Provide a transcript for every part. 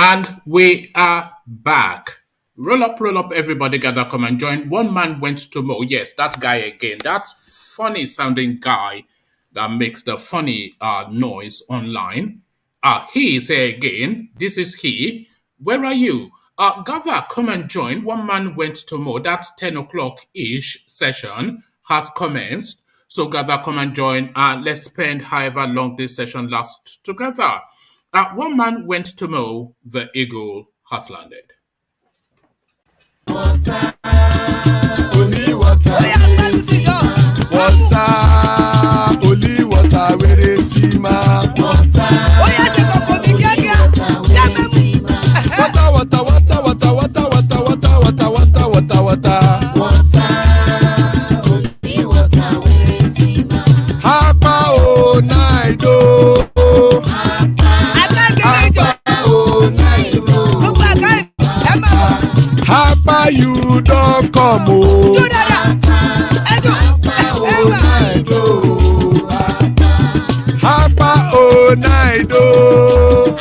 And we are back. Roll up, everybody gather, come and join. One man went to mow. Yes, that guy again. That funny sounding guy that makes the funny noise online. He is here again. This is he. Where are you? Gather, come and join. One man went to mow. That 10 o'clock ish session has commenced. So gather, come and join. Let's spend however long this session lasts together. One man went to mow, the eagle has landed. Water, only water. Water, only water. Where they see ma. Water, water, water, water, water, water, water, water, water, water, water. Only water. Where they see ma. Hapa oh night oh. Hapa you don't come oh. Hapa oh night oh.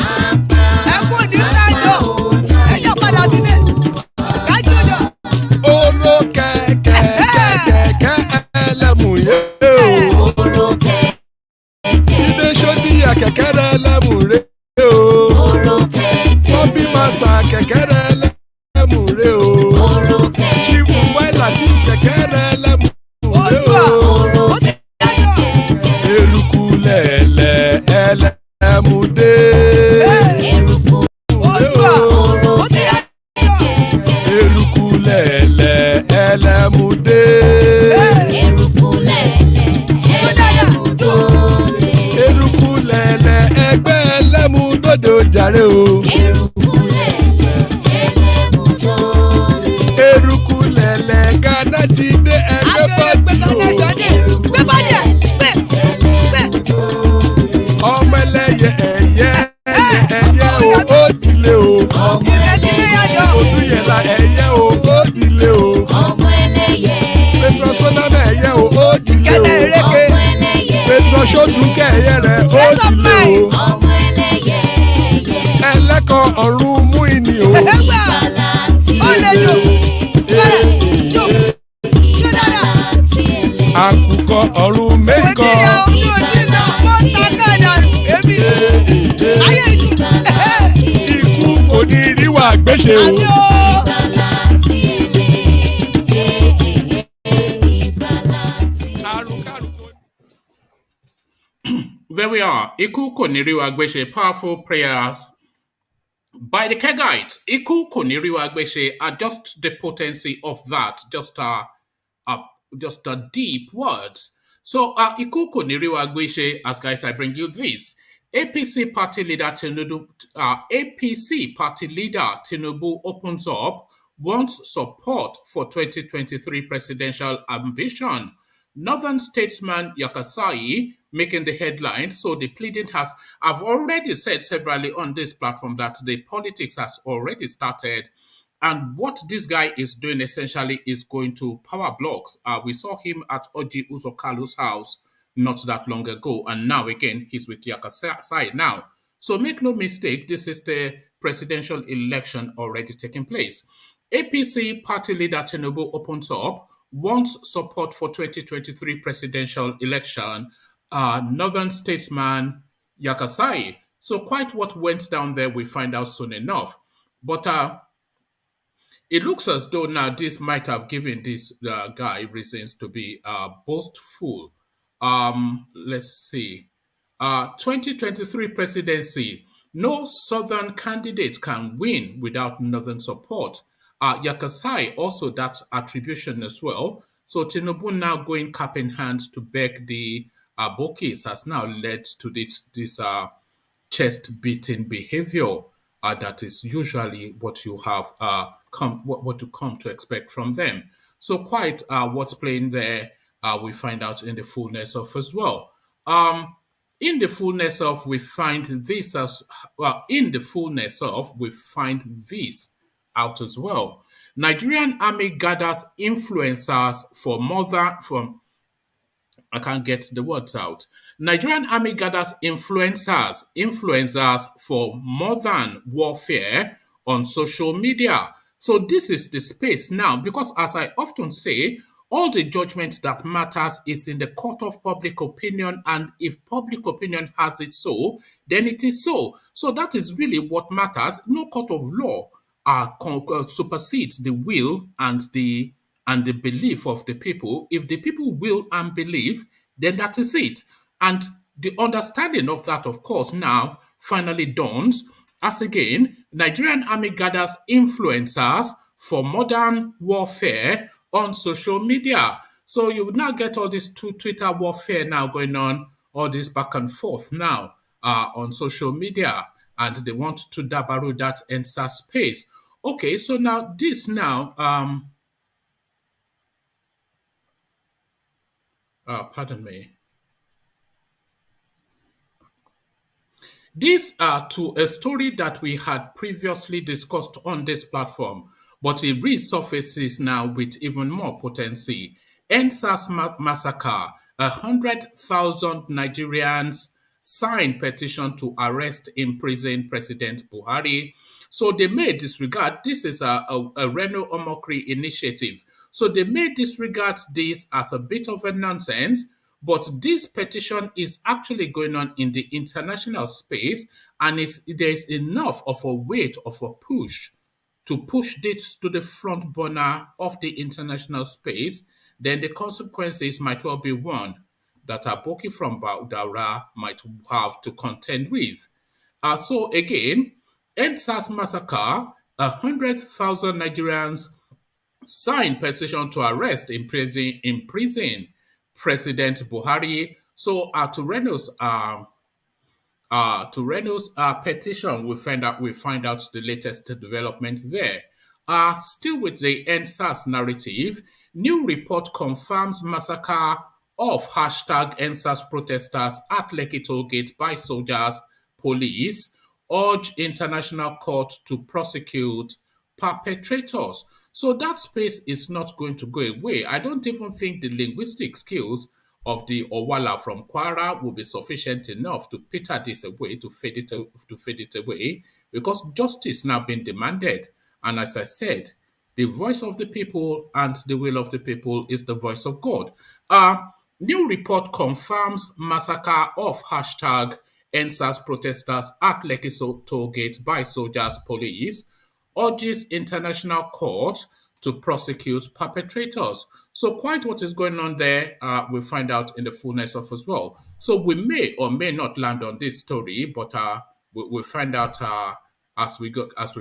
Oro keke elemu ye oh. Oro keke. Ide shodi ya keke elemu re oh. Oro keke. Bobby master keke elemu. Chifu Failati kekere lemure o. Eruku lele elemude. Eruku lele elemude. Eruku lele egbe elemudodo jare o. Eruku lele Ghana ti dé ẹgbẹ́ bọ́dì o. Ọmọ ẹlẹ́yẹ ẹ̀yẹ o ó dilé o. Odúyẹ̀lá ẹ̀yẹ o ó dilé o. Petrosonama ẹ̀yẹ o ó dilé o. Petrosodúnkẹ́ ẹ̀yẹ rẹ̀ ó dilé o. Ẹlẹ́kọ̀ọ́ ọ̀run mú ìní o. Àkùkọ ọ̀run mẹ́kọ̀. Ikú kò ní ríwà gbéṣe o. There we are. Ikú kò ní ríwà gbéṣe. Powerful prayers by the Kegites. Ikú kò ní ríwà gbéṣe are just the potency of that. Just deep words. So, Ikú kò ní ríwà gbéṣe, as guys, I bring you this. APC party leader Tinubu opens up, wants support for 2023 presidential ambition. Northern statesman Yakasai making the headline. So the pleading I've already said severally on this platform that the politics has already started. And what this guy is doing essentially is going to power blocks. We saw him at Oji Uzokalu's house not that long ago. And now again, he's with Yakasai now. So make no mistake, this is the presidential election already taking place. APC party leader Tinubu opens up, wants support for 2023 presidential election. Northern statesman Yakasai. So quite what went down there, we find out soon enough. But it looks as though now this might have given this guy reasons to be boastful. Let's see. 2023 presidency. No southern candidate can win without northern support. Yakasai also that attribution as well. So Tinubu now going cap in hand to beg the Bokis has now led to this chest-beating behavior that is usually what you have what to come to expect from them. So quite what's playing there, we find out in the fullness of as well. In the fullness of, we find this as well. In the fullness of, we find this out as well. Nigerian army gathers influencers for more than from. I can't get the words out. Nigerian army gathers influencers for modern warfare on social media. So this is the space now, because as I often say, all the judgment that matters is in the court of public opinion, and if public opinion has it so, then it is so. So that is really what matters. No court of law supersedes the will and the belief of the people. If the people will and believe, then that is it. And the understanding of that, of course, now finally dawns as again Nigerian army gathers influencers for modern warfare on social media. So you would now get all this Twitter warfare now going on, all this back and forth now on social media, and they want to dabaru that EndSARS space. Okay, so now this now, pardon me. These are to a story that we had previously discussed on this platform, but it resurfaces now with even more potency. EndSARS massacre. 100,000 Nigerians signed petition to arrest, imprison President Buhari. So they may disregard, this is a Reno Omokri initiative. So they may disregard this as a bit of a nonsense, but this petition is actually going on in the international space, and there's enough of a weight of a push to push this to the front burner of the international space. Then the consequences might well be one that Aboki from Daura might have to contend with. So again, EndSARS massacre, 100,000 Nigerians signed petition to arrest, imprison President Buhari. So to Reno's petition, we find out the latest development there. Still with the EndSARS narrative, new report confirms massacre of #EndSARS protesters at Lekki Toll Gate by soldiers, police, urge international court to prosecute perpetrators. So that space is not going to go away. I don't even think the linguistic skills of the Owala from Kwara will be sufficient enough to peter this away, to fade it away, because justice now being demanded. And as I said, the voice of the people and the will of the people is the voice of God. New report confirms massacre of #EndSARS protesters at Lekki Toll Gate by soldiers, police, urges international court to prosecute perpetrators. So quite what is going on there, we'll find out in the fullness of as well. So we may or may not land on this story, but we'll find out as we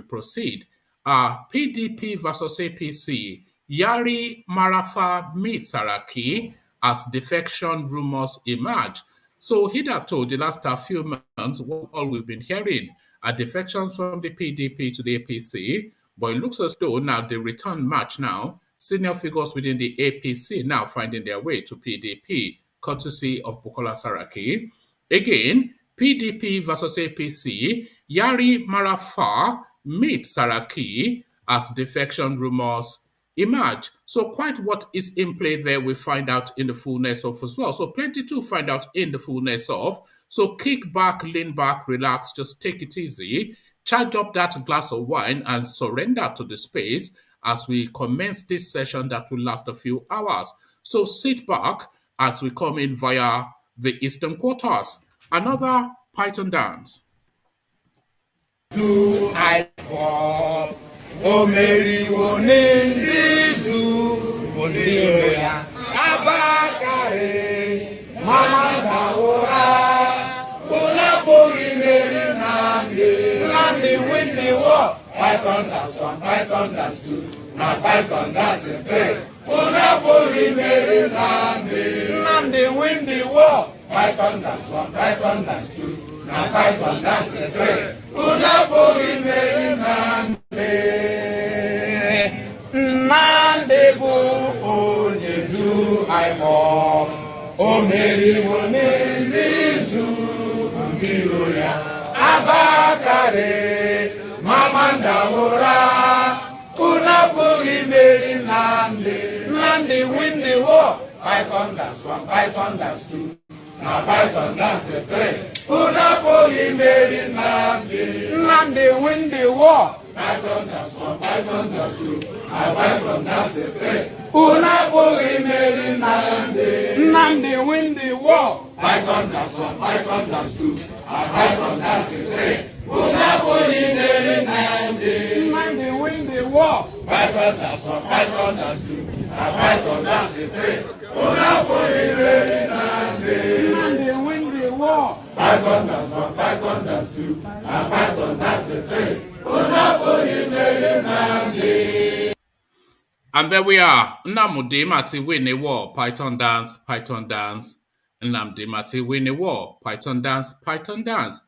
proceed. PDP versus APC. Yari Marafa meet Saraki as defection rumors emerge. So hitherto, the last few months, what all we've been hearing are defections from the PDP to the APC, but it looks as though now the return match now, senior figures within the APC now finding their way to PDP, courtesy of Bukola Saraki. Again, PDP versus APC, Yari Marafa meet Saraki as defection rumors emerge. So quite what is in play there, we find out in the fullness of as well. So plenty to find out in the fullness of. So kick back, lean back, relax, just take it easy. Charge up that glass of wine and surrender to the space as we commence this session that will last a few hours. So sit back as we come in via the eastern quarters. Another Python dance. Python dance 1, Python dance 2, now Python dance 3. Unapoli Mary Nandi win the war. Python dance 1, Python dance 2, now Python dance 3. Unapoli Mary Nandi go only do I walk. O Mary Wonizu Biroya Abakare. Mamanda Mora, Unapuri Mary Nandi win the war. Python dance 1, Python dance 2, na python dance a train. Unapoli Mary Nnamdi. Nnamdi win the war. Python dance 1, python dance 2, na python dance a train. Unapoli Mary Nnamdi. Nnamdi win the war. Python dance 1, python dance 2, na python dance a train. Unapoli Mary Nnamdi. Nnamdi win the war. Python dance 1, python dance 2, na python dance a train. Unapoli Mary Nnamdi. Nnamdi win the war. Python dance 1, python dance 2, na python dance a train. Unapoli Mary Nnamdi. And there we are. Nnamdi Mati win a war. Python dance, Python dance. Nnamdi Mati win a war. Python dance, Python dance.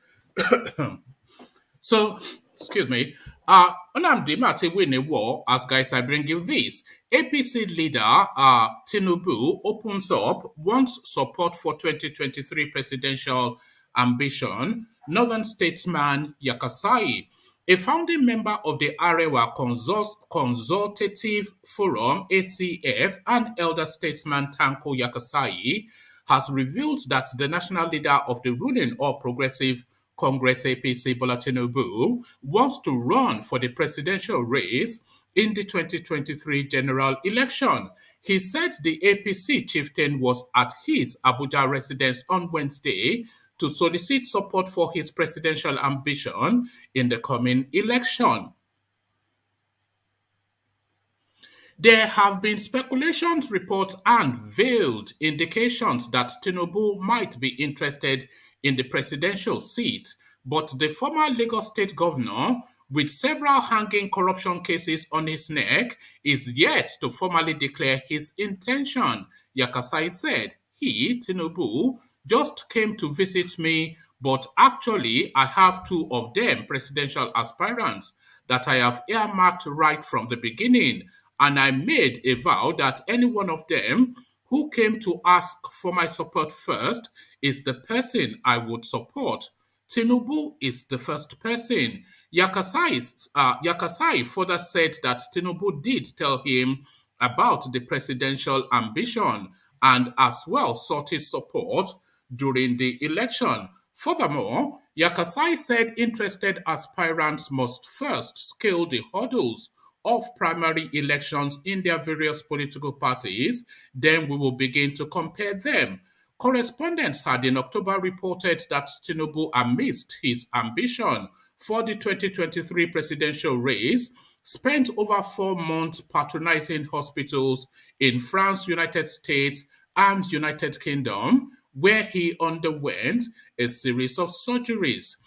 So, excuse me. Nnamdi Mati win a war. As guys, I bring you this. APC leader Tinubu opens up, wants support for 2023 presidential ambition. Northern statesman Yakasai, a founding member of the Arewa Consultative Forum, ACF, and elder statesman Tanko Yakasai, has revealed that the national leader of the ruling All Progressive Congress APC, Bola Tinubu, wants to run for the presidential race in the 2023 general election. He said the APC chieftain was at his Abuja residence on Wednesday to solicit support for his presidential ambition in the coming election. There have been speculations, reports, and veiled indications that Tinubu might be interested in the presidential seat, but the former Lagos State governor, with several hanging corruption cases on his neck, is yet to formally declare his intention. Yakasai said, he, Tinubu, just came to visit me, but actually I have 2 of them presidential aspirants that I have earmarked right from the beginning. And I made a vow that any one of them who came to ask for my support first is the person I would support. Tinubu is the first person. Yakasai further said that Tinubu did tell him about the presidential ambition and as well sought his support during the election. Furthermore, Yakasai said interested aspirants must first scale the hurdles of primary elections in their various political parties, then we will begin to compare them. Correspondents had in October reported that Tinubu, amidst his ambition for the 2023 presidential race, spent over 4 months patronizing hospitals in France, United States, and United Kingdom, where he underwent a series of surgeries.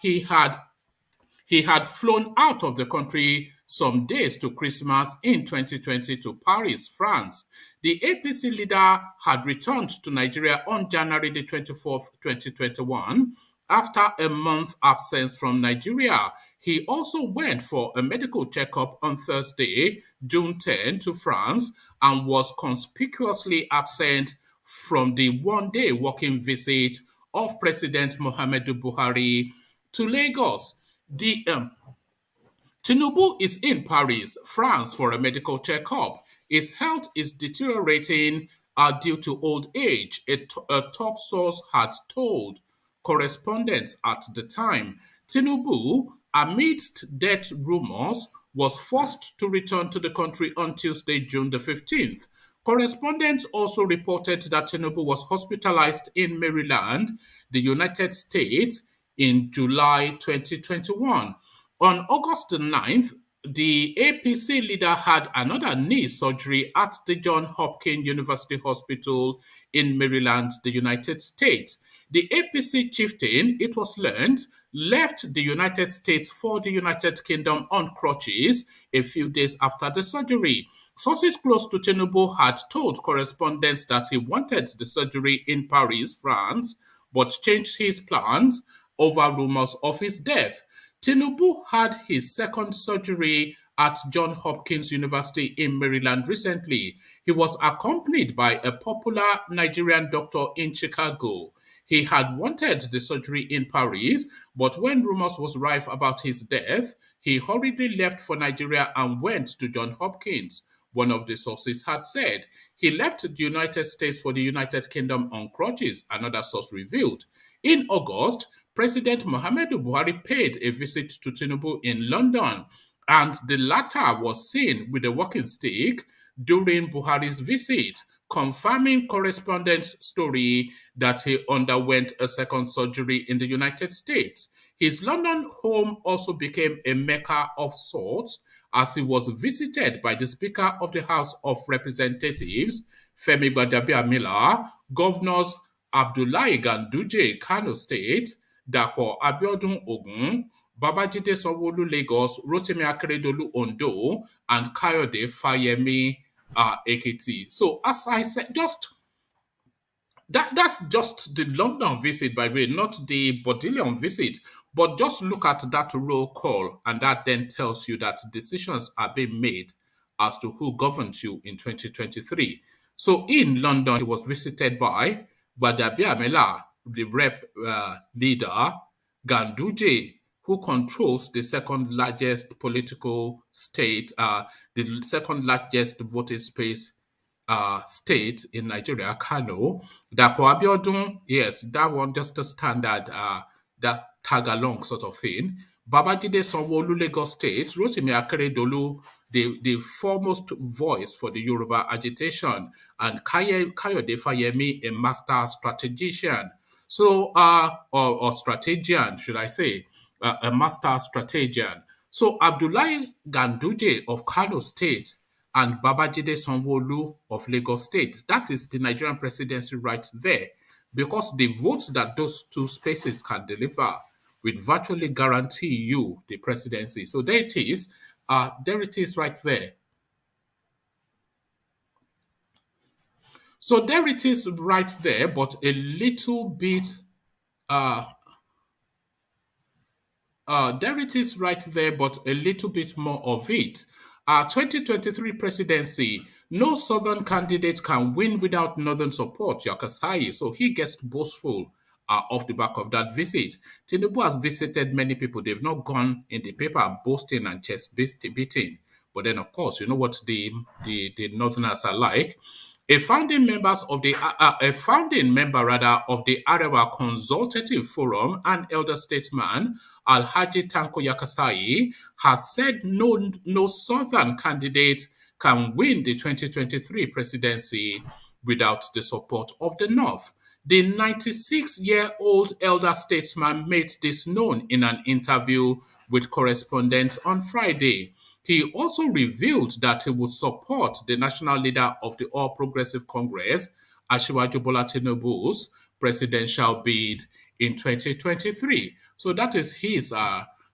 He had flown out of the country some days to Christmas in 2020 to Paris, France. The APC leader had returned to Nigeria on January the 24th, 2021, after a month absence from Nigeria. He also went for a medical checkup on Thursday, June 10, to France, and was conspicuously absent from the one-day working visit of President Muhammadu Buhari to Lagos. Tinubu is in Paris, France for a medical checkup. His health is deteriorating due to old age, a top source had told correspondents at the time. Tinubu, amidst death rumors, was forced to return to the country on Tuesday, June the 15th. Correspondents also reported that Tinubu was hospitalized in Maryland, the United States, in July 2021. On August 9th, the APC leader had another knee surgery at the Johns Hopkins University Hospital in Maryland, the United States. The APC chieftain, it was learned, left the United States for the United Kingdom on crutches a few days after the surgery. Sources close to Tinubu had told correspondents that he wanted the surgery in Paris, France, but changed his plans over rumors of his death. Tinubu had his second surgery at Johns Hopkins University in Maryland recently. He was accompanied by a popular Nigerian doctor in Chicago. He had wanted the surgery in Paris, but when rumors was rife about his death, he hurriedly left for Nigeria and went to Johns Hopkins. one of the sources had said. He left the United States for the United Kingdom on crutches, another source revealed. In August, President Muhammadu Buhari paid a visit to Tinubu in London, and the latter was seen with a walking stick during Buhari's visit, confirming correspondents' story that he underwent a second surgery in the United States. His London home also became a mecca of sorts as he was visited by the Speaker of the House of Representatives, Femi Gbadabiamila, Governors Abdullahi Ganduje, Kano State, Dapo Abiodun Ogun, Babajide Sanwo-Olu Lagos, Rotimi Akeredolu Ondo, and Kayode Fayemi Ekiti. So, as I said, that's just the London visit, by the way, not the Bodleian visit. But just look at that roll call, and that then tells you that decisions are being made as to who governs you in 2023. So in London, he was visited by Gbadabiamila, the rep leader, Ganduje, who controls the second largest political state, the second largest voting space state in Nigeria, Kano. Dapo Abiodun, yes, that one just a standard, that tag along sort of thing. Babajide Sanwo-Olu, Lagos State, Rotimi Akeredolu, the foremost voice for the Yoruba agitation, and Kayode Fayemi, a master strategician. So, or strategian, should I say, a master strategian. So, Abdullahi Ganduje of Kano State and Babajide Sanwo-Olu of Lagos State. That is the Nigerian presidency right there, because the votes that those two spaces can deliver will virtually guarantee you the presidency. So there it is. There it is right there. So there it is right there, but a little bit there it is right there, but a little bit more of it. 2023 presidency, no southern candidate can win without northern support, Yakasai. So he gets boastful off the back of that visit. Tinubu has visited many people. They've not gone in the paper boasting and chest beating. But then, of course, you know what the northerners are like. A founding member of the Arewa Consultative Forum and elder statesman Alhaji Tanko Yakasai has said no southern candidate can win the 2023 presidency without the support of the North. The 96-year-old elder statesman made this known in an interview with correspondents on Friday. He also revealed that he would support the national leader of the All Progressive Congress, Asiwaju Bola Tinubu's presidential bid in 2023. So that is his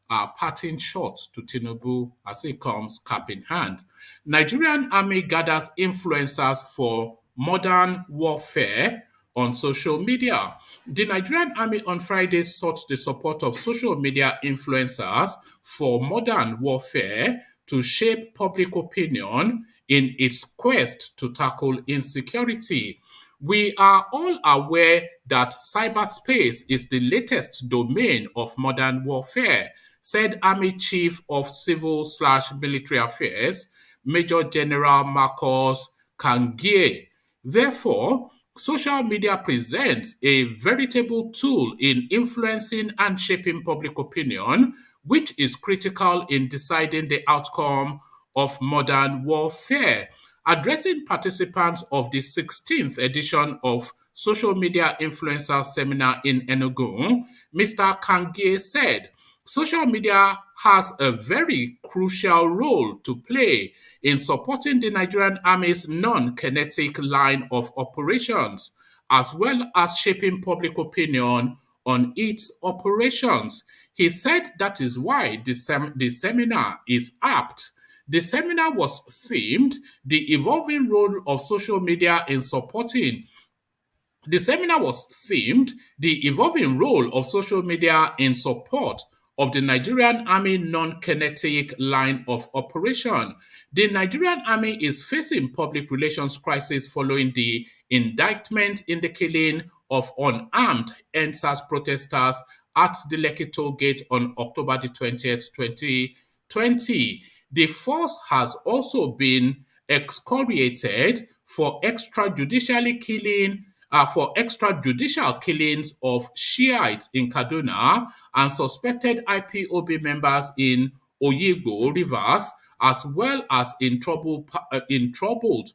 parting shot to Tinubu as he comes cap in hand. Nigerian army gathers influencers for modern warfare on social media. The Nigerian army on Friday sought the support of social media influencers for modern warfare to shape public opinion in its quest to tackle insecurity. We are all aware that cyberspace is the latest domain of modern warfare, said Army Chief of Civil/Military Affairs, Major General Marcus Kangie. Therefore, social media presents a veritable tool in influencing and shaping public opinion, which is critical in deciding the outcome of modern warfare. Addressing participants of the 16th edition of Social Media Influencer Seminar in Enugu, Mr. Kangie said, social media has a very crucial role to play in supporting the Nigerian Army's non-kinetic line of operations, as well as shaping public opinion on its operations. He said that is why the seminar is apt. The seminar was themed The Evolving Role of Social Media in Supporting. The seminar was themed The Evolving Role of Social Media in Support of the Nigerian Army Non-Kinetic Line of Operation. The Nigerian Army is facing public relations crisis following the indictment in the killing of unarmed EndSARS protesters at the Lekki Toll Gate on October the 20th, 2020. The force has also been excoriated for extrajudicial killings of Shiites in Kaduna and suspected IPOB members in Oyigbo Rivers, as well as in troubled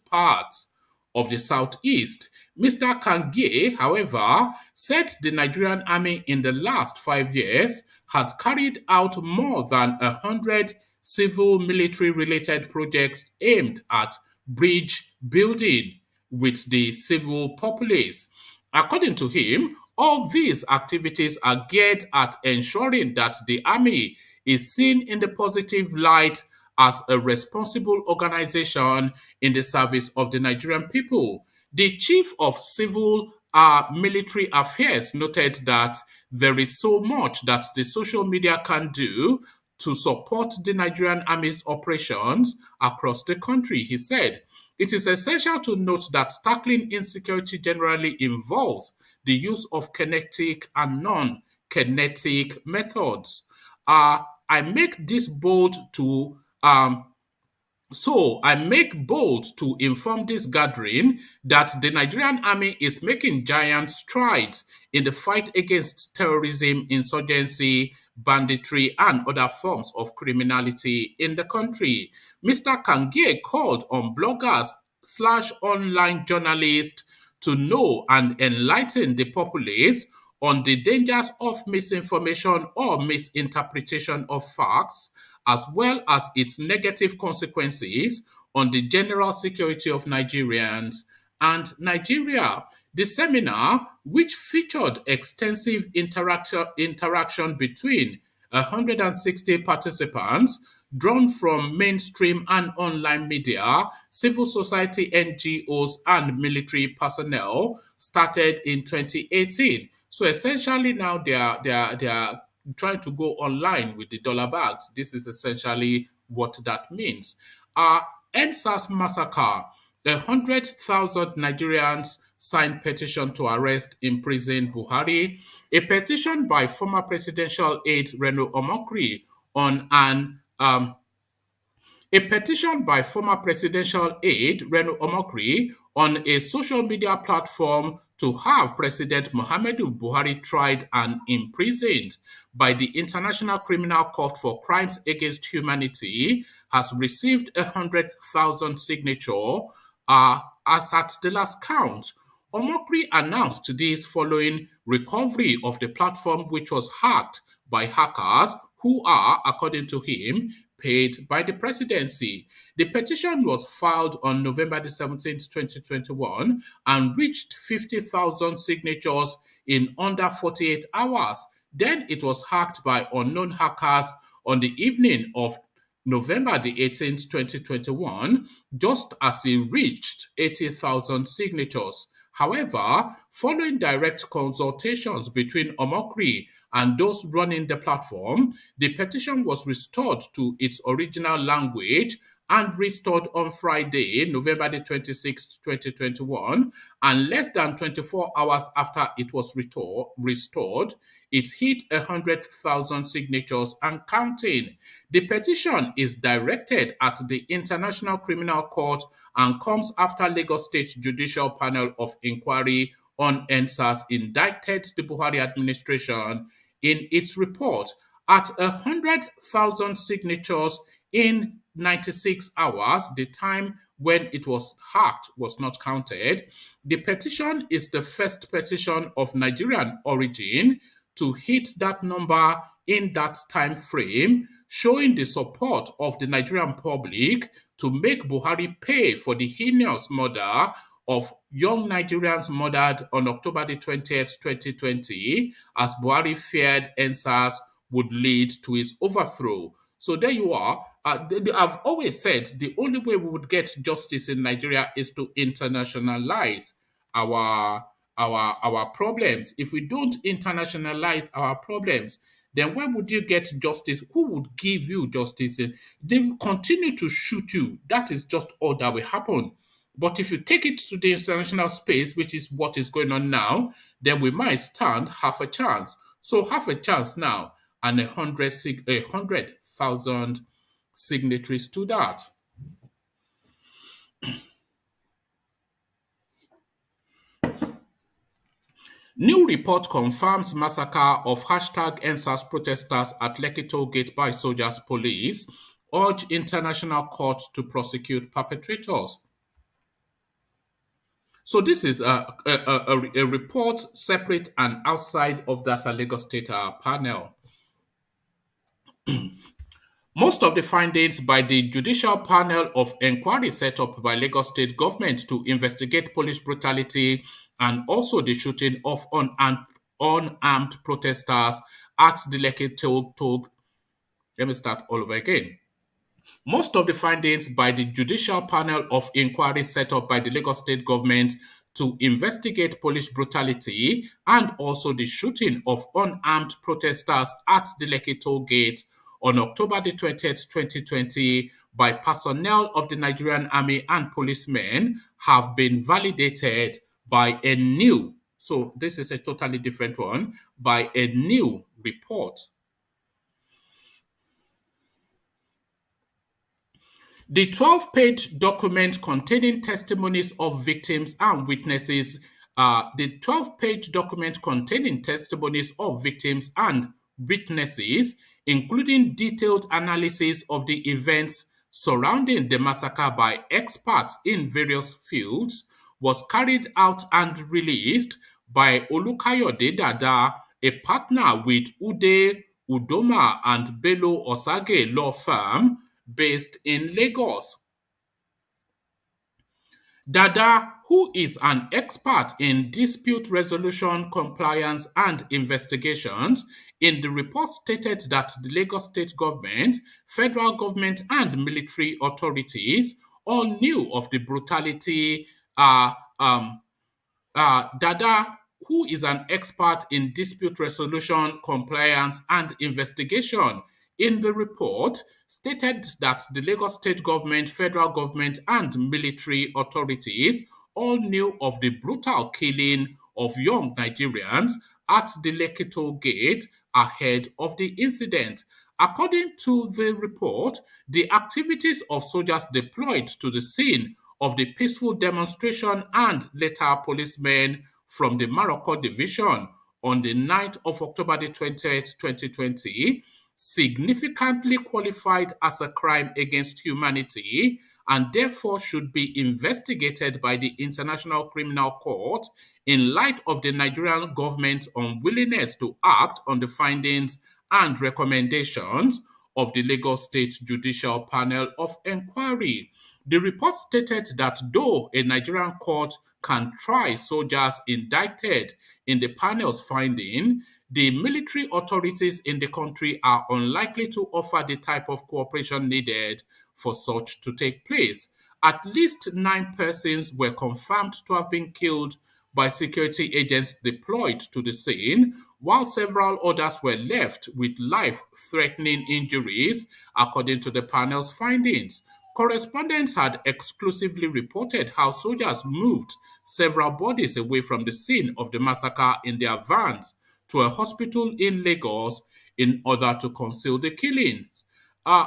parts of the southeast. Mr. Kangie, however, said the Nigerian army in the last 5 years had carried out more than 100 civil military related projects aimed at bridge building with the civil populace. According to him, all these activities are geared at ensuring that the army is seen in the positive light as a responsible organization in the service of the Nigerian people. The chief of civil military affairs noted that there is so much that the social media can do to support the Nigerian army's operations across the country. He said, it is essential to note that tackling insecurity generally involves the use of kinetic and non-kinetic methods. I make bold to inform this gathering that the Nigerian army is making giant strides in the fight against terrorism, insurgency, banditry, and other forms of criminality in the country. Mr. Kangie called on bloggers/online journalists to know and enlighten the populace on the dangers of misinformation or misinterpretation of facts, as well as its negative consequences on the general security of Nigerians and Nigeria. The seminar, which featured extensive interaction between 160 participants, drawn from mainstream and online media, civil society NGOs, and military personnel, started in 2018. So essentially now they are trying to go online with the dollar bags. This is essentially what that means. EndSARS massacre. 100,000 Nigerians signed petition to arrest, imprison Buhari. A petition by former presidential aide Reno Omokri on an a petition by former presidential aide Reno Omokri on a social media platform to have President Muhammadu Buhari tried and imprisoned by the International Criminal Court for Crimes Against Humanity has received 100,000 signatures as at the last count. Omokri announced this following recovery of the platform, which was hacked by hackers who are, according to him, paid by the presidency. The petition was filed on November the 17th, 2021 and reached 50,000 signatures in under 48 hours. Then it was hacked by unknown hackers on the evening of November the 18th, 2021, just as it reached 80,000 signatures. However, following direct consultations between Omokri and those running the platform, the petition was restored to its original language and restored on Friday, November the 26th, 2021, and less than 24 hours after it was restored, it hit 100,000 signatures and counting. The petition is directed at the International Criminal Court and comes after Lagos State Judicial Panel of Inquiry on EndSARS indicted the Buhari administration in its report. At 100,000 signatures in 96 hours, the time when it was hacked was not counted. The petition is the first petition of Nigerian origin to hit that number in that time frame, showing the support of the Nigerian public to make Buhari pay for the heinous murder of young Nigerians murdered on October the 20th, 2020, as Buhari feared EndSARS would lead to his overthrow. So there you are. I've always said the only way we would get justice in Nigeria is to internationalize our problems. If we don't internationalize our problems, then where would you get justice? Who would give you justice? They will continue to shoot you. That is just all that will happen. But if you take it to the international space, which is what is going on now, then we might stand half a chance. So half a chance now, and 100,000 signatories to that. New report confirms massacre of #EndSARS protesters at Lekki Toll Gate by soldiers police. Urge international court to prosecute perpetrators. So this is a report separate and outside of that Lagos State panel. Most of the findings by the judicial panel of inquiry set up by Lagos State government to investigate police brutality and also the shooting of unarmed protesters at the Lekki Toll. Let me start all over again. Most of the findings by the judicial panel of inquiry set up by the Lagos State government to investigate police brutality and also the shooting of unarmed protesters at the Lekki Toll Gate on October the 20th, 2020 by personnel of the Nigerian Army and policemen have been validated by a new, so this is a totally different one, by a new report. The 12-page document containing testimonies of victims and witnesses, the 12-page document containing testimonies of victims and witnesses, including detailed analysis of the events surrounding the massacre by experts in various fields, was carried out and released by Olukayode Dada, a partner with Ude Udoma and Bello Osage law firm based in Lagos. Dada, who is an expert in dispute resolution, compliance, and investigations, in the report stated that the Lagos State government, federal government, and military authorities all knew of the brutality. Dada, who is an expert in dispute resolution, compliance, and investigation, in the report stated that the Lagos State government, federal government, and military authorities all knew of the brutal killing of young Nigerians at the Lekki Toll Gate ahead of the incident. According to the report, the activities of soldiers deployed to the scene of the peaceful demonstration and later policemen from the Morocco Division on the 9th of October the 20th, 2020, significantly qualified as a crime against humanity and therefore should be investigated by the International Criminal Court in light of the Nigerian government's unwillingness to act on the findings and recommendations of the Lagos State Judicial Panel of Inquiry. The report stated that though a Nigerian court can try soldiers indicted in the panel's finding, the military authorities in the country are unlikely to offer the type of cooperation needed for such to take place. At least 9 persons were confirmed to have been killed by security agents deployed to the scene, while several others were left with life-threatening injuries, according to the panel's findings. Correspondents had exclusively reported how soldiers moved several bodies away from the scene of the massacre in their vans to a hospital in Lagos in order to conceal the killings.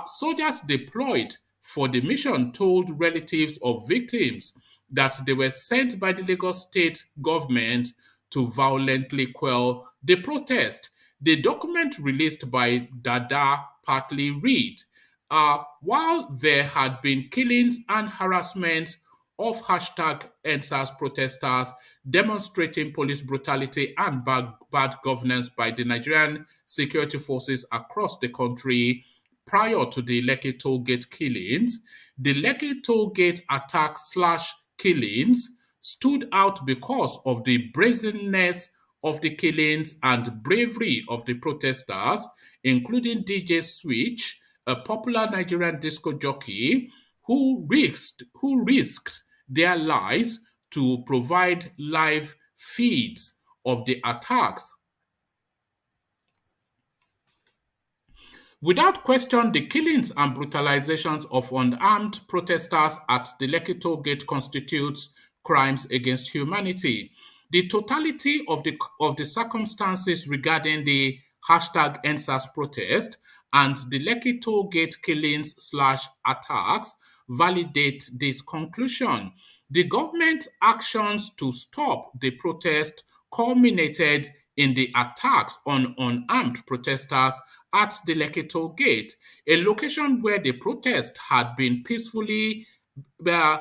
Soldiers deployed for the mission told relatives of victims that they were sent by the Lagos State government to violently quell the protest. The document released by Dada partly read, while there had been killings and harassment of #EndSARS protesters demonstrating police brutality and bad governance by the Nigerian security forces across the country prior to the Lekki Toll Gate killings, the Lekki Toll Gate attack/killings stood out because of the brazenness of the killings and bravery of the protesters, including DJ Switch, a popular Nigerian disco jockey who risked their lives to provide live feeds of the attacks. Without question, the killings and brutalizations of unarmed protesters at the Lekki Toll Gate constitutes crimes against humanity. The totality of the circumstances regarding the #EndSARS protest and the Lekki Toll Gate killings/attacks validate this conclusion. The government actions to stop the protest culminated in the attacks on unarmed protesters at the Lekki Toll Gate, a location where the protest had been peacefully uh,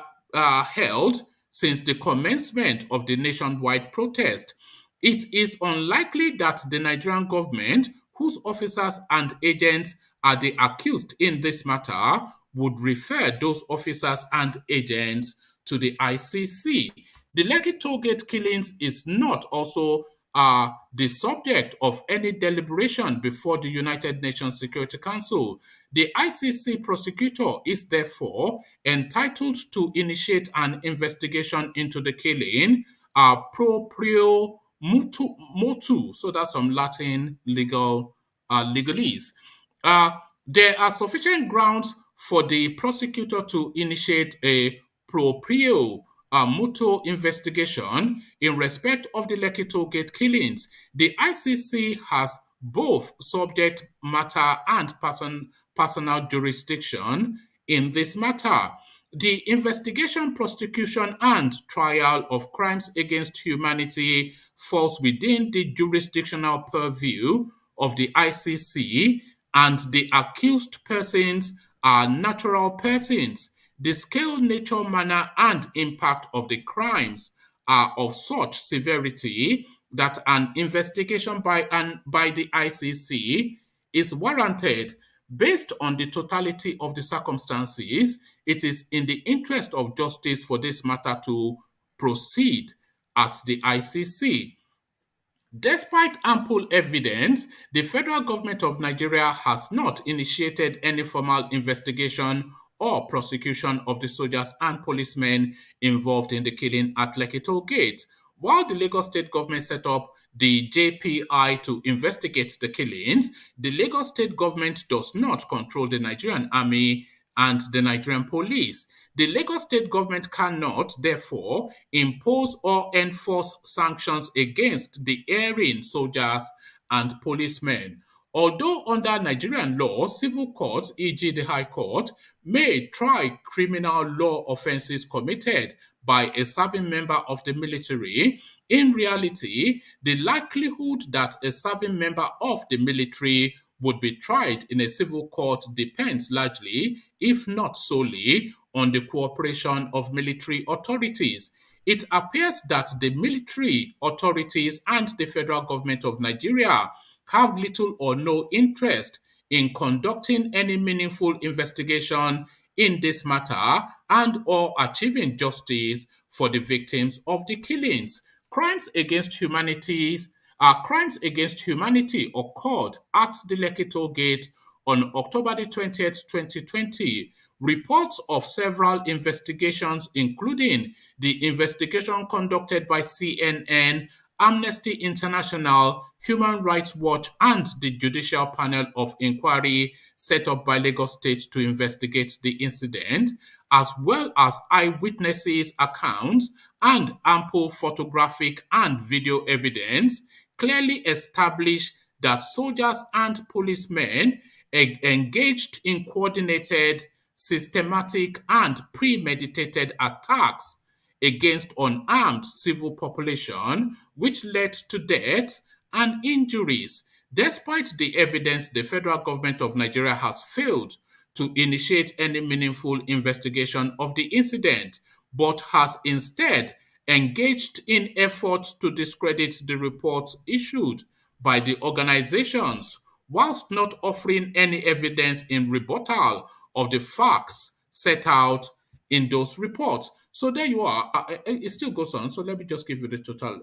held since the commencement of the nationwide protest. It is unlikely that the Nigerian government, whose officers and agents are the accused in this matter, would refer those officers and agents to the ICC. The Lekki Tollgate killings is not also the subject of any deliberation before the United Nations Security Council. The ICC prosecutor is therefore entitled to initiate an investigation into the killing proprio motu. So that's some Latin legalese. Uh, there are sufficient grounds for the prosecutor to initiate a proprio motu investigation in respect of the Lekki Toll Gate killings. The ICC has both subject matter and personal jurisdiction in this matter. The investigation, prosecution, and trial of crimes against humanity falls within the jurisdictional purview of the ICC, and the accused persons are natural persons. The scale, nature, manner, and impact of the crimes are of such severity that an investigation by the ICC is warranted. Based on the totality of the circumstances, it is in the interest of justice for this matter to proceed at the ICC. Despite ample evidence, the federal government of Nigeria has not initiated any formal investigation or prosecution of the soldiers and policemen involved in the killing at Lekki Toll Gate. While the Lagos state government set up the JPI to investigate the killings, the Lagos state government does not control the Nigerian army and the Nigerian police. The Lagos state government cannot, therefore, impose or enforce sanctions against the erring soldiers and policemen. Although under Nigerian law, civil courts, e.g. the High Court, may try criminal law offenses committed by a serving member of the military, in reality, the likelihood that a serving member of the military would be tried in a civil court depends largely, if not solely, on the cooperation of military authorities. It appears that the military authorities and the federal government of Nigeria have little or no interest in conducting any meaningful investigation in this matter and or achieving justice for the victims of the killings. Crimes against humanity occurred at the Lekki Toll Gate on October the 20th, 2020. Reports of several investigations, including the investigation conducted by CNN, Amnesty International, Human Rights Watch, and the Judicial Panel of Inquiry set up by Lagos State to investigate the incident, as well as eyewitnesses' accounts and ample photographic and video evidence, clearly establish that soldiers and policemen engaged in coordinated, systematic, and premeditated attacks against unarmed civil population, which led to deaths and injuries. Despite the evidence, the federal government of Nigeria has failed to initiate any meaningful investigation of the incident, but has instead engaged in efforts to discredit the reports issued by the organizations, whilst not offering any evidence in rebuttal of the facts set out in those reports. So there you are. It still goes on. So let me just give you the total.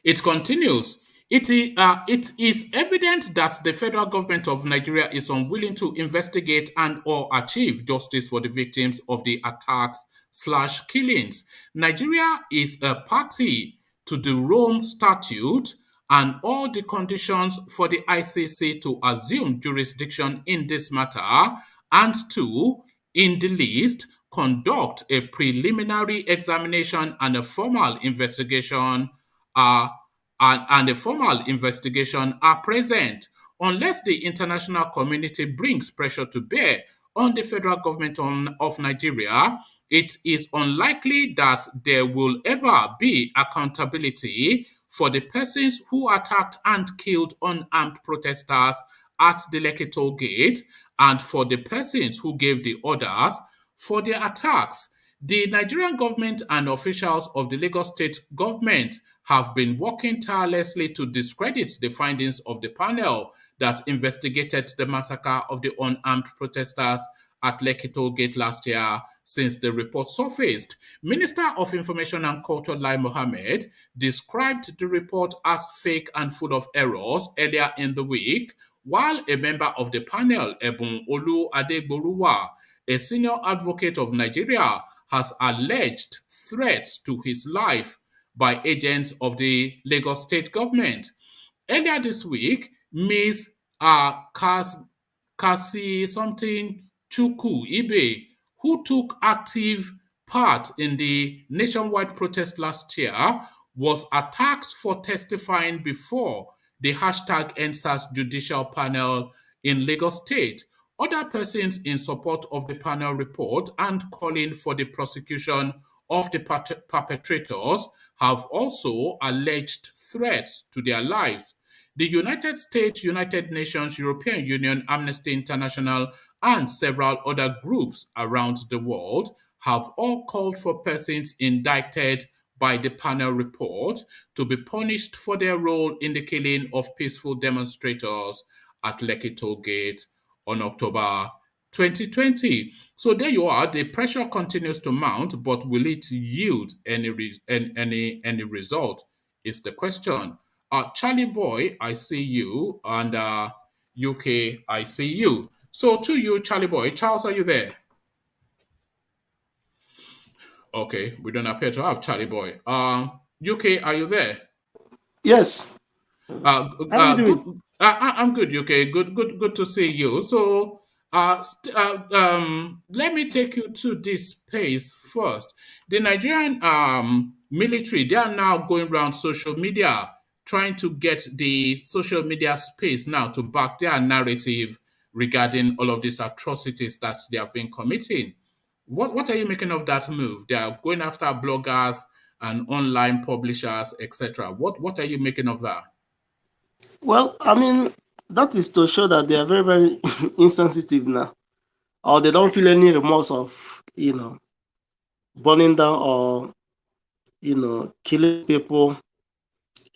It continues. It is evident that the federal government of Nigeria is unwilling to investigate and or achieve justice for the victims of the attacks/killings. Nigeria is a party to the Rome Statute and all the conditions for the ICC to assume jurisdiction in this matter and to, in the least, conduct a preliminary examination and a formal investigation are present. unless the international community brings pressure to bear on the federal government of Nigeria, it is unlikely that there will ever be accountability for the persons who attacked and killed unarmed protesters at the Lekki Toll Gate and for the persons who gave the orders for the attacks. The Nigerian government and officials of the Lagos state government have been working tirelessly to discredit the findings of the panel that investigated the massacre of the unarmed protesters at Lekki Toll Gate last year. Since the report surfaced, Minister of Information and Culture Lai Mohammed described the report as fake and full of errors earlier in the week, while a member of the panel, Ebun Olu Adegboruwa, a senior advocate of Nigeria, has alleged threats to his life by agents of the Lagos state government. Earlier this week, Ms. Kasi something Chukwu Ibe, who took active part in the nationwide protest last year, was attacked for testifying before the hashtag EndSARS judicial panel in Lagos State. Other persons in support of the panel report and calling for the prosecution of the perpetrators have also alleged threats to their lives. The United States, United Nations, European Union, Amnesty International, and several other groups around the world have all called for persons indicted by the panel report to be punished for their role in the killing of peaceful demonstrators at Lekki Toll Gate on October 2020. So there you are. The pressure continues to mount, but will it yield any result? Is the question. Charlie Boy, I see you, and UK, I see you. So to you, Charlie Boy. Charles, are you there? Okay, we don't appear to have Charlie Boy. UK, are you there? Yes. How are you doing? I'm good, UK. Good to see you. So let me take you to this space first. The Nigerian military, they are now going around social media trying to get the social media space now to back their narrative regarding all of these atrocities that they have been committing. What are you making of that move? They are going after bloggers and online publishers, etc. What are you making of that? Well, I mean, that is to show that they are very, very insensitive now, or they don't feel any remorse of, burning down or, killing people,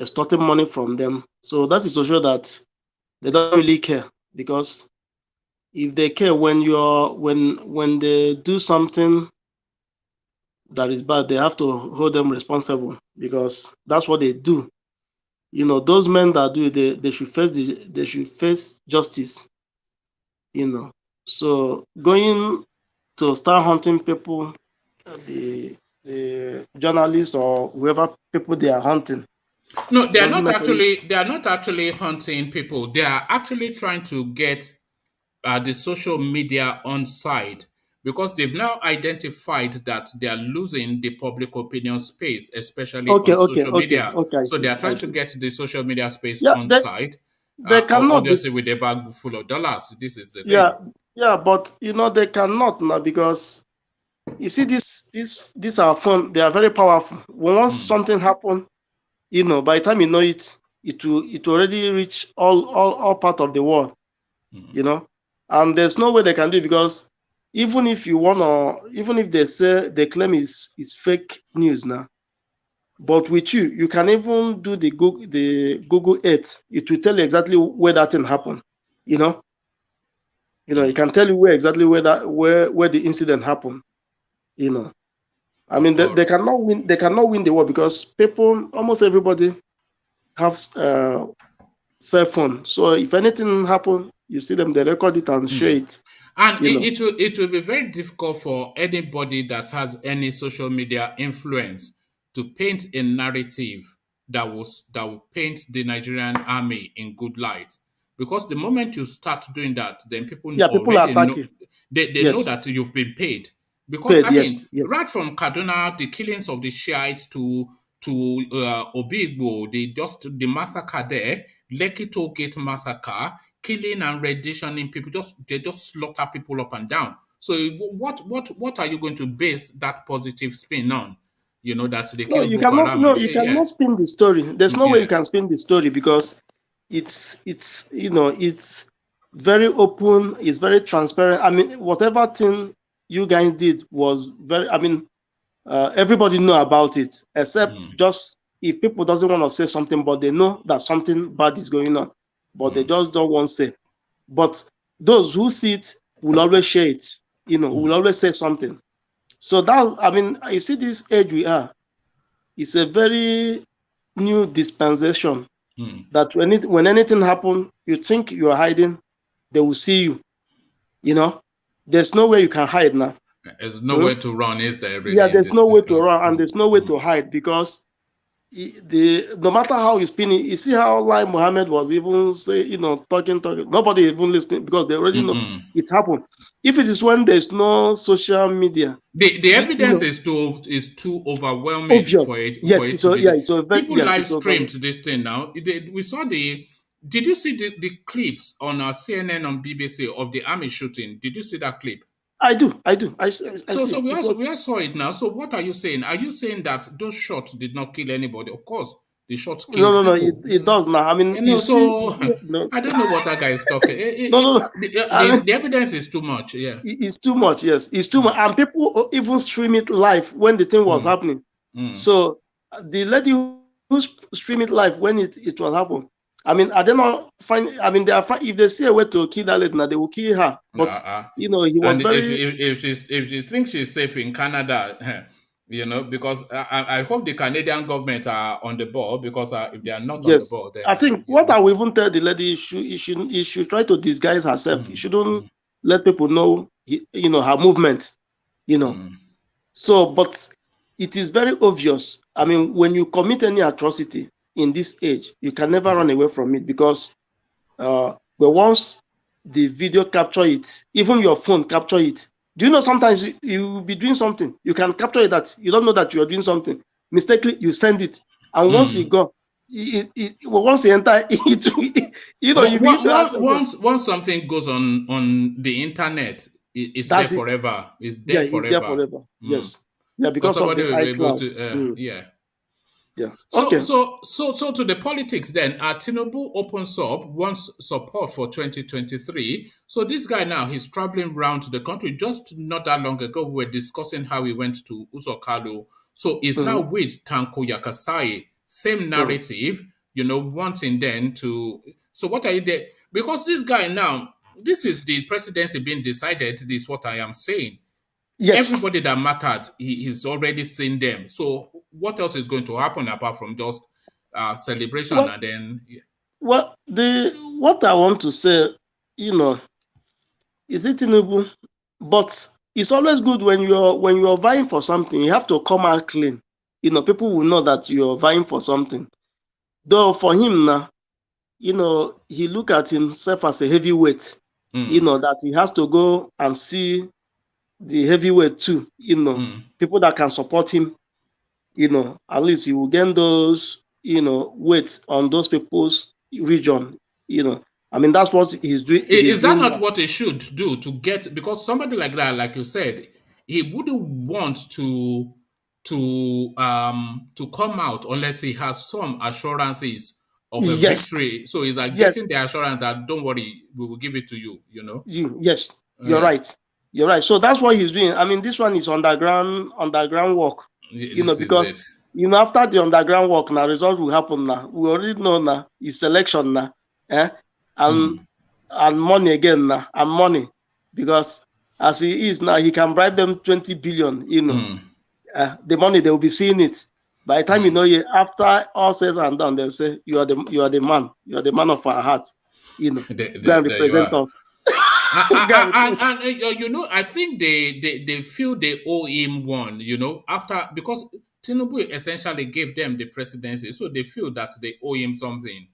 extorting money from them. So that is to show that they don't really care, because if they care, when they do something that is bad, they have to hold them responsible, because that's what they do. Those men that do it, they should face justice. So going to start hunting people, the journalists or whoever people they are hunting. No, they are not actually hunting people. They are actually trying to get the social media on side, because they've now identified that they are losing the public opinion space, especially on social media. So they are trying to get the social media space on side. They cannot, obviously, with a bag full of dollars. This is the thing. Yeah, but they cannot now, because you see, these are fun. They are very powerful. When once something happens, by the time you know it, it will already reach all part of the world. And there's no way they can do it, because even if they say they claim is fake news now, but with you can even do the Google Earth. It will tell you exactly where that thing happened. It can tell you exactly where the incident happened. I mean, they cannot win. They cannot win the war, because almost everybody have cell phone. So if anything happens, you see them, they record it and share it. And it will be very difficult for anybody that has any social media influence to paint a narrative that will paint the Nigerian army in good light. Because the moment you start doing that, then people already know, they know that you've been paid. Because right from Kaduna, the killings of the Shiites to Obigbo, the massacre there, Lekki Toll Gate massacre, killing and renditioning people. They just slaughter people up and down. So what are you going to base that positive spin on? You know, that they No, killed you Boko cannot. Haram. No, you Yeah. cannot spin the story. There's no way you Yeah. can spin the story because it's it's very open. It's very transparent. I mean, whatever thing you guys did was very. I mean, everybody know about it except just if people doesn't want to say something, but they know that something bad is going on, but they just don't want to say. But those who see it will always share it. Will always say something. So that, I mean, you see this age we are. It's a very new dispensation that when anything happens, you think you are hiding, they will see you. There's no way you can hide now. There's nowhere to run, is there? Really, Yeah, there's no way to run and there's no way to hide because no matter how you spin it, you see how Lai Mohammed was even talking, nobody even listening because they already know it happened. If it is when there's no social media, the evidence is too overwhelming obvious. for it. Yes, People live streamed this thing now. We saw Did you see the clips on CNN on BBC of the army shooting? Did you see that clip? I do. I so we all saw it now. So what are you saying? Are you saying that those shots did not kill anybody? Of course, the shots killed no, people. it does now. I mean, I don't know what that guy is talking. The evidence is too much. Yeah, it's too much. Yes, it's too much, and people even stream it live when the thing was happening. So the lady who streamed it live when it was happening. I mean, I don't know. If they see a way to kill that lady, now they will kill her. But he was very. If she thinks she's safe in Canada, because I hope the Canadian government are on the ball. Because if they are not on the ball, then I think what I will even tell the lady, she should try to disguise herself. She shouldn't let people know, her movement. So, but it is very obvious. I mean, when you commit any atrocity in this age, you can never run away from it because once the video capture it, even your phone capture it. Do you know sometimes you will be doing something, you can capture it that you don't know that you are doing something. Mistakenly, you send it, and once you go, once you enter, once something goes on the internet, it's there forever. It's there forever. It's there forever. Yes, because of the iCloud. Yeah. Okay. So to the politics then, Tinubu opens up, wants support for 2023. So this guy now, he's traveling around the country. Just not that long ago, we were discussing how he went to Uzokalo. So he's now with Tanko Yakasai. Same narrative, wanting then to... So what are you there? Because this guy now, this is the presidency being decided. This is what I am saying. Yes. Everybody that mattered, he's already seen them. So what else is going to happen apart from just celebration and then? Yeah. Well, what I want to say, is it Tinubu? But it's always good when you're vying for something, you have to come out clean. People will know that you're vying for something. Though for him now, he look at himself as a heavyweight. That he has to go and see the heavyweight too, people that can support him, at least he will gain those, weights on those people's region, I mean, that's what he's doing. Is that not what he should do to get, because somebody like that, like you said, he wouldn't want to come out unless he has some assurances of a victory. So he's like getting the assurance that don't worry, we will give it to you, Yes, you're right. You're right. So that's what he's doing. I mean, this one is underground work. Because after the underground work, now results will happen now. We already know now. It's selection now, and money again now, and money, because as he is now, he can bribe them 20 billion. The money they will be seeing it. By the time after all said and done, they'll say you are the man of our heart. Go and represent us. I think they feel they owe him one, because Tinubu essentially gave them the presidency, so they feel that they owe him something,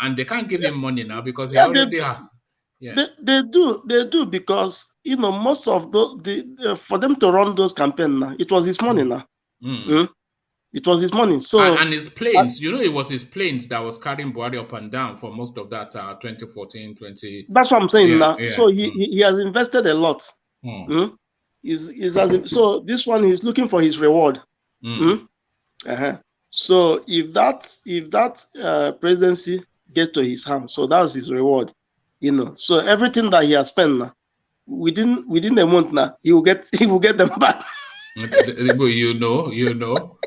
and they can't give him money now because he already has. Yeah, they do because most of those for them to run those campaigns now, it was his money now. It was his money. So And his planes, it was his planes that was carrying Buhari up and down for most of that 2014, 20. that's what I'm saying Yeah, now. yeah. So he has invested a lot. Mm. So this one he's looking for his reward. So if that presidency get to his hand, so that's his reward. So everything that he has spent now, within a month now, he will get them back. you know.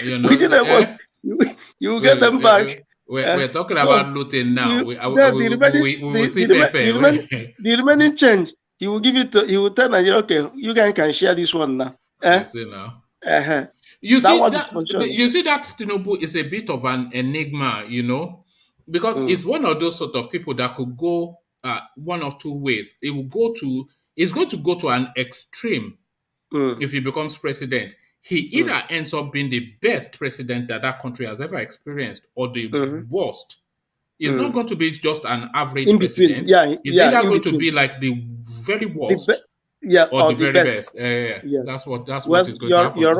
Within a month, you will get them back. We're talking about looting now. We will see the remaining change, he will give it to. He will tell Nigeria, okay, you guys can share this one now. You see now. You see that Tinubu is a bit of an enigma, because it's one of those sort of people that could go one of two ways. It's going to go to an extreme if he becomes president. He either ends up being the best president that country has ever experienced, or the worst. It's not going to be just an average president. It's either going to be like the very worst. Or the very best. Yes. That's what is going to happen. You're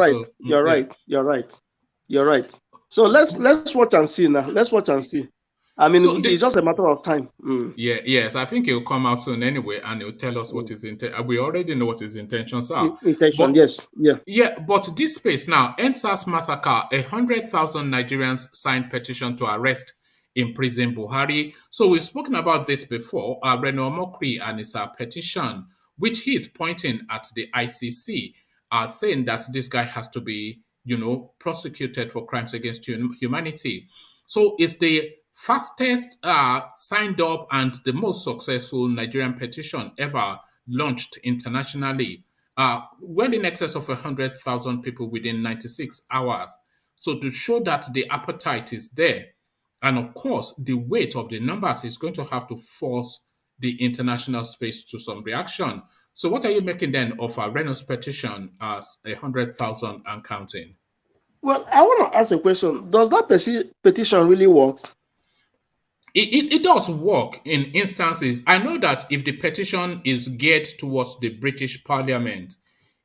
right. You're right. So let's watch and see now. Let's watch and see. I mean, it's just a matter of time. Yes. I think he'll come out soon anyway, and he'll tell us what his intention. We already know what his intentions are. Yes. Yeah, but this space now, EndSARS massacre, 100,000 Nigerians signed petition to arrest, imprison Buhari. So we've spoken about this before. Reno Omokri and his petition, which he is pointing at the ICC, saying that this guy has to be, prosecuted for crimes against humanity. So it's the fastest signed up and the most successful Nigerian petition ever launched internationally. Well in excess of 100,000 people within 96 hours. So to show that the appetite is there, and of course, the weight of the numbers is going to have to force the international space to some reaction. So what are you making then of Reno's petition as 100,000 and counting? Well, I want to ask a question. Does that petition really work? It does work in instances. I know that if the petition is geared towards the British Parliament,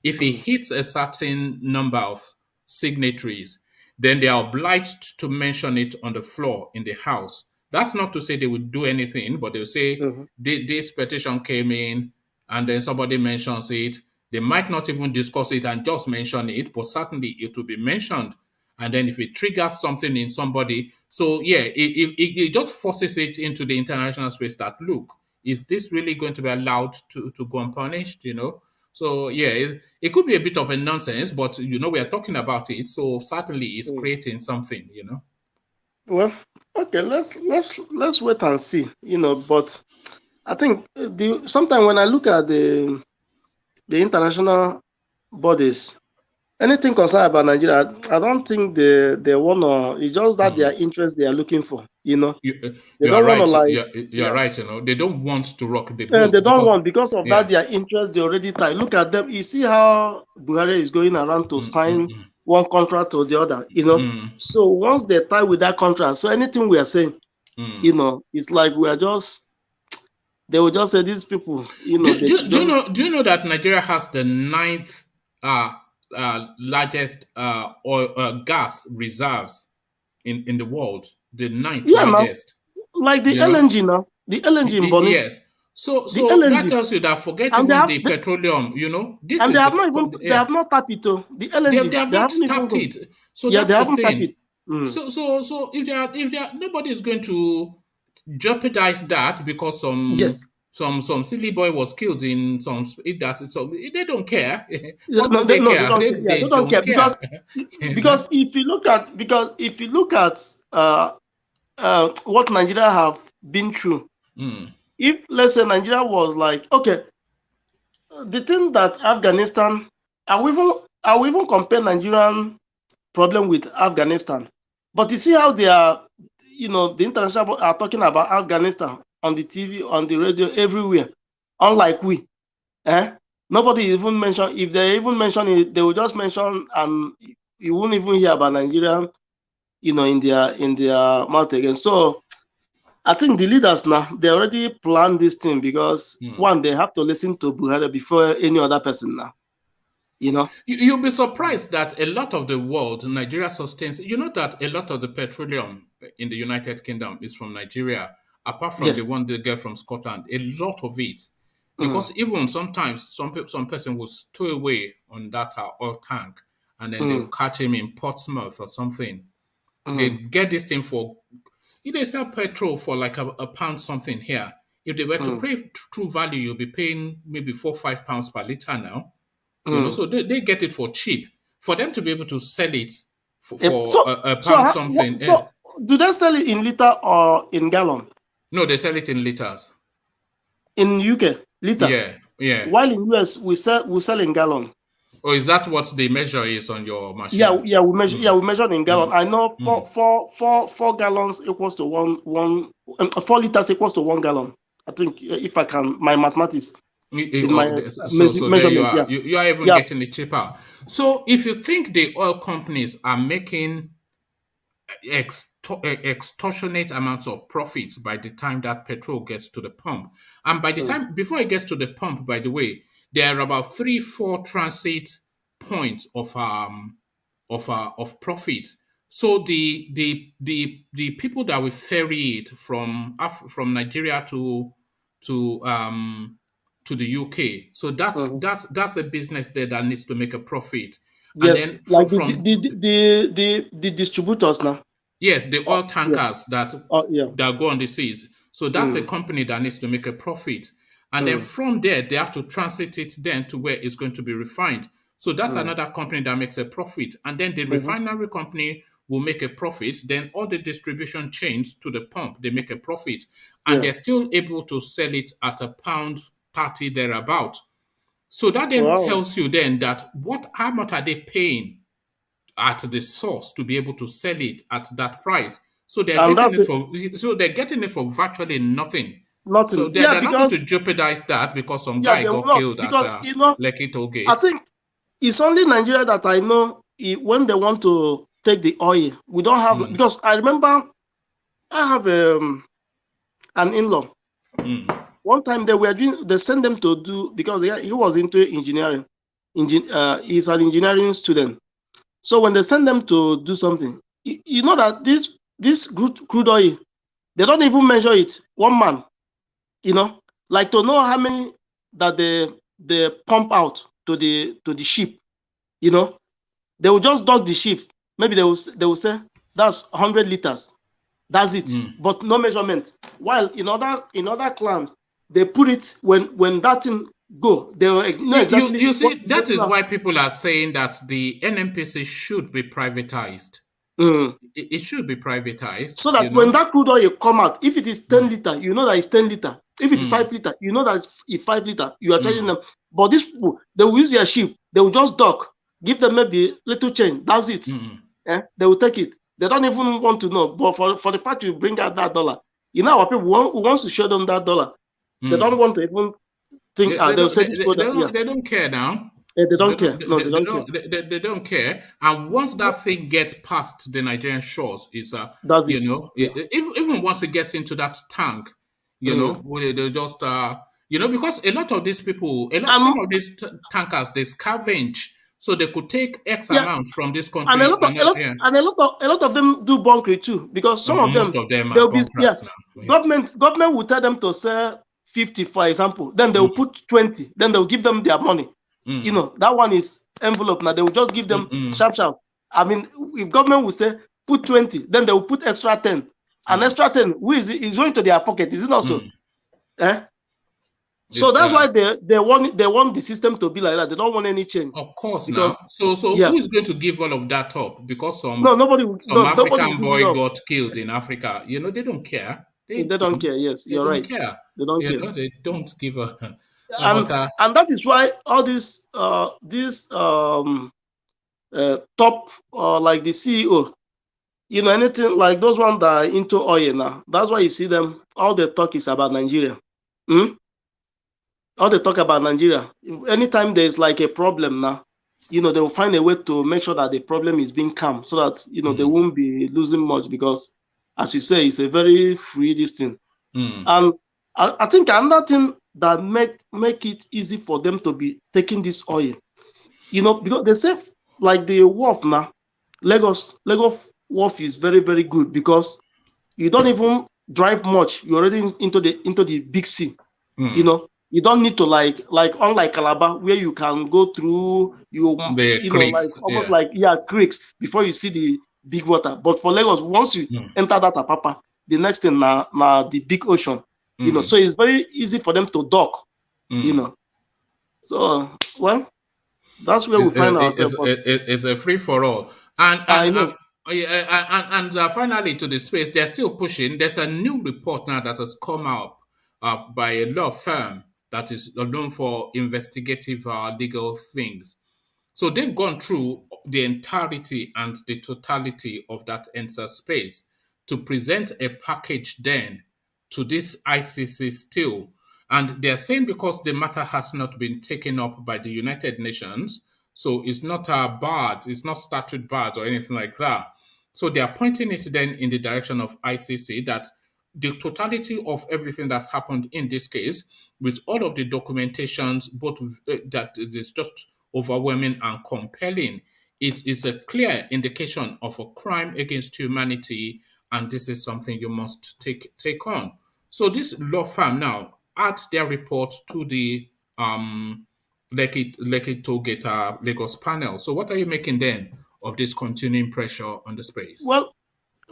if it hits a certain number of signatories, then they are obliged to mention it on the floor in the House. That's not to say they would do anything, but they'll say this petition came in and then somebody mentions it. They might not even discuss it and just mention it, but certainly it will be mentioned. And then if it triggers something in somebody, so yeah, it just forces it into the international space that, look, is this really going to be allowed to go unpunished, So yeah, it could be a bit of a nonsense, but we are talking about it, so certainly it's creating something, Well, okay, let's wait and see, But I think sometimes when I look at the international bodies, anything concerned about Nigeria, I don't think they want to. It's just that their interest they are looking for. You're right. You're right. They don't want to rock the boat. They don't want because of that. Their interest they already tied. Look at them. You see how Buhari is going around to sign one contract to the other. So once they tie with that contract, so anything we are saying, it's like we are just. They will just say these people. Do you know that Nigeria has the 9th largest oil gas reserves in the world? The 9th largest. Like the LNG now. The LNG in Bonny. Yes. So that tells you that forget even the petroleum, This and they have not tapped it to the LNG. They have not tapped it. So that's the thing. So if they are nobody is going to jeopardize that because some silly boy was killed in some that. So they don't care. They don't care because if you look at what Nigeria have been through. If let's say Nigeria was like, okay, the thing that Afghanistan, I will even compare Nigerian problem with Afghanistan. But you see how they are, the international are talking about Afghanistan on the TV, on the radio, everywhere. Unlike we, nobody even mention. If they even mention it, they will just mention, and you won't even hear about Nigeria, in their mouth again. So I think the leaders now, they already planned this thing because one, they have to listen to Buhari before any other person now. You know. You'll be surprised that a lot of the world, Nigeria sustains. You know that a lot of the petroleum in the United Kingdom is from Nigeria, apart from the Yes. one they get from Scotland. A lot of it, Mm. because even sometimes some person will stow away on that oil tank, and then they'll Mm. catch him in Portsmouth or something. They Mm. get this thing for. If they sell petrol for like a pound something here, if they were to Mm. pay true value, you'll be paying maybe £4 or £5 per liter now. Mm. So they get it for cheap. For them to be able to sell it for, Yep. for a pound something. So do they sell it in liter or in gallon? No, they sell it in liters. In UK, liter. Yeah. While in US we sell in gallon. Or is that what the measure is on your machine? Yeah, we measure in gallon. I know 4 gallons equals to 4 liters equals to 1 gallon. I think if I can, my mathematics. In my so there you are. Yeah. You are even getting it cheaper. So if you think the oil companies are making extortionate amounts of profits by the time that petrol gets to the pump, and by the time before it gets to the pump, by the way, there are about 3-4 transit points of profit. So the people that will ferry it from Nigeria to the UK. So that's a business there that needs to make a profit. Yes, and then like the distributors now. Yes, the oil tankers that go on the seas. So that's a company that needs to make a profit. And then from there, they have to transit it then to where it's going to be refined. So that's another company that makes a profit. And then the refinery company will make a profit. Then all the distribution chains to the pump, they make a profit. And they're still able to sell it at £1.30 thereabout. So that then tells you then that how much are they paying at the source to be able to sell it at that price? So they're getting it for virtually nothing. Nothing. So they're not going to jeopardize that because some guy got killed at Lekki Toll Gate. I think it's only Nigeria that I know when they want to take the oil. We don't have because I remember I have an in-law. One time they sent them to do, because he was into engineering. He's an engineering student. So when they send them to do something, you know that this crude oil, they don't even measure it. One man, like to know how many that they pump out to the ship, they will just dog the ship. Maybe they will say that's 100 liters. That's it, but no measurement. While in other clans, they put it when that thing go. They will know exactly. You see, that is why people are saying that the NNPC should be privatized. It should be privatized. So that when that crude oil come out, if it is 10 liter, you know that it's 10 liter. If it is 5 liter, you know that it's 5 liter. You are charging them. But these people, they will use their ship. They will just dock, give them maybe little change. That's it. They will take it. They don't even want to know. But for the fact you bring out that dollar, our people who wants to show them that dollar, they don't want to even think. They don't care now. They don't care. No, they don't care. They don't care. And once that thing gets past the Nigerian shores, it's even once it gets into that tank, where they just because a lot of these people, some of these tankers, they scavenge. So they could take X amount from this country. And a lot of them do bunkering too, because some of them are bunkers now. Government will tell them to sell 50, for example. Then they will put 20. Then they will give them their money. That one is envelope. Now they will just give them sharp. I mean, if government will say put 20, then they will put extra 10. An extra 10, who is it? Is going to their pocket? Is it not so? So that's why they want the system to be like that. They don't want any change. Of course, because, now. So who is going to give all of that up? Because nobody. African boy got killed in Africa. They don't care. They don't care. Yes, you're right. Care. They don't care. They don't give a. And that is why all these top like the CEO, anything like those ones that are into oil now. That's why you see them. All the talk is about Nigeria. All they talk about Nigeria. Anytime there is like a problem now, they will find a way to make sure that the problem is being calm, so that they won't be losing much, because, as you say, it's a very free this thing. And I think another thing that make it easy for them to be taking this oil because they say like the wharf now, Lagos wharf is very, very good because you don't even drive much. You're already into the big sea. You don't need to like unlike Calabar where you can go through the like creeks, almost like creeks before you see the big water. But for Lagos, once you enter that Apapa, the next thing now the big ocean. So it's very easy for them to dock. So well, that's where we find ourselves. It's a free for all, and I know. Finally to the space, they're still pushing. There's a new report now that has come out by a law firm that is known for investigative legal things. So they've gone through the entirety and the totality of that EndSARS space to present a package then to this ICC still. And they're saying because the matter has not been taken up by the United Nations, so it's not barred, it's not statute barred or anything like that. So they are pointing it then in the direction of ICC that the totality of everything that's happened in this case, with all of the documentations, both that is just overwhelming and compelling, is a clear indication of a crime against humanity, and this is something you must take on. So this law firm now add their report to the Lekki Toll Gate Lagos panel. So what are you making then of this continuing pressure on the space?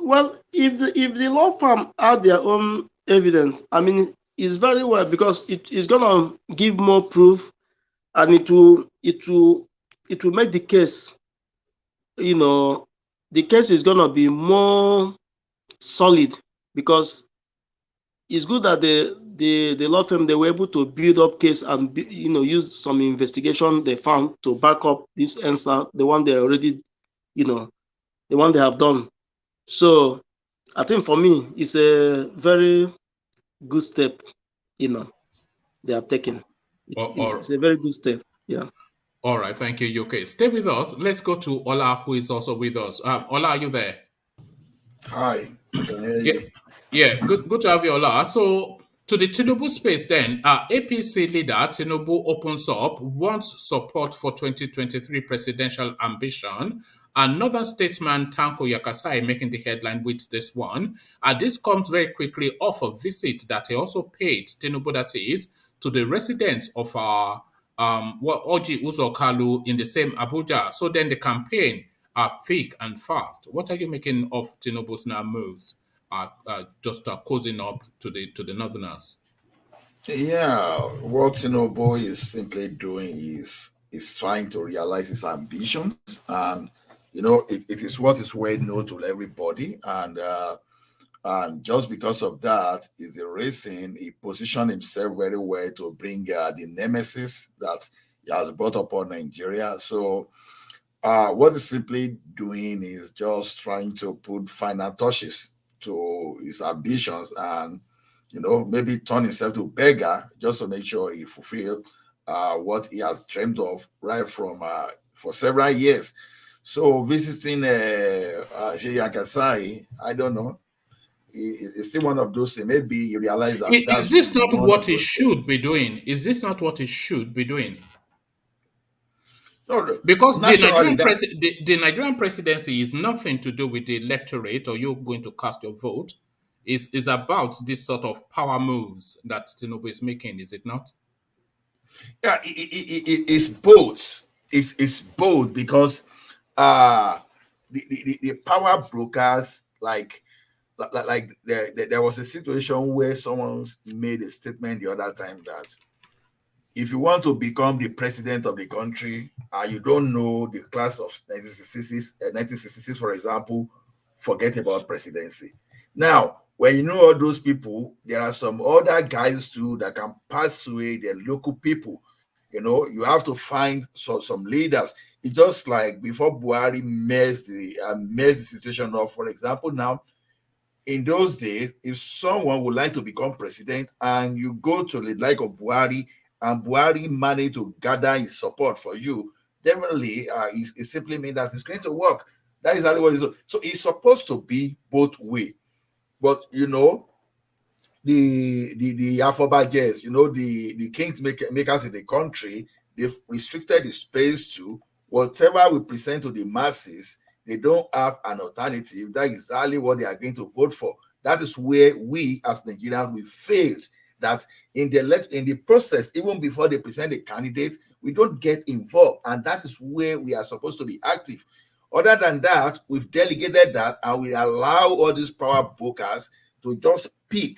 Well, if the law firm add their own evidence, I mean, it's very well because it is gonna give more proof, and it will make the case. The case is gonna be more solid because it's good that the law firm, they were able to build up case and use some investigation they found to back up this answer, the one they already, the one they have done. So I think for me, it's a very good step, they have taken. It's a very good step. Yeah. All right. Thank you, UK. Stay with us. Let's go to Ola, who is also with us. Ola, are you there? Hi. I can hear you. Yeah. Good to have you, Ola. So to the Tinubu space then, APC leader Tinubu opens up, wants support for 2023 presidential ambition. And Northern statesman Tanko Yakasai making the headline with this one. This comes very quickly off a visit that he also paid, Tinubu that is, to the residents of Oji Uzokalu in the same Abuja. So then the campaign are thick and fast. What are you making of Tinubu's now moves? Just cozying up to the Northerners. Yeah, what Tinubu is simply doing is trying to realize his ambitions, and it is what is well known to everybody, and just because of that is the reason he positioned himself very well to bring the nemesis that he has brought upon Nigeria. So what he's simply doing is just trying to put final touches to his ambitions, and maybe turn himself to beggar just to make sure he fulfill what he has dreamed of right from for several years. So visiting Yakasai, I don't know. It's still one of those things. Maybe you realize that is this not what he should be doing? Is this not what he should be doing? No, because the Nigerian presidency is nothing to do with the electorate or you're going to cast your vote. Is about this sort of power moves that Tinubu is making, is it not? Yeah, it's both. It's both because the power brokers like there was a situation where someone made a statement the other time that if you want to become the president of the country and you don't know the class of 1966, for example, forget about presidency. Now, when you know all those people, there are some other guys too that can persuade the local people. You have to find some leaders. It's just like before Buhari messed the situation up. For example, now, in those days, if someone would like to become president and you go to the like of Buhari and Buhari managed to gather his support for you, definitely it simply means that it's going to work. That is exactly what it is. So it's supposed to be both ways. But the Afobajers, the kings makers in the country, they've restricted the space to whatever we present to the masses, they don't have an alternative. That is exactly what they are going to vote for. That is where we as Nigerians, we failed. That in the process, even before they present a candidate, we don't get involved. And that is where we are supposed to be active. Other than that, we've delegated that and we allow all these power brokers to just pick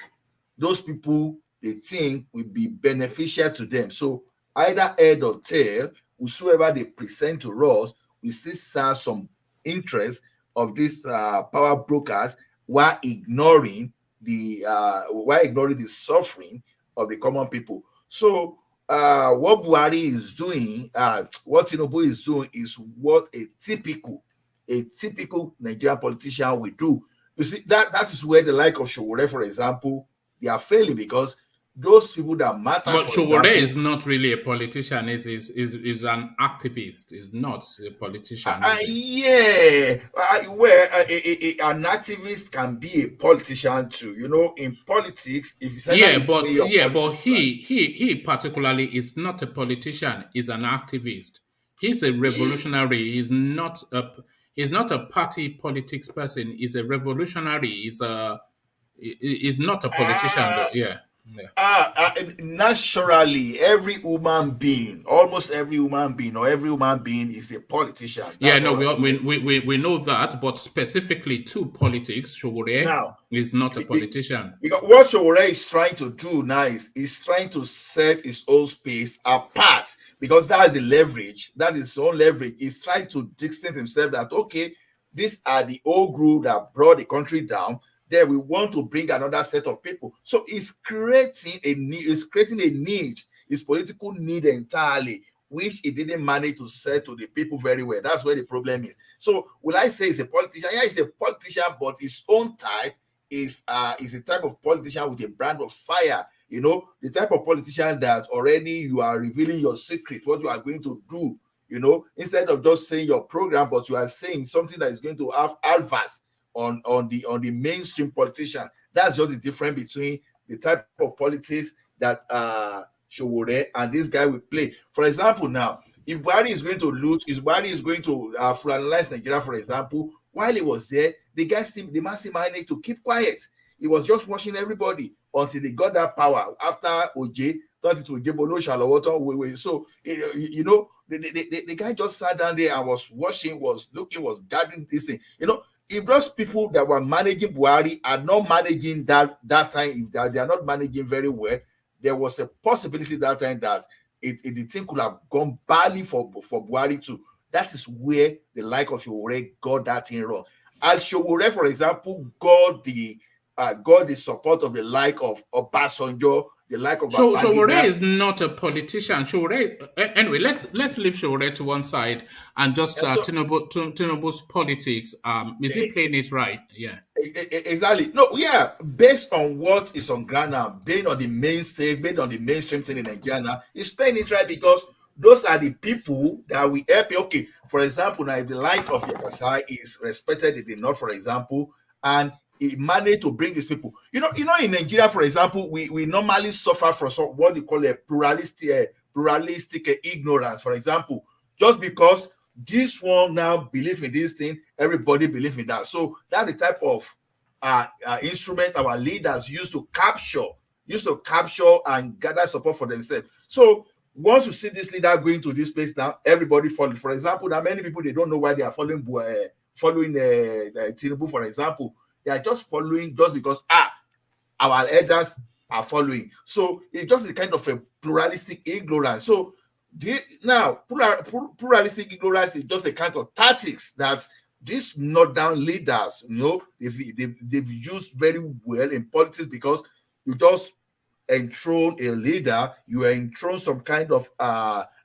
those people they think will be beneficial to them. So either head or tail, whosoever they present to us, we still serve some interest of these power brokers while ignoring the suffering of the common people. So what Buhari is doing, what Tinubu is doing, is what a typical Nigerian politician will do. You see, that is where the like of Sowore, for example, they are failing, because those people that matter. But Sowore is not really a politician. Is an activist. Is not a politician. An activist can be a politician too. You know, in politics, if you say but he particularly is not a politician. He's an activist. He's a revolutionary. He's not a party politics person. He's a revolutionary. He's not a politician. Though. Yeah. Naturally, every human being, almost every human being, or every human being is a politician. We know that, but specifically to politics, Sowore is not a politician. Because what Sowore is trying to do now is he's trying to set his own space apart, because that is the leverage. That is his own leverage. He's trying to distance himself that, okay, these are the old group that brought the country down. There we want to bring another set of people. So it's creating a need, his political need entirely, which he didn't manage to sell to the people very well. That's where the problem is. So will I say he's a politician? Yeah, he's a politician, but his own type is a type of politician with a brand of fire. You know, the type of politician that already you are revealing your secret, what you are going to do, you know, instead of just saying your program, but you are saying something that is going to have alphas on the mainstream politician. That's just the difference between the type of politics that Sowore and this guy will play. For example, now, if Buhari is going to loot, if Buhari is going to federalize Nigeria, for example, while he was there, the massive managed to keep quiet. He was just watching everybody until they got that power. After OJ, thought it would give Ojebolo. So, you know, the guy just sat down there and was watching, was looking, was gathering this thing. You know, if those people that were managing Buhari are not managing that time, if they are not managing very well, there was a possibility that time that the thing could have gone badly for Buhari too. That is where the like of Sowore got that thing wrong. And Sowore, for example, got the support of the like of Obasanjo, the like of Sowore is not a politician. Sowore, anyway, let's leave Sowore to one side and just Tinubu's politics. Is he playing it right? Yeah, exactly. No, yeah, based on what is on ground now, based on the mainstream thing in Nigeria, he's playing it right, because those are the people that we help. Okay, for example, now if the like of Yakasai is respected in the north, for example, and he managed to bring these people. You know, in Nigeria, for example, we normally suffer from what you call a pluralistic ignorance. For example, just because this one now believe in this thing, everybody believe in that. So that's the type of instrument our leaders used to capture and gather support for themselves. So once you see this leader going to this place now, everybody follow. For example, there are many people, they don't know why they are following Tinubu, for example. They are just following just because our elders are following. So it's just a kind of a pluralistic ignorance. So pluralistic ignorance is just a kind of tactics that these northern leaders, you know, they've used very well in politics, because you just enthrone a leader, you enthrone some kind of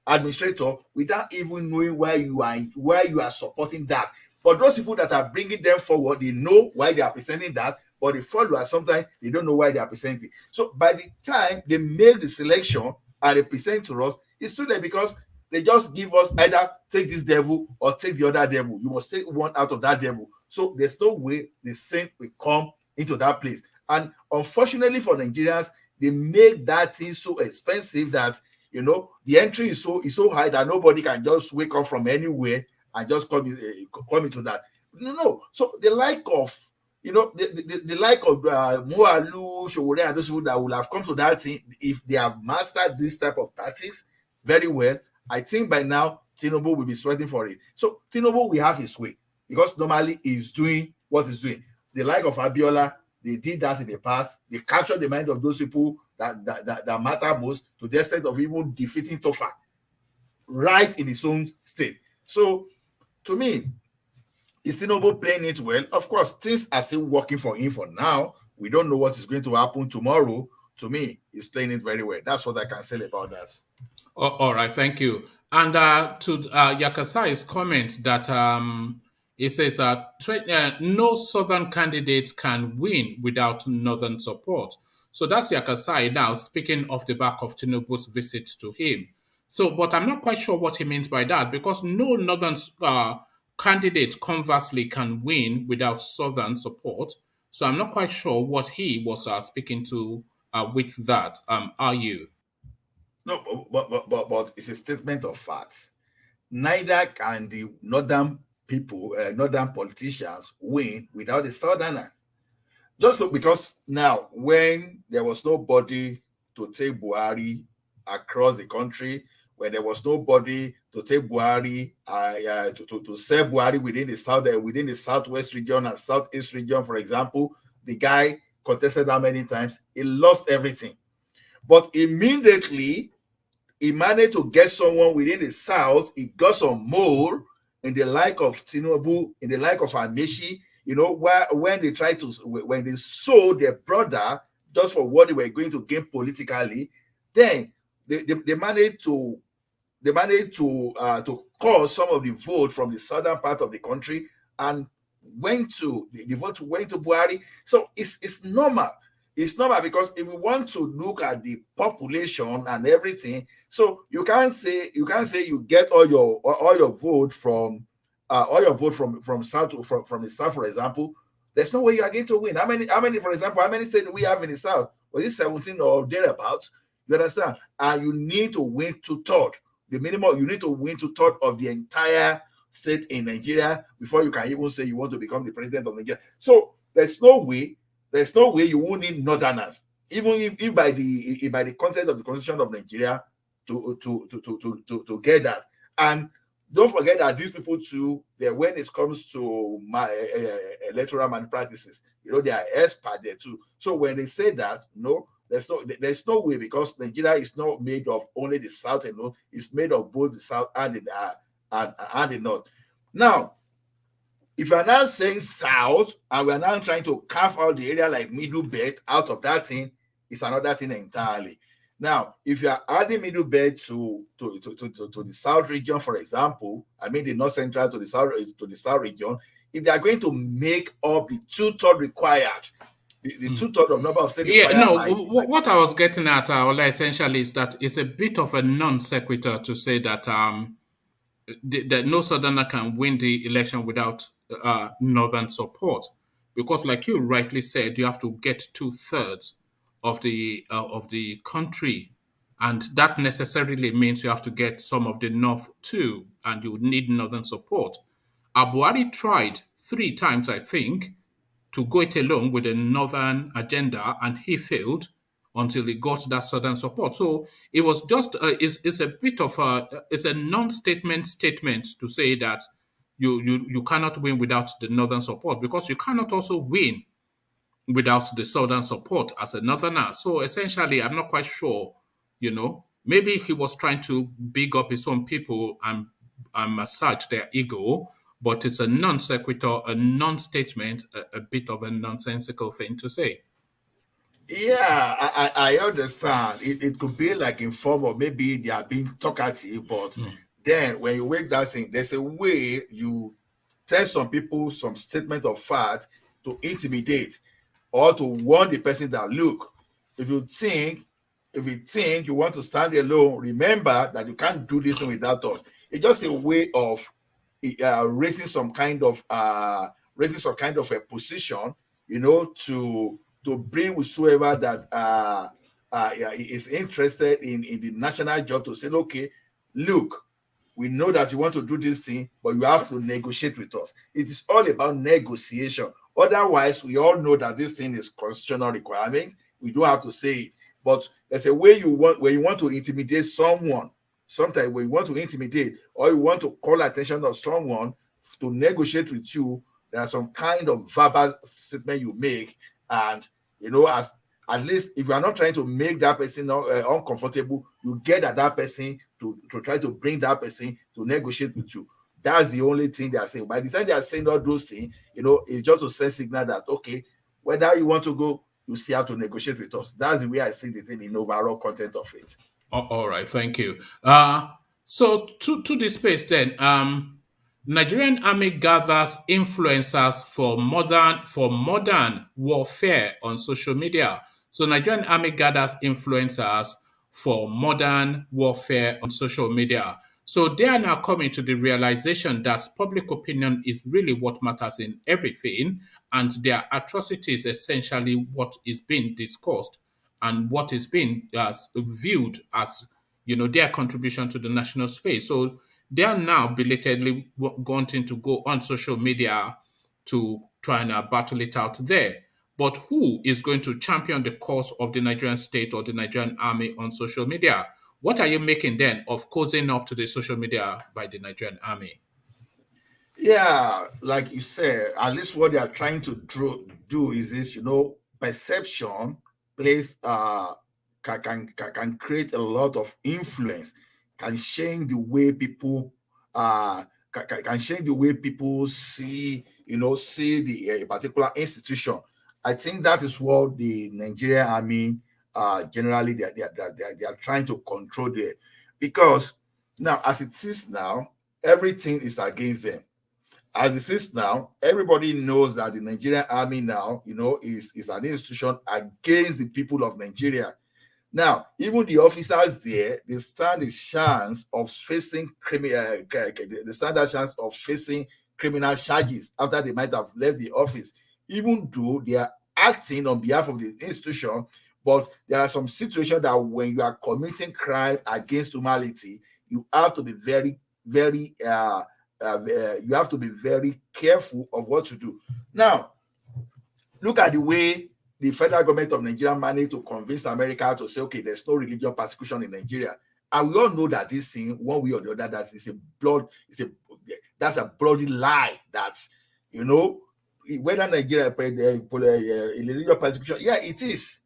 administrator without even knowing why you are supporting that. But those people that are bringing them forward, they know why they are presenting that, but the followers, sometimes they don't know why they are presenting. So by the time they make the selection and they present to us, it's too late, because they just give us either take this devil or take the other devil. You must take one out of that devil. So there's no way the saint will come into that place. And unfortunately for Nigerians, they make that thing so expensive that You know, the entry is so high that nobody can just wake up from anywhere and just come into that. No. So the like of, you know, the like of Moalu, Showore, and those people that will have come to that thing, if they have mastered this type of tactics very well, I think by now Tinubu will be sweating for it. So Tinubu will have his way, because normally he's doing what he's doing. The like of Abiola, they did that in the past. They captured the mind of those people that matter most, to the extent of even defeating Tofa right in his own state. So to me, is Tinubu playing it well? Of course, things are still working for him for now. We don't know what is going to happen tomorrow. To me, he's playing it very well. That's what I can say about that. All right, thank you. And to Yakasai's comment that it says no southern candidate can win without northern support. So that's Yakasai now speaking off the back of Tinubu's visit to him. So, but I'm not quite sure what he means by that, because no northern candidate conversely can win without southern support. So I'm not quite sure what he was speaking to with that. Are you? No, but it's a statement of fact. Neither can the northern people, northern politicians, win without the southerners. Just because now, when there was nobody to take Buhari across the country, when there was nobody to take Buhari, to sell Buhari within the southwest region and southeast region, for example, the guy contested how many times? He lost everything. But immediately, he managed to get someone within the south. He got some more in the like of Tinubu, in the like of Amishi. You know, when they sold their brother just for what they were going to gain politically, then they managed to call some of the vote from the southern part of the country, and the vote went to Buhari. So it's normal. It's normal, because if we want to look at the population and everything, so you can't say you get all your vote from south, from the south, for example. There's no way you are going to win. How many, for example, how many states do we have in the south? Was it 17 or thereabouts? You understand? And you need to win 2/3. The minimum, you need to win 2/3 of the entire state in Nigeria before you can even say you want to become the president of Nigeria. So there's no way you won't need northerners, even if by the content of the constitution of Nigeria to get that. And don't forget that these people too, when it comes to electoral malpractices, you know, they are expert there too. So when they say that, no, there's no way, because Nigeria is not made of only the south alone. It's made of both the south and the north. Now, if we're now saying south, and we're now trying to carve out the area like Middle Belt out of that thing, it's another thing entirely. Now, if you are adding Middle Belt to the south region, for example, I mean the north central to the south region, if they are going to make up the 2/3 required, the 2/3 of number of states required. Yeah, no. What I was getting at, essentially, is that it's a bit of a non sequitur to say that that no southerner can win the election without northern support, because, like you rightly said, you have to get 2/3 of the country, and that necessarily means you have to get some of the north too, and you would need northern support. Buhari tried 3 times, I think, to go it alone with a northern agenda, and he failed until he got that southern support. So it was just it's a bit of it's a non-statement to say that you cannot win without the northern support, because you cannot also win without the southern support as a northerner. So essentially, I'm not quite sure, maybe he was trying to big up his own people and massage their ego, but it's a non sequitur, a non-statement, a bit of a nonsensical thing to say. Yeah, I understand. It could be like in form of maybe they are being talkative, but then when you make that thing, there's a way you tell some people some statement of fact to intimidate or to warn the person that, look, if you think you want to stand alone, remember that you can't do this without us. It's just a way of raising some kind of a position, to bring whosoever that is interested in the national job to say, okay, look, we know that you want to do this thing, but you have to negotiate with us. It is all about negotiation. Otherwise, we all know that this thing is constitutional requirement. We don't have to say it. But there's a way where you want to intimidate someone. Sometimes when you want to intimidate or you want to call attention of someone to negotiate with you, there are some kind of verbal statement you make, and as at least if you are not trying to make that person uncomfortable, you get at that person to try to bring that person to negotiate with you. That's the only thing they are saying. By the time they are saying all those things, it's just to send signal that, okay, whether you want to go, you still have to negotiate with us. That's the way I see the thing in overall content of it. All right, thank you. So to this space then, Nigerian army gathers influencers for modern warfare on social media. So Nigerian army gathers influencers for modern warfare on social media. So they are now coming to the realization that public opinion is really what matters in everything, and their atrocities essentially what is being discussed and what is being viewed as their contribution to the national space. So they are now belatedly wanting to go on social media to try and battle it out there. But who is going to champion the cause of the Nigerian state or the Nigerian army on social media? What are you making then of causing up to the social media by the Nigerian army? Yeah, like you said, at least what they are trying to do is this, perception plays can create a lot of influence, can change the way people can change the way people see the particular institution. I think that is what the Nigerian army generally they are trying to control there, because now as it is now, everything is against them. As it is now, everybody knows that the Nigerian army now, is an institution against the people of Nigeria. Now, even the officers there, they stand a chance of facing criminal charges after they might have left the office, even though they are acting on behalf of the institution. But there are some situations that when you are committing crime against humanity, you have to be very, very you have to be very careful of what to do. Now, look at the way the federal government of Nigeria managed to convince America to say, okay, there's no religious persecution in Nigeria. And we all know that this thing, one way or the other, that's a bloody lie. That's, whether Nigeria religious persecution, yeah, it is.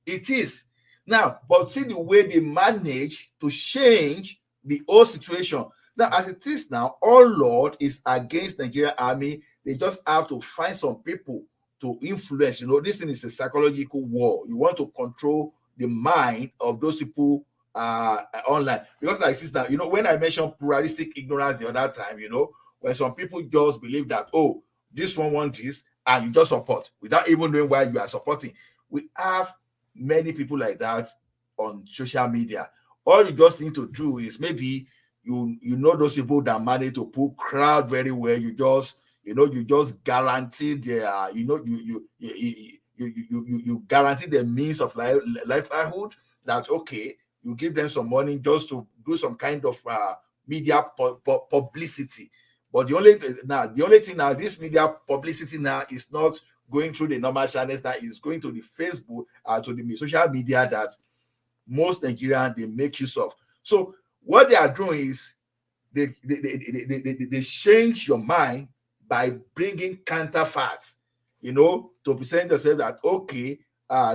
It is. Now, but see the way they manage to change the whole situation. Now, as it is now, all Lord is against Nigerian army. They just have to find some people to influence. This thing is a psychological war. You want to control the mind of those people online. Because like this now, when I mentioned pluralistic ignorance the other time, when some people just believe that, oh, this one wants this, and you just support without even knowing why you are supporting. We have many people like that on social media. All you just need to do is maybe you know those people that manage to put crowd very well. You just guarantee their you guarantee the means of livelihood, that okay, you give them some money just to do some kind of media publicity. But the only thing now, this media publicity now is not going through the normal channels, that is going to the Facebook, to the social media that most Nigerians they make use of. So what they are doing is they change your mind by bringing counterparts, to present yourself that okay,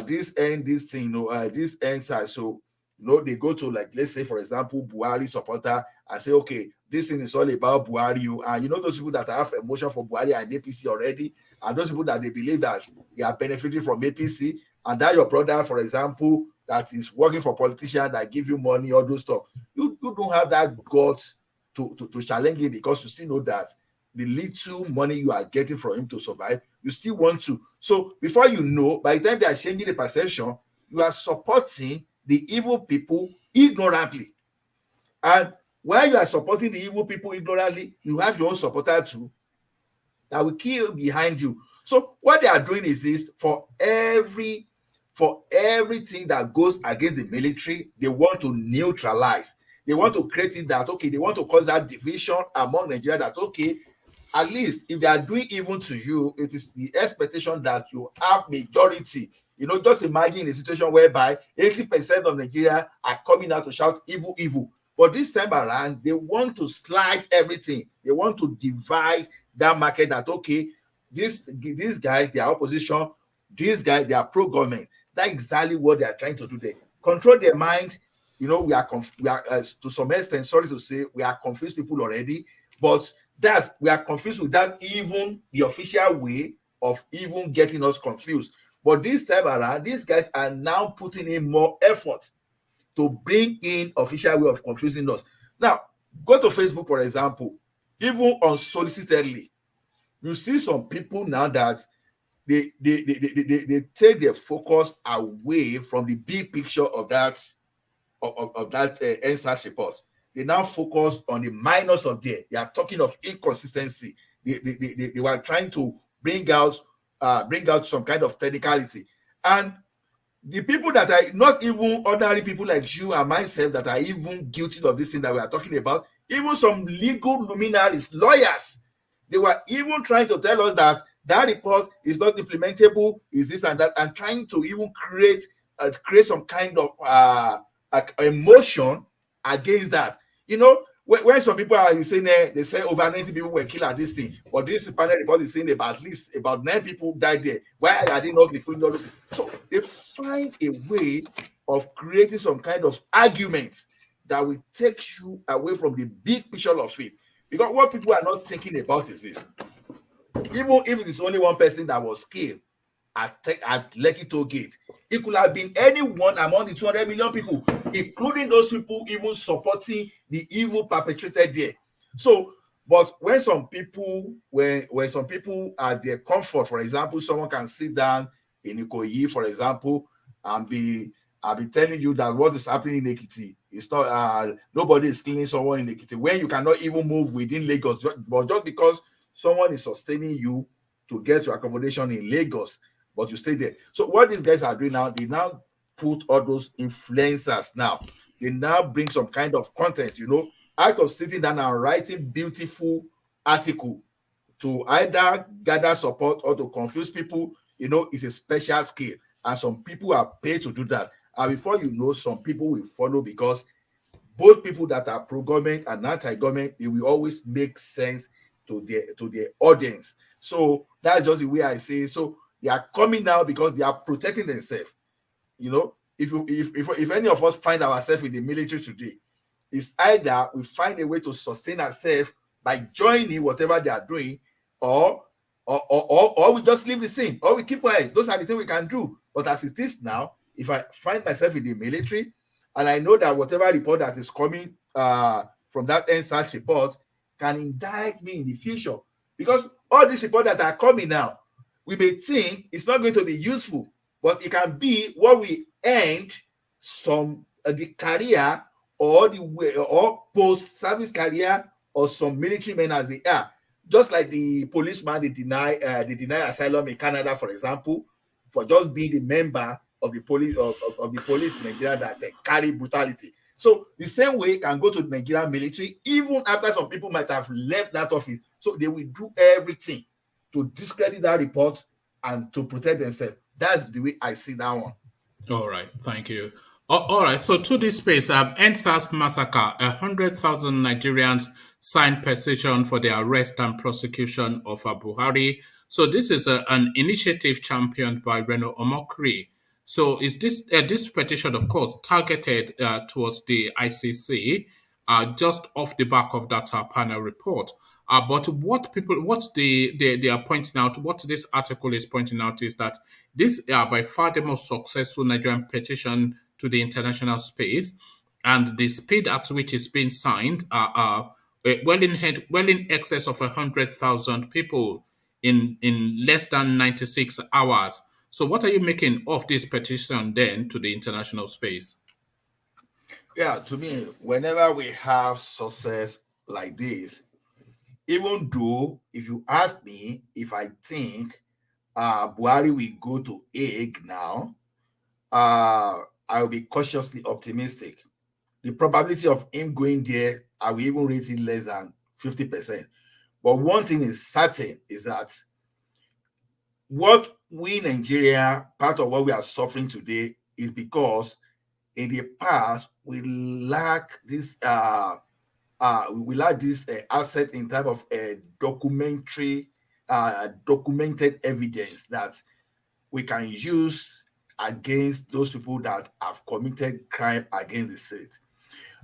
this thing, this EndSARS. So they go to, like, let's say for example, Buhari supporter and say, okay, this thing is all about Buhari. And those people that have emotion for Buhari and APC already, and those people that they believe that they are benefiting from APC, and that your brother, for example, that is working for politicians that give you money, all those stuff, you don't have that guts to challenge it, because you still know that the little money you are getting from him to survive, you still want to. So before you know, by the time they are changing the perception, you are supporting the evil people ignorantly. And while you are supporting the evil people ignorantly, you have your own supporter too that will kill behind you. So what they are doing is this: for every for everything that goes against the military, they want to neutralize. They want to create it that, okay, they want to cause that division among Nigeria that, okay, at least if they are doing evil to you, it is the expectation that you have majority. You know, just imagine a situation whereby 80% of Nigeria are coming out to shout evil, evil. But this time around, they want to slice everything. They want to divide that market that, okay, these guys, they are opposition. These guys, they are pro-government. That's exactly what they are trying to do there. Control their mind. You know, we are to some extent, sorry to say, we are confused people already. But we are confused without even the official way of even getting us confused. But this time around, these guys are now putting in more effort to bring in official way of confusing us. Now, go to Facebook, for example, even unsolicitedly, you see some people now that they take their focus away from the big picture of that EndSARS report. They now focus on the minors of there. They are talking of inconsistency. They were trying to bring out some kind of technicality. And the people that are not even ordinary people like you and myself that are even guilty of this thing that we are talking about, even some legal luminaries, lawyers, they were even trying to tell us that that report is not implementable, is this and that, and trying to even create some kind of emotion against that. You know, when some people are saying they say over 90 people were killed at this thing, but this panel report is saying about at least about 9 people died there. Why are they not including all those things? So they find a way of creating some kind of argument that will take you away from the big picture of it. Because what people are not thinking about is this: even if it is only one person that was killed at Lekki Toll Gate, it could have been anyone among the 200 million people, including those people even supporting the evil perpetrated there. So, but when some people are their comfort, for example, someone can sit down in Ikoyi, for example, and I'll be telling you that what is happening in Ekiti, it's not nobody is killing someone in Ekiti when you cannot even move within Lagos, but just because someone is sustaining you to get your accommodation in Lagos, but you stay there. So what these guys are doing now, they now put all those influencers now. They now bring some kind of content, you know, out of sitting down and writing beautiful article to either gather support or to confuse people. You know, it's a special skill. And some people are paid to do that. And before you know, some people will follow, because both people that are pro-government and anti-government, they will always make sense to their audience. So that's just the way I say it. So they are coming now because they are protecting themselves. You know, if any of us find ourselves in the military today, it's either we find a way to sustain ourselves by joining whatever they are doing, or we just leave the scene, or we keep quiet. Those are the things we can do. But as it is now, if I find myself in the military and I know that whatever report that is coming from that EndSARS report can indict me in the future, because all these reports that are coming now, we may think it's not going to be useful, but it can be what we end some the career or the way or post-service career or some military men as they are. Just like the policeman, they deny asylum in Canada, for example, for just being a member of the police of the police in Nigeria that carry brutality. So the same way can go to the Nigerian military, even after some people might have left that office. So they will do everything to discredit that report and to protect themselves. That's the way I see that one. All right, thank you. All right, so to this space, EndSARS massacre, 100,000 Nigerians signed petition for the arrest and prosecution of Buhari. So this is an initiative championed by Reno Omokri. So is this petition, of course, targeted towards the ICC, just off the back of that panel report. But what they are pointing out, what this article is pointing out, is that this by far the most successful Nigerian petition to the international space, and the speed at which it's being signed are well in excess of 100,000 people in less than 96 hours. So what are you making of this petition then to the international space? Yeah, to me, whenever we have success like this, even though if you ask me if I think Buhari will go to Hague now, I will be cautiously optimistic. The probability of him going there, I will even rate it less than 50%. But one thing is certain is that what we in Nigeria, part of what we are suffering today is because in the past we lack this asset in terms of documented evidence that we can use against those people that have committed crime against the state.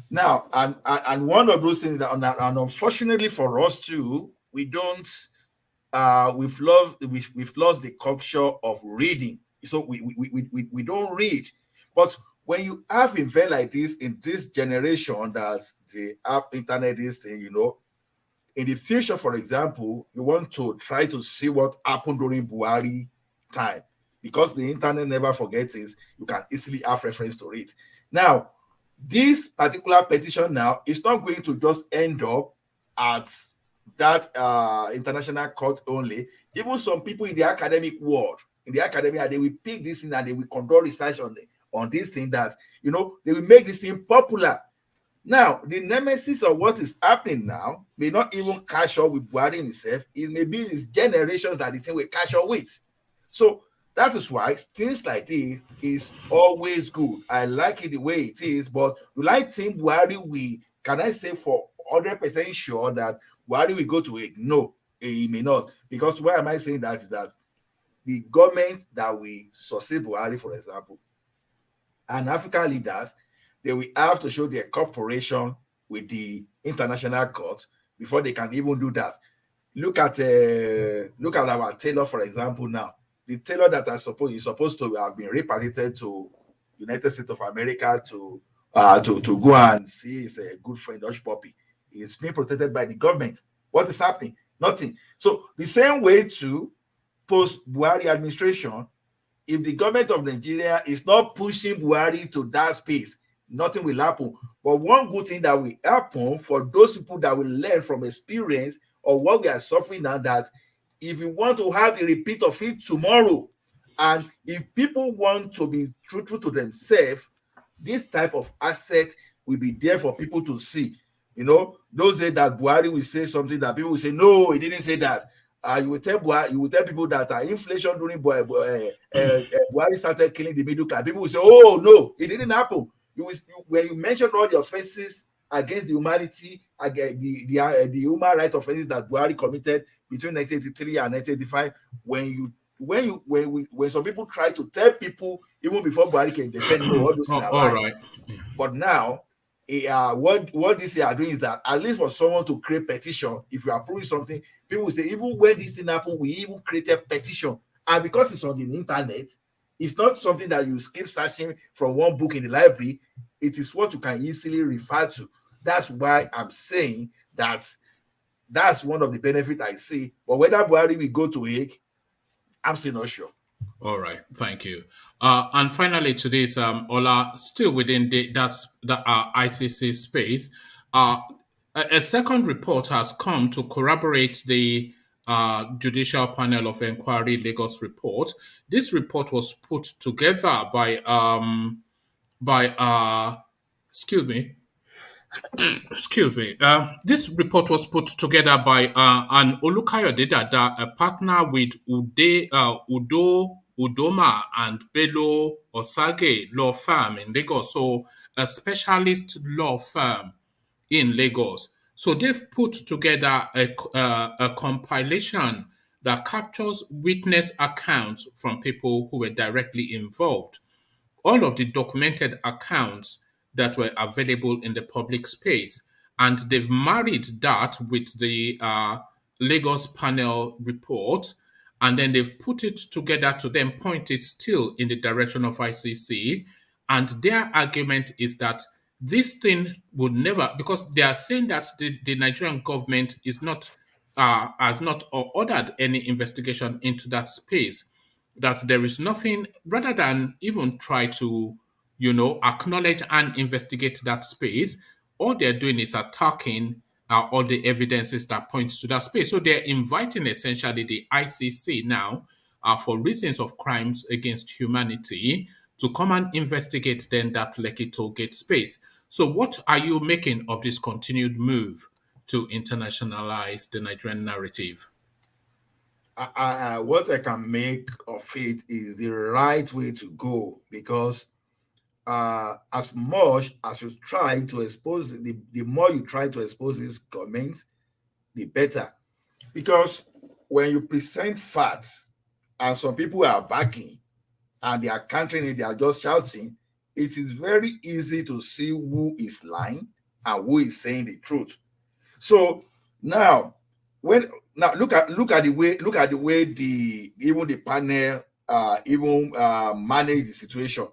Now, and one of those things that, and unfortunately for us too, we don't. We've lost the culture of reading, so we don't read. But when you have event like this in this generation, that the app internet is thing, in the future, for example, you want to try to see what happened during Buhari time, because the internet never forgets things. You can easily have reference to it. Now, this particular petition now is not going to just end up at that international court only. Even some people in the academic world, in the academia, they will pick this thing and they will conduct research on this thing, that they will make this thing popular. Now, the nemesis of what is happening now may not even catch up with Buhari himself. It may be his generations that the thing will catch up with. So that is why things like this is always good. I like it the way it is, but will I think Buhari can I say for 100% sure that Buhari will go to it? No, he may not. Because why am I saying that is that the government that will succeed Buhari, for example, and African leaders, they will have to show their cooperation with the international court before they can even do that. Look at our tailor, for example. Now, the tailor that is supposed to have been repatriated to United States of America to go and see his good friend Hush Puppy. He is being protected by the government. What is happening? Nothing. So the same way to post Buhari administration, if the government of Nigeria is not pushing Buhari to that space, nothing will happen. But one good thing that will happen for those people that will learn from experience of what we are suffering now, that if you want to have the repeat of it tomorrow, and if people want to be truthful to themselves, this type of asset will be there for people to see. Those days that Buhari will say something that people will say, no, he didn't say that. You will tell people that inflation during Buhari started killing the middle class. People will say, oh, no, it didn't happen. When you mention all the offenses against the humanity, against the human rights offenses that Buhari committed between 1983 and 1985, when some people try to tell people even before Buhari can defend all those things, all right. But now, what this are doing is that at least for someone to create petition, if you are proving something, people will say, even when this thing happened, we even created petition, and because it's on the internet, it's not something that you keep searching from one book in the library. It is what you can easily refer to. That's why I'm saying that's one of the benefits I see. But whether Buhari will go to Hague, I'm still not sure. All right, thank you. And finally, to this, Ola, still within the ICC space, a second report has come to corroborate the Judicial Panel of Inquiry Lagos report. This report was put together by this report was put together by an Olukayode Dada, a partner with Udoma and Bello Osage law firm in Lagos, so a specialist law firm in Lagos. So they've put together a compilation that captures witness accounts from people who were directly involved. All of the documented accounts that were available in the public space. And they've married that with the Lagos panel report, and then they've put it together to then point it still in the direction of ICC. And their argument is that this thing would never, because they are saying that the Nigerian government is not has not ordered any investigation into that space, that there is nothing, rather than even try to, acknowledge and investigate that space, all they're doing is attacking all the evidences that points to that space. So they're inviting essentially the ICC now for reasons of crimes against humanity to come and investigate then that Lekki Toll Gate space. So what are you making of this continued move to internationalize the Nigerian narrative? What I can make of it is the right way to go, because as much as you try to expose, the more you try to expose this government, the better. Because when you present facts and some people are backing and they are countering it, they are just shouting, it is very easy to see who is lying and who is saying the truth. So now, look at the way the panel manage the situation.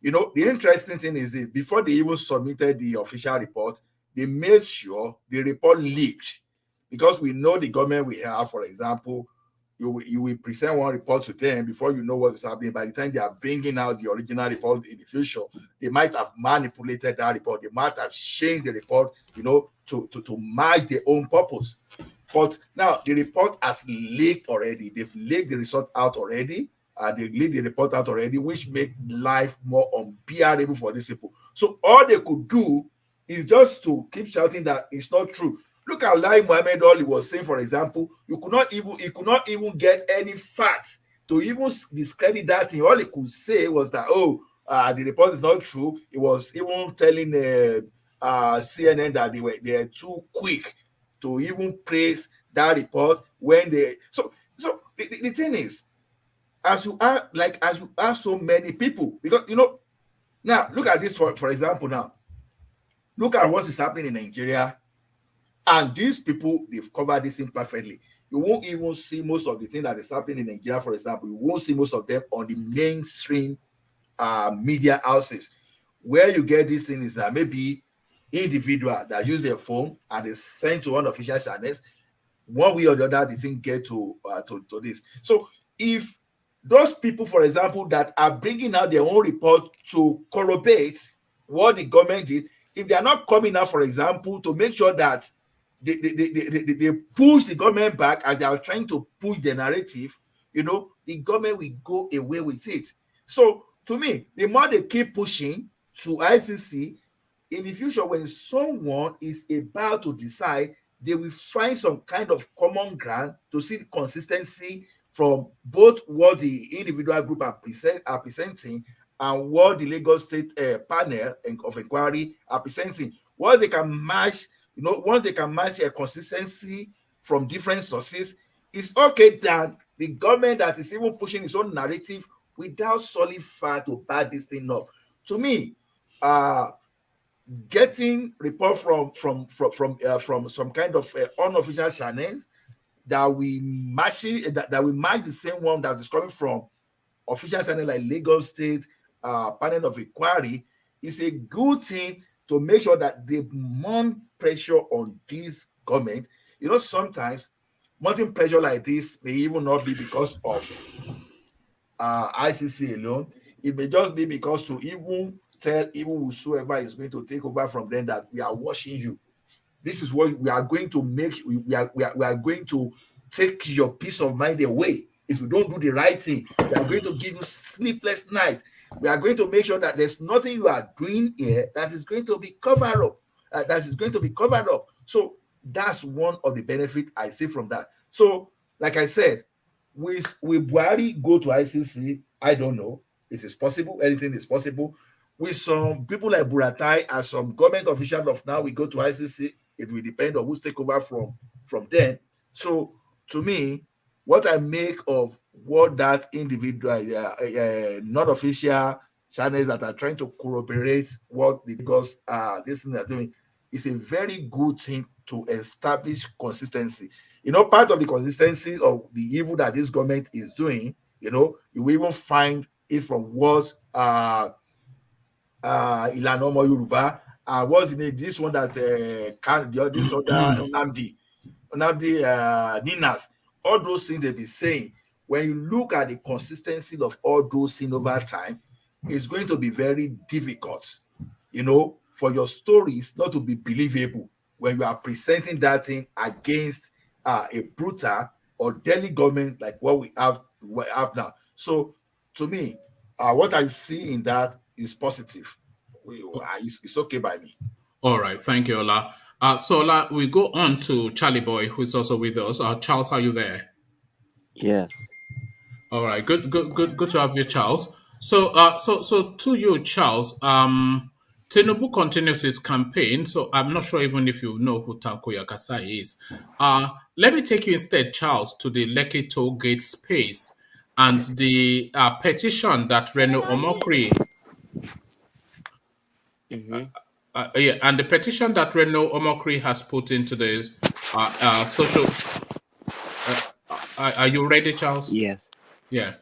The interesting thing is this: before they even submitted the official report, they made sure the report leaked, because we know the government we have, for example, you will present one report to them before you know what is happening. By the time they are bringing out the original report in the future, they might have manipulated that report. They might have changed the report, to match their own purpose. But now the report has leaked already. They've leaked the result out already. They leaked the report out already, which make life more unbearable for these people. So all they could do is just to keep shouting that it's not true. Look at Lai Mohammed Ali was saying, for example, he could not even get any facts to even discredit that thing. All he could say was that, the report is not true. He was even telling CNN that they are too quick to even praise that report when they. So the thing is, as you have so many people, because now look at this for example. Now look at what is happening in Nigeria. And these people, they've covered this imperfectly. You won't even see most of the things that is happening in Nigeria, for example. You won't see most of them on the mainstream media houses. Where you get these things is maybe individual that use their phone and they send to unofficial channels. One way or the other, they didn't get to this. So if those people, for example, that are bringing out their own report to corroborate what the government did, if they are not coming out, for example, to make sure that they push the government back as they are trying to push the narrative, the government will go away with it. So to me, the more they keep pushing to ICC, in the future, when someone is about to decide, they will find some kind of common ground to see the consistency from both what the individual group are presenting and what the Lagos State panel of inquiry are presenting. Once they can match a consistency from different sources, it's okay that the government that is even pushing its own narrative without solid fact to back this thing up. To me, getting report from some kind of unofficial channels that we match the same one that is coming from official channel like Lagos State panel of inquiry is a good thing to make sure that they mount pressure on this government. Sometimes mounting pressure like this may even not be because of ICC alone. It may just be because to even tell even whosoever is going to take over from them that we are watching you. This is what we are going to make. We are going to take your peace of mind away. If you don't do the right thing, we are going to give you sleepless nights. We are going to make sure that there's nothing you are doing here that is going to be covered up. So that's one of the benefits I see from that. So, like I said, will Buhari go to ICC? I don't know. It is possible. Anything is possible. With some people like Buratai and some government officials of now, we go to ICC. It will depend on who's take over from them. So, to me, what I make of what that individual, not official channels that are trying to corroborate what the Lagos this thing are doing, is a very good thing to establish consistency. Part of the consistency of the evil that this government is doing, you will even find it from what Ilana Omo Yoruba, what's in it? This one that this other Nnamdi Ninas, all those things they be saying. When you look at the consistency of all those things over time, it's going to be very difficult, for your stories not to be believable when you are presenting that thing against a brutal or deadly government like what we have now. So, to me, what I see in that is positive. It's okay by me. All right, thank you, Ola. So Ola, we go on to Charlie Boy, who is also with us. Charles, are you there? Yes. All right, good to have you, Charles. So, so to you, Charles. Tinubu continues his campaign. So I'm not sure even if you know who Tanko Yakasai is. Let me take you instead, Charles, to the Lekki Toll Gate space and the petition that Reno Omokri. Yeah, and the petition that Reno Omokri has put into the social. Are you ready, Charles? Yes. Yeah.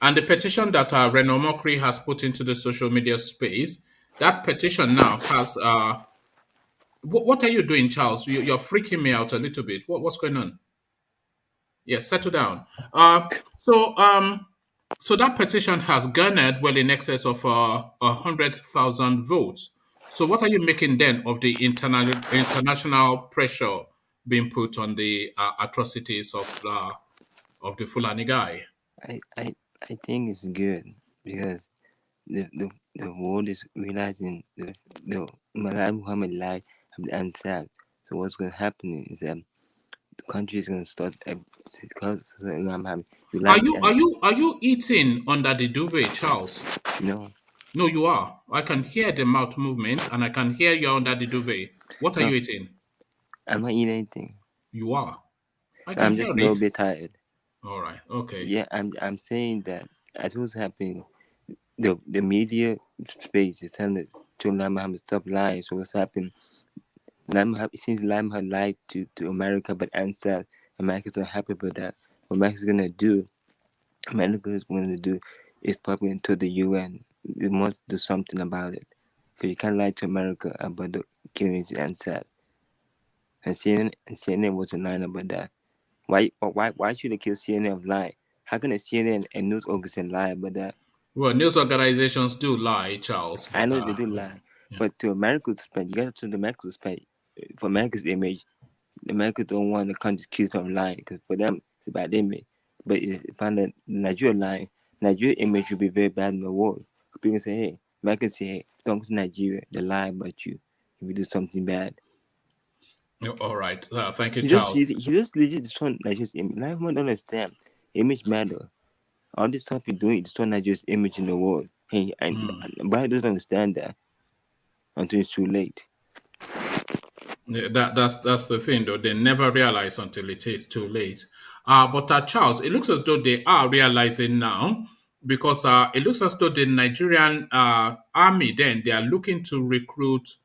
And the petition that Reno Omokri has put into the social media space, that petition now has. What are you doing, Charles? You're freaking me out a little bit. What's going on? Yeah, settle down. So that petition has garnered well in excess of 100,000 votes. So what are you making then of the international pressure being put on the atrocities of the Fulani guy? I think it's good because the world is realizing the Muhammad lie have been unsaid. So what's going to happen is that the country is going to start. Are you eating under the duvet, Charles? No. No, you are. I can hear the mouth movement, and I can hear you under the duvet. What are you eating? I'm not eating anything. You are. I'm just a little bit tired. All right. Okay. Yeah, I'm saying that as what's happening, the media space is telling Lai Mohammed stop lying. So what's happening? It seems Lai Mohammed lied to America, but answered America's not happy about that. What America's gonna do is probably into the UN. They must do something about it. Because you can't lie to America about the killings and answers. And CNN wasn't lying about that. Why should they kill CNN of lying? How can a CNN and news organization lie about that? Well, news organizations do lie, Charles. I know they do lie. Yeah. But to America's spend, you got to the America's spend. For America's image, America don't want the country accused of lying because for them it's a bad image. But if the Nigeria lying, Nigeria image will be very bad in the world. People say, hey, America say, hey, don't go to Nigeria, they lie about you if you do something bad. All right. Thank you, Charles. He just legit destroyed Nigeria's image. Now everyone don't understand. Image matter. All this stuff you're doing is destroy Nigeria's image in the world. Hey, but I don't understand that until it's too late. Yeah, that's the thing, though. They never realize until it is too late. But Charles, it looks as though they are realizing now because it looks as though the Nigerian army then they are looking to recruit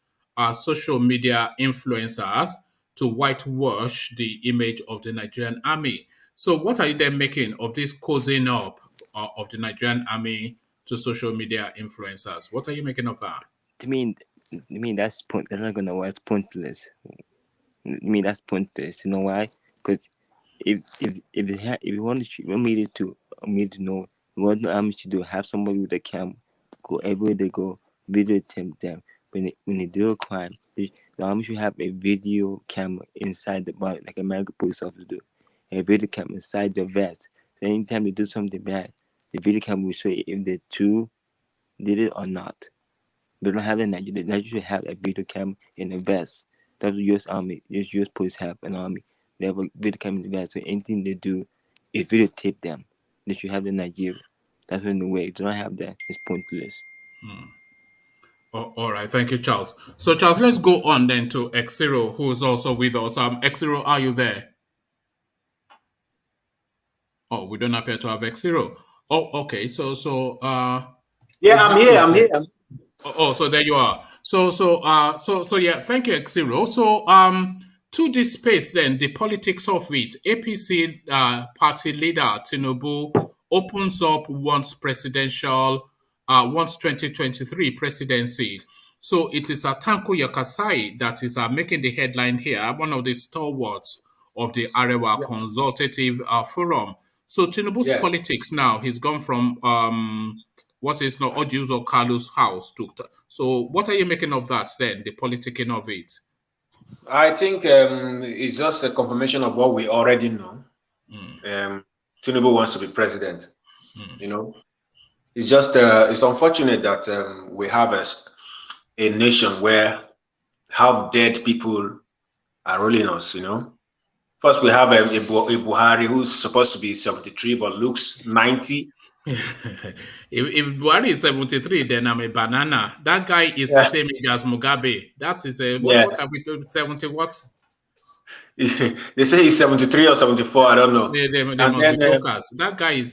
social media influencers to whitewash the image of the Nigerian army. So what are you then making of this cozying up of the Nigerian army to social media influencers? What are you making of that? I mean that's not gonna work. It's pointless. That's pointless. You know why? Because if you want me to know what the army should do, have somebody with a camera go everywhere they go, videotape them. When they do a crime, the army should have a video camera inside the body, like American police officers do. A video camera inside the vest. So anytime they do something bad, the video camera will show you if the two did it or not. They don't have the Nigeria. Nigeria should have a video camera in the vest. That's what U.S. Army, U.S. police have an army. They have a video camera in the vest. So anything they do, is videotape them. They should have the Nigeria. That's the way. If they don't have that, it's pointless. All right, thank you, Charles. So, Charles, let's go on then to X0, who is also with us. X0, are you there? Oh, we don't appear to have X0. Oh, okay. So, yeah, I'm here. Oh, so there you are. So yeah, thank you, X0. So, to this space then, the politics of it, APC party leader Tinubu opens up once 2023 presidency. So it is Tanko Yakasai that is making the headline here, one of the stalwarts of the Arewa Consultative Forum. So Tinubu's politics now, he's gone from what is now Odiuso Carlos' house to. So what are you making of that then, the politicking of it? I think it's just a confirmation of what we already know. Tinubu wants to be president, you know. It's just it's unfortunate that we have a nation where half dead people are ruling us. First, we have a Buhari who's supposed to be 73 but looks 90. if Buhari is 73, then I'm a banana. That guy is the same age as Mugabe. That is a what are we doing? 70 what? They say he's 73 or 74. I don't know. They must be jokers. That guy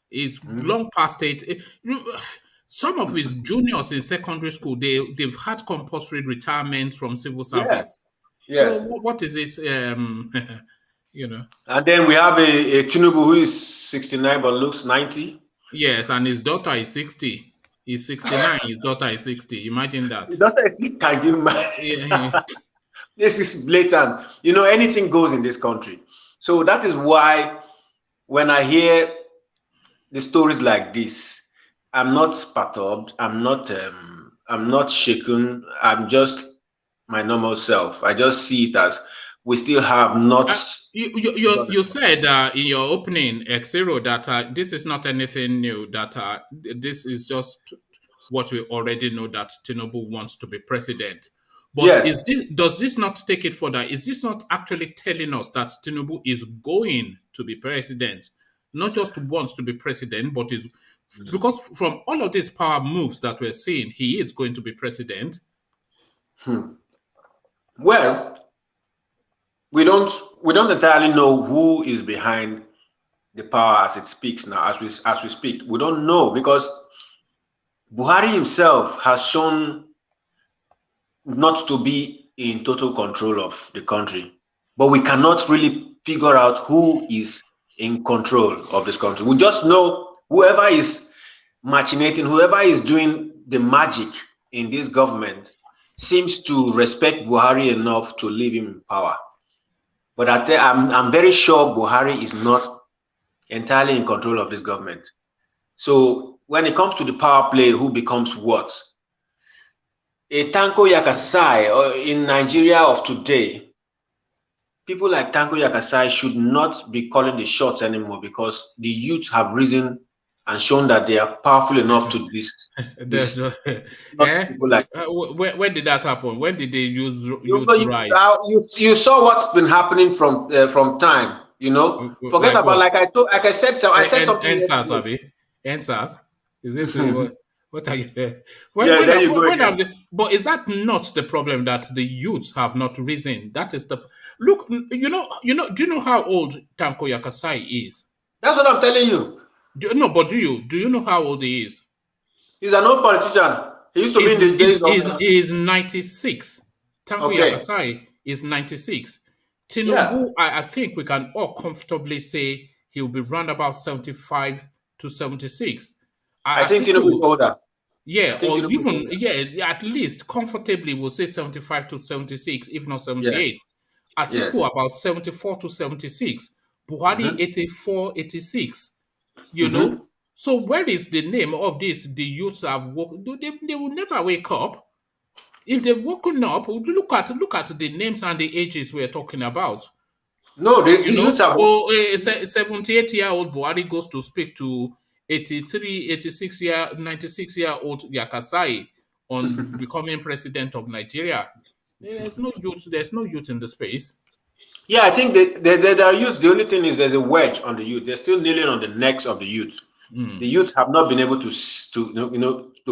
is long past it. Some of his juniors in secondary school, they've had compulsory retirement from civil service. Yes. So what is it? And then we have a Tinubu who is 69 but looks 90. Yes, and his daughter is 60. He's 69. His daughter is 60. Imagine that. His daughter is 60. Can you imagine? This is blatant. Anything goes in this country. So that is why when I hear the stories like this, I'm not perturbed. I'm not shaken. I'm just my normal self. I just see it as we still have not. You said in your opening, Xero, that this is not anything new. That this is just what we already know, that Tinubu wants to be president. But yes. Does this not take it further? Is this not actually telling us that Tinubu is going to be president? Not just wants to be president, but is because from all of these power moves that we're seeing, he is going to be president. Well, we don't entirely know who is behind the power as it speaks now, as we speak. We don't know, because Buhari himself has shown not to be in total control of the country, but we cannot really figure out who is in control of this country. We just know whoever is machinating, whoever is doing the magic in this government seems to respect Buhari enough to leave him in power. But I'm very sure Buhari is not entirely in control of this government. So when it comes to the power play, who becomes what? A Tanko Yakasai in Nigeria of today, people like Tanko Yakasai should not be calling the shots anymore, because the youth have risen and shown that they are powerful enough to people like when did that happen? When did they use rise? You saw what's been happening from time. Forget about like I said something. EndSARS. Is this what are you? But is that not the problem, that the youths have not risen? That is the look. Do you know how old Tanko Yakasai is? That's what I'm telling you. Do you know how old he is? He's an old politician. He used to be in the days of. He's 96. Tanko Yakasai is 96. Tinubu, I think we can all comfortably say he'll be round about 75 to 76. I think Tinubu is older. Yeah, or even at least comfortably we'll say 75 to 76, if not 78. Atiku about 74 to 76. Buhari 84, 86. You know? So where is the name of this? The youths have woken. They will never wake up. If they've woken up, look at the names and the ages we're talking about. No, the youths have. Oh, a 78-year-old Buhari goes to speak to 83, 96-year-old Yakasai on becoming president of Nigeria. There's no youth in the space. Yeah, I think there are youths. The only thing is there's a wedge on the youth. They're still kneeling on the necks of the youth. The youth have not been able to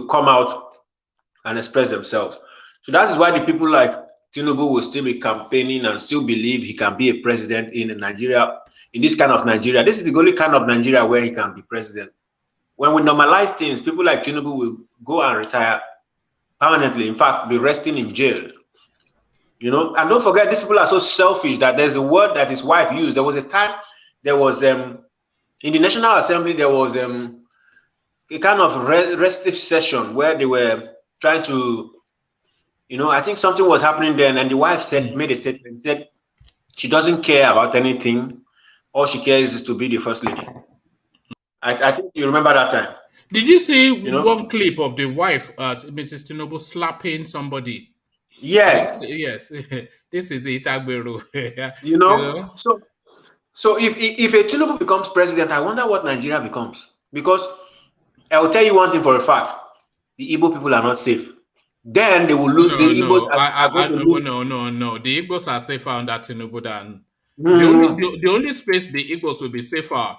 come out and express themselves. So that is why the people like Tinubu will still be campaigning and still believe he can be a president in Nigeria, in this kind of Nigeria. This is the only kind of Nigeria where he can be president. When we normalize things, people like Tinubu will go and retire permanently. In fact, be resting in jail. And don't forget, these people are so selfish that there's a word that his wife used. There was a time, there was in the National Assembly, there was a kind of restive session where they were trying to, I think something was happening then, and the wife made a statement, said she doesn't care about anything. All she cares is to be the first lady. I think you remember that time. Did you see one clip of the wife, Mrs. Tinubu, slapping somebody? Yes. Yes. This is it, Agbero. So if a Tinubu becomes president, I wonder what Nigeria becomes. Because I will tell you one thing for a fact: the Igbo people are not safe. Then they will lose. No, The Igbos no, are going to lose. no. The Igbos are safer under Tinubu than Mm. the only space the Igbos will be safer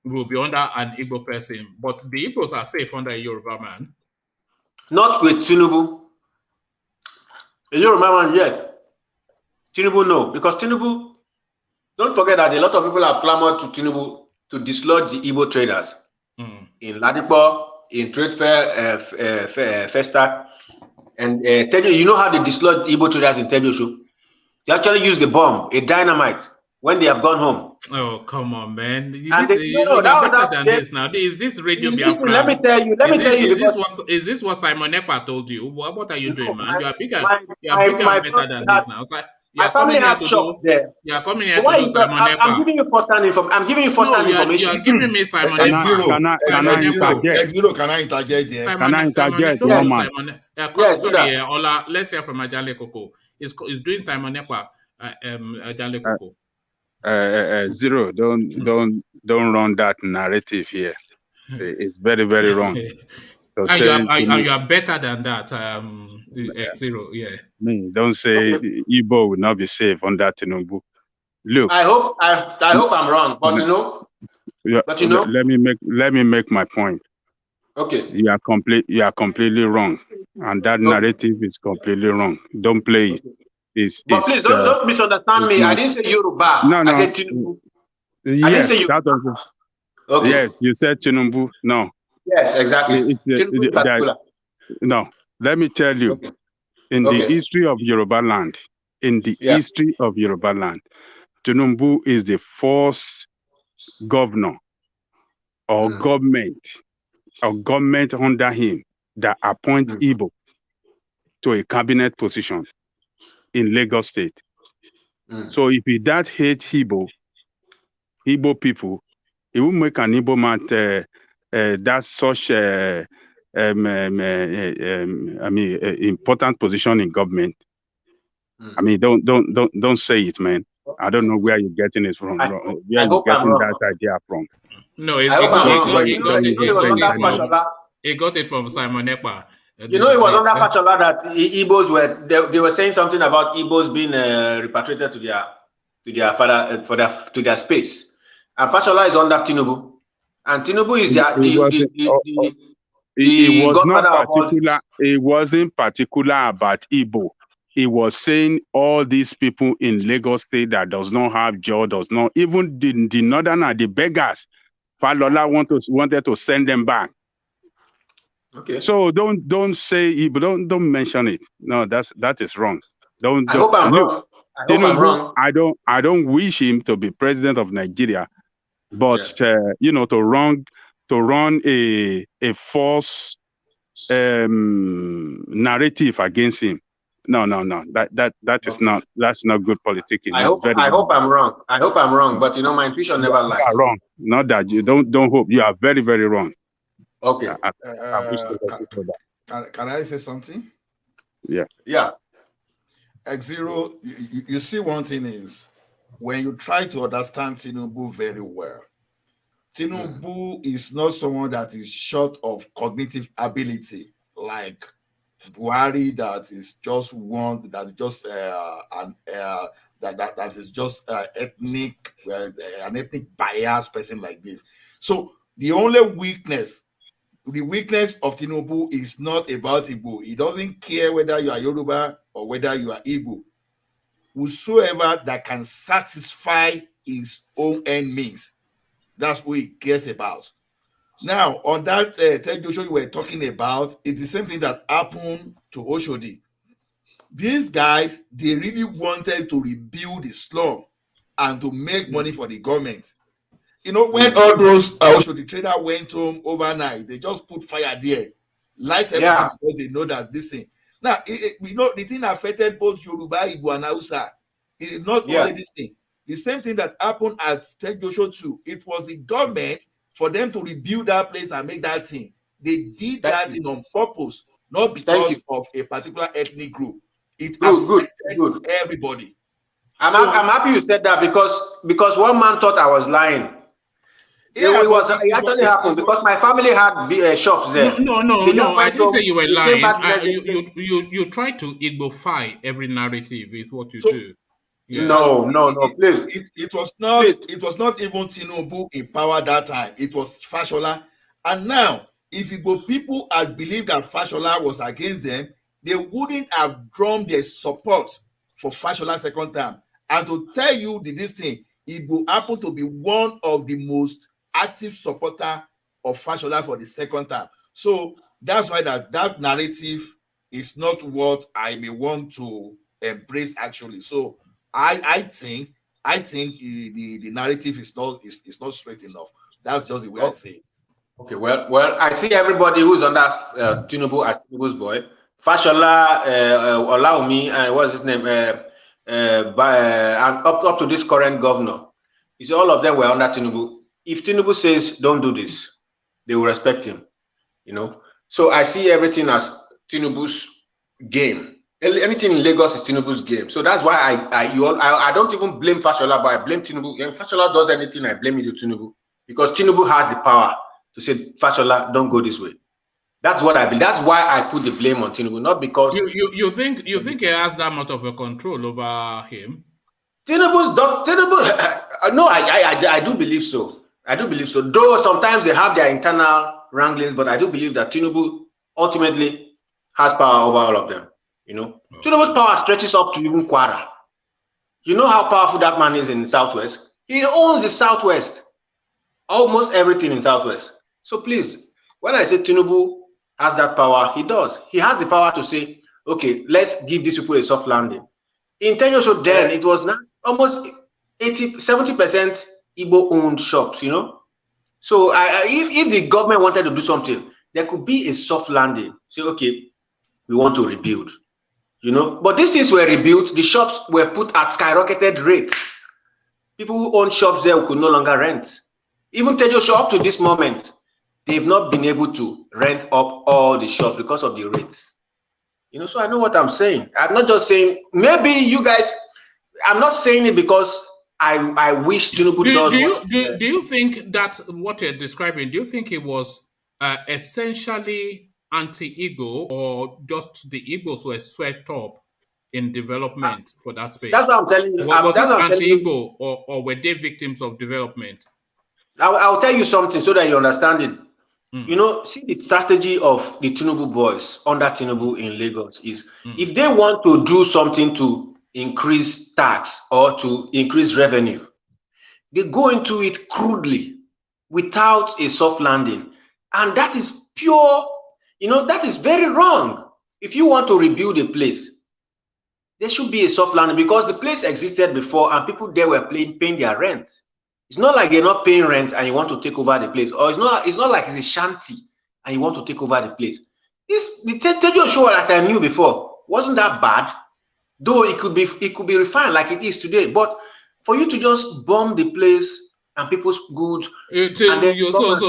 will be under an Igbo person. But the Igbos are safe under a Yoruba man. Not with Tinubu. A Yoruba man, yes. Tinubu, no, because Tinubu. Don't forget that a lot of people have clamored to Tinubu to dislodge the Igbo traders in Ladipo, in Trade Fair, Festac, and Tejo. You know how they dislodge the Igbo traders in Tejo? They actually use the bomb, a dynamite, when they have gone home. Oh, come on, man! And You're better than this now. Is this Radio Biafra? Let me tell you. Is this what Simon Ekpa told you? What are you doing, man? You are bigger. You are my bigger and better than this now. So you are family coming here had to shop do. there. You are coming here So to do Simon Ekpa. I'm giving you first-hand information. I'm giving you first-hand information. You are giving me Simon Can Ekpa. Can I interject here? Can I interject, Simon, Norman? sorry, Ola, let's hear from Ajale Koko. Is doing Simon Ekpa, Ajale Koko. Zero, don't run that narrative here. It's very, very wrong. And you are better than that. Zero, yeah. Don't say Igbo will not be safe under Tinubu. Look, I hope I'm wrong, but let me make my point. Okay. You are completely wrong, and that narrative is completely wrong. Don't play it. But please don't misunderstand me. I didn't say Yoruba. No. I said Tinubu. Yes, I didn't say Yoruba. Okay. Yes, you said Tinubu. No. Yes, exactly. No, let me tell you. Okay. In the history of Yoruba land, Tinubu is the first governor or government under him that appoint Igbo to a cabinet position in Lagos State. So if he that hate Igbo people, he will make an Igbo man that's such important position in government. I mean, don't say it, man. I don't know where you're getting it from. Where you're getting that idea from? No, he got it from Simon Ekpa. You know, it was under Fashola that Igbos they were saying something about Igbos being repatriated to their space. And Fashola is under Tinubu, and Tinubu is It wasn't particular about Igbo. He was saying all these people in Lagos State that does not have job, does not even the northern and the beggars. Falola wanted to send them back. Okay. So don't say Igbo. Don't mention it. No, that is wrong. I hope I'm wrong. I don't wish him to be president of Nigeria, but to run a false narrative against him. No. That's not good politicking. I hope I'm wrong. I hope I'm wrong, but my intuition never lies. You are wrong. Not that you don't hope. You are very, very wrong. Okay. Can I say something? Yeah. X0, you see, one thing is when you try to understand Tinubu very well, Tinubu is not someone that is short of cognitive ability like Buhari, that is just one that is just that is just an ethnic biased person like this. So the only weakness of Tinubu is not about Igbo. He doesn't care whether you are Yoruba or whether you are Igbo. Whosoever that can satisfy his own end means, that's what he cares about. Now, on that Joshua you were talking about, it's the same thing that happened to Oshodi. These guys, they really wanted to rebuild the slum and to make money for the government. When all those Oshodi traders went home overnight, they just put fire there, light everything because they know that this thing. Now, the thing affected both Yoruba, Igbo, and Hausa. It's not only this thing. The same thing that happened at Joshua too. It was the government for them to rebuild that place and make that thing. They did that thing on purpose, not because of a particular ethnic group. It affected everybody. I'm happy you said that because one man thought I was lying. Yeah, it actually happened because my family had shops there. No. I didn't say you were lying. You try to Igbofy every narrative is what you do. Yeah. No, please. It was not even Tinubu in power that time. It was Fashola. And now, if Igbo people had believed that Fashola was against them, they wouldn't have drawn their support for Fashola's second term. And to tell you this thing, Igbo happened to be one of the most active supporter of Fashola for the second term. So that's why that narrative is not what I may want to embrace actually. So I think the narrative is not straight enough. That's just the way I say it. Okay, well, I see everybody who's under Tinubu as Tinubu's boy. Fashola, Olaomi, and what's his name? And up to this current governor. You see, all of them were under Tinubu. If Tinubu says don't do this, they will respect him. You know. So I see everything as Tinubu's game. Anything in Lagos is Tinubu's game. So that's why I don't even blame Fashola, but I blame Tinubu. When Fashola does anything, I blame it to Tinubu because Tinubu has the power to say, Fashola, don't go this way. That's what I believe. That's why I put the blame on Tinubu, not because you think he has that much of a control over him. Tinubu. No, I do believe so. I do believe so. Though sometimes they have their internal wranglings, but I do believe that Tinubu ultimately has power over all of them. You know, Tinubu's power stretches up to even Kwara. You know how powerful that man is in the Southwest. He owns the Southwest, almost everything in Southwest. So please, when I say Tinubu has that power, he does. He has the power to say, okay, let's give these people a soft landing. In Tenyosho then, it was not almost 70% Igbo-owned shops, you know. So if the government wanted to do something, there could be a soft landing. Say, okay, we want to rebuild, you know. But these things were rebuilt. The shops were put at skyrocketed rates. People who own shops there could no longer rent. Even Tenyosho up to this moment, they've not been able to rent up all the shops because of the rates. You know, so I know what I'm saying. I'm not just saying, maybe you guys, I'm not saying it because I wish Tinubu does. Do you think that's what you're describing? Do you think it was essentially anti-Igbo, or just the Igbos were swept up in development for that space? That's what I'm telling you. Was it anti-Igbo, or were they victims of development? I'll tell you something so that you understand it. You know, see, the strategy of the Tinubu boys under Tinubu in Lagos is if they want to do something to increase tax or to increase revenue, they go into it crudely without a soft landing. And that is pure, you know, that is very wrong. If you want to rebuild a place, there should be a soft landing because the place existed before and people there were paying their rent. It's not like you're not paying rent and you want to take over the place, or it's not like it's a shanty and you want to take over the place. The Tejo show that I knew before wasn't that bad, though it could be refined like it is today. But for you to just bomb the place and people's goods, so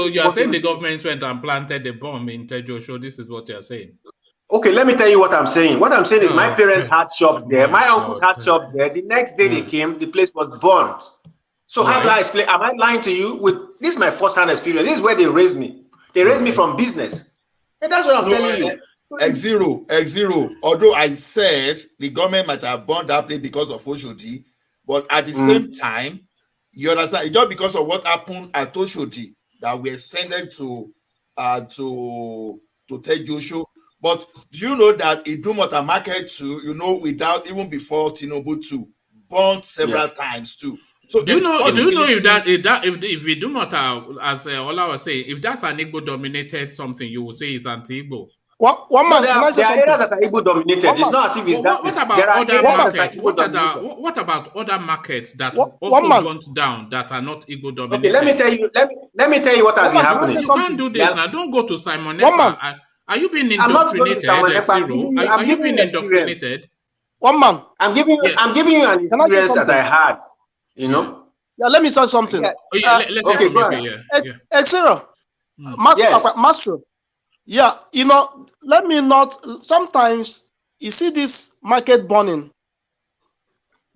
you're saying the government went and planted the bomb in Tejo show. This is what you're saying. Okay, let me tell you what I'm saying. What I'm saying is my parents had shops there, my uncles had shops there. The next day they came, the place was burned. So how do I explain? Am I lying to you? This is my first-hand experience. This is where they raised me. They raised me from business. And that's what I'm telling you. X0. Although I said the government might have burned that place because of Oshodi, but at the same time, you understand, it's just because of what happened at Oshodi that we extended to Tejosho. But do you know that Idumota market too, you know, without even before Tinubu too, burned several times too. So do you know if we do not, as Ola was saying, if that's an Igbo dominated something, you will say it's anti-Igbo. One man, can I say something? There are areas that are Igbo dominated. It's not as if it's that. What about other markets? What about other markets that also burnt down that are not Igbo dominated? Okay, let me tell you what has been happening. You can't do this now. Don't go to Simon Ekpa. Are you being indoctrinated? Are you being indoctrinated? One man. I'm giving you an experience that I had. You know? Yeah, let me say something. X0. Master. Yeah, you know, let me not. Sometimes you see this market burning.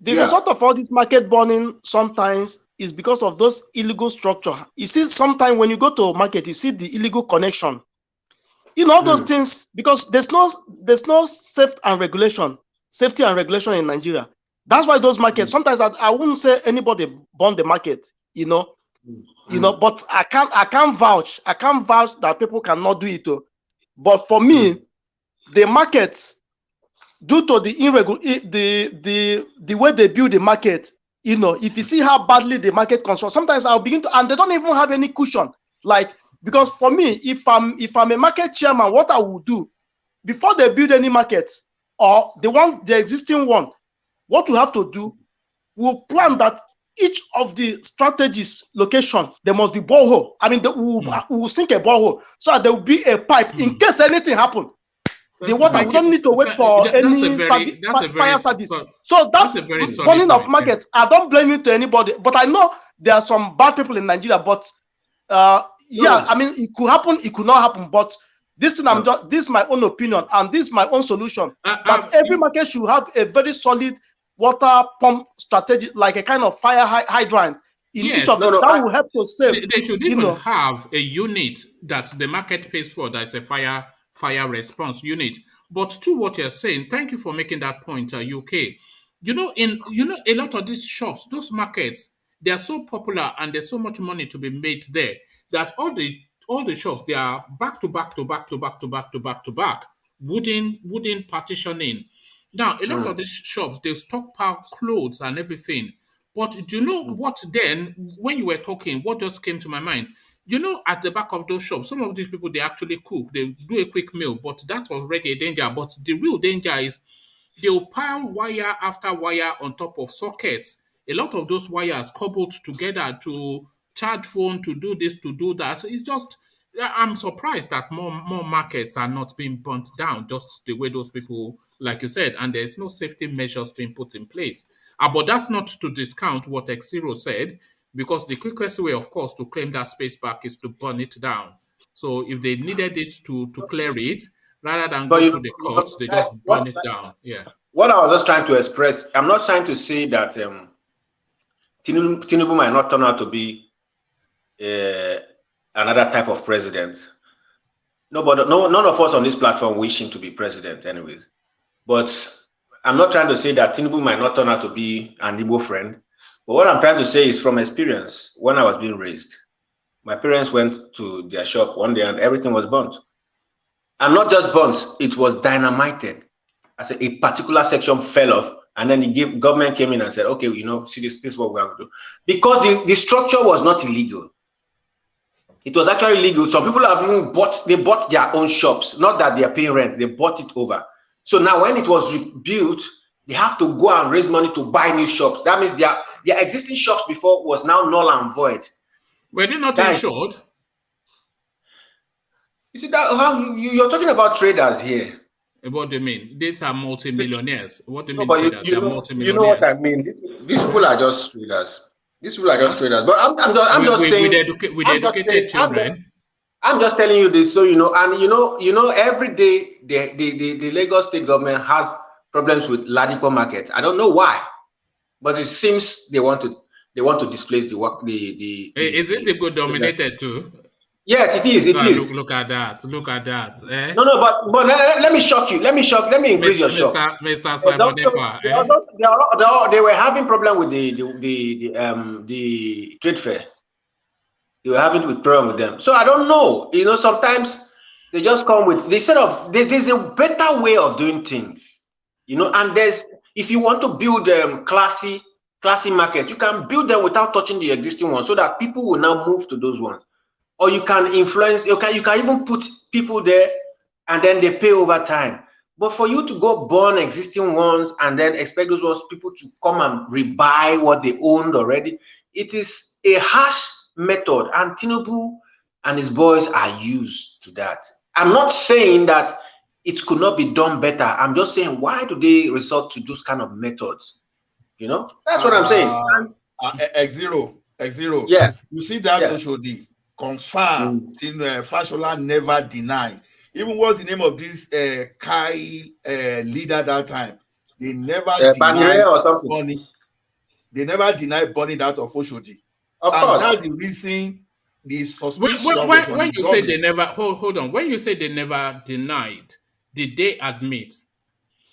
The result of all this market burning sometimes is because of those illegal structure. You see, sometimes when you go to a market, you see the illegal connection. All those things, because there's no safety and regulation in Nigeria. That's why those markets, sometimes I wouldn't say anybody burn the market, but I can't vouch that people cannot do it too. But for me, the market, due to the way they build the market, if you see how badly the market constructs, sometimes I'll begin to, and they don't even have any cushion. Like, because for me, if I'm a market chairman, what I will do before they build any market or the existing one, what we have to do, we'll plan that each of the strategies location, there must be borehole. I mean, we'll sink a borehole so that there will be a pipe in case anything happens. The water, we don't need to wait for any fire service. So that's burning of market. I don't blame it to anybody, but I know there are some bad people in Nigeria. But I mean, it could happen, it could not happen. But this thing, this is my own opinion, and this is my own solution. That every market should have a very solid water pump strategy, like a kind of fire hydrant. Each of them, that will help to save. They should even have a unit that the market pays for. That's a fire response unit. But to what you're saying, thank you for making that point, UK. A lot of these shops, those markets, they are so popular and there's so much money to be made there that all the shops, they are back to back, wooden partitioning. Now, a lot of these shops, they stockpile clothes and everything. But do you know what then, when you were talking, what just came to my mind? At the back of those shops, some of these people, they actually cook. They do a quick meal, but that's already a danger. But the real danger is they'll pile wire after wire on top of sockets. A lot of those wires cobbled together to charge phone, to do this, to do that. So it's just, I'm surprised that more markets are not being burnt down, just the way those people, like you said, and there's no safety measures being put in place. But that's not to discount what X0 said, because the quickest way, of course, to claim that space back is to burn it down. So if they needed it to clear it, rather than go to the courts, they just burn it down. Yeah. What I was just trying to express, I'm not trying to say that Tinubu might not turn out to be another type of president. None of us on this platform wish him to be president anyways. But I'm not trying to say that Tinubu might not turn out to be an Igbo friend. But what I'm trying to say is from experience, when I was being raised, my parents went to their shop one day and everything was burnt. And not just burnt, it was dynamited. I said a particular section fell off, and then the government came in and said, okay, see this is what we have to do. Because the structure was not illegal. It was actually legal. Some people have even bought their own shops, not that they are paying rent, they bought it over. So now when it was rebuilt, they have to go and raise money to buy new shops. That means their existing shops before was now null and void. Were they not insured? You see that how you're talking about traders here. What do you mean? These are multi-millionaires. What do you mean traders? They are multi-millionaires. You know what I mean? These people are just traders. These people are just traders. But I'm just saying. With educated children. I'm just telling you this, so you know, and every day the Lagos state government has problems with Ladipo market. I don't know why, but it seems they want to displace the work. Is it a good dominated too? Yes, it is. It is. Look at that. Look at that. Eh? No, but let me shock you. Let me increase your shock. Mr. Cybernepa. They were having problem with the trade fair. They were having problem with them. So I don't know. Sometimes they just come with there's a better way of doing things. And if you want to build classy market, you can build them without touching the existing ones, so that people will now move to those ones. Or you can influence, you can even put people there and then they pay over time. But for you to go burn existing ones and then expect those people to come and rebuy what they owned already, it is a harsh method, and Tinubu and his boys are used to that. I'm not saying that it could not be done better. I'm just saying, why do they resort to those kind of methods? That's what I'm saying. X0. Yeah. You see that Oshodi. Confirm, Fashola never denied. Even what's the name of this Kai leader that time? They never denied burning. They never denied burning that of Oshodi. Of And course. that's the reason the suspicion was on When the you say they government. never hold on, when you say they never denied, did they admit?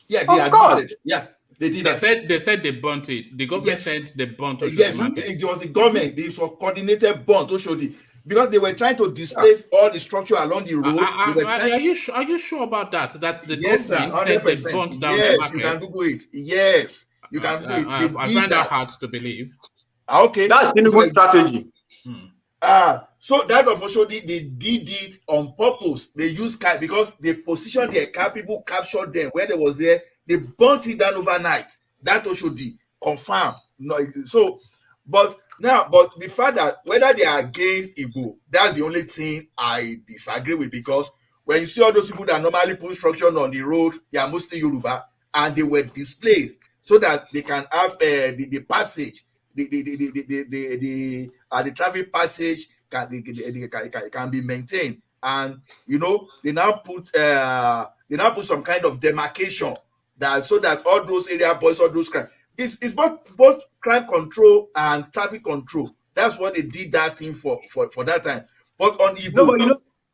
Yeah, they Of course. admitted. Yeah, they did that. They said they burnt it. The government Yes. said they burnt Oshodi Yes, market. it was the government. They was coordinated burnt Oshodi because they were trying to displace all the structure along the road. Are you sure about that? That's the Yes, sir, government said they 100%. burnt down the Yes, market. you can Google it. Yes, you can Google it. They I did find that that. hard to believe. Okay. That's Tinubu's strategy. So that of Oshodi, they did it on purpose. They used car because they positioned their car, people captured them when they was there. They burnt it down overnight. That Oshodi confirmed. No, so, but the fact that whether they are against Igbo, that's the only thing I disagree with, because when you see all those people that normally put structure on the road, they are mostly Yoruba, and they were displayed so that they can have the passage, the traffic passage can be maintained, and they now put some kind of demarcation that so that all those area boys, all those crime, it's both crime control and traffic control. That's what they did that thing for that time. But on Igbo, No, but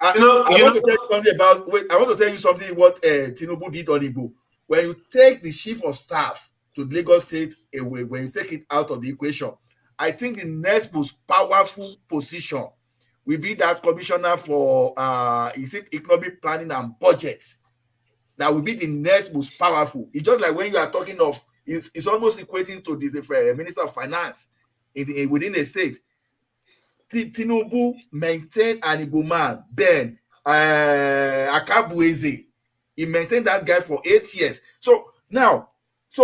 I want to tell you something about. Wait, I want to tell you something what Tinubu did on Igbo. When you take the chief of staff to Lagos State away, when you take it out of the equation, I think the next most powerful position will be that commissioner for economic planning and budget. That will be the next most powerful. It's just like when you are talking of, it's almost equating to the minister of finance within a state. Tinubu maintained an Igbo man, Ben Akabueze. He maintained that guy for 8 years. So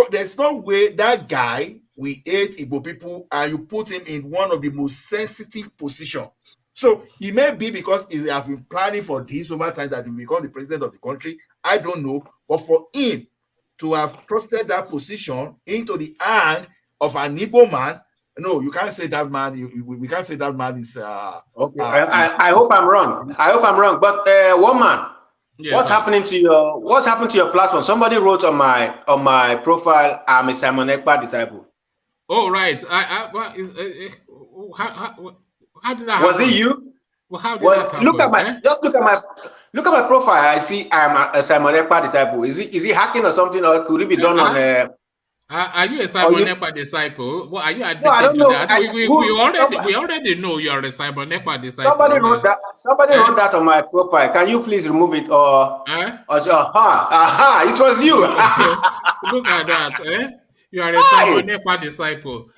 there's no way that guy will hate Igbo people and you put him in one of the most sensitive positions. So he may be because he has been planning for this over time that he will become the president of the country. I don't know. But for him to have trusted that position into the hand of an Igbo man, no, you can't say that man. We can't say that man is. Okay. I hope I'm wrong. But one man, yes, what's happening to your platform? Somebody wrote on my profile, I'm a Simon Ekpa disciple. Oh right. How did that happen? Was it you? Well, how did that happen? Look at my profile. I see I'm a Simon Ekpa disciple. Is he hacking or something, or could it be done on? Are you a Simon Ekpa disciple? Well, are you admitted to that? We already know you're a Simon Ekpa disciple. Somebody wrote that. Somebody wrote that on my profile. Can you please remove it? It was you. Look at that. You are a Simon Ekpa disciple.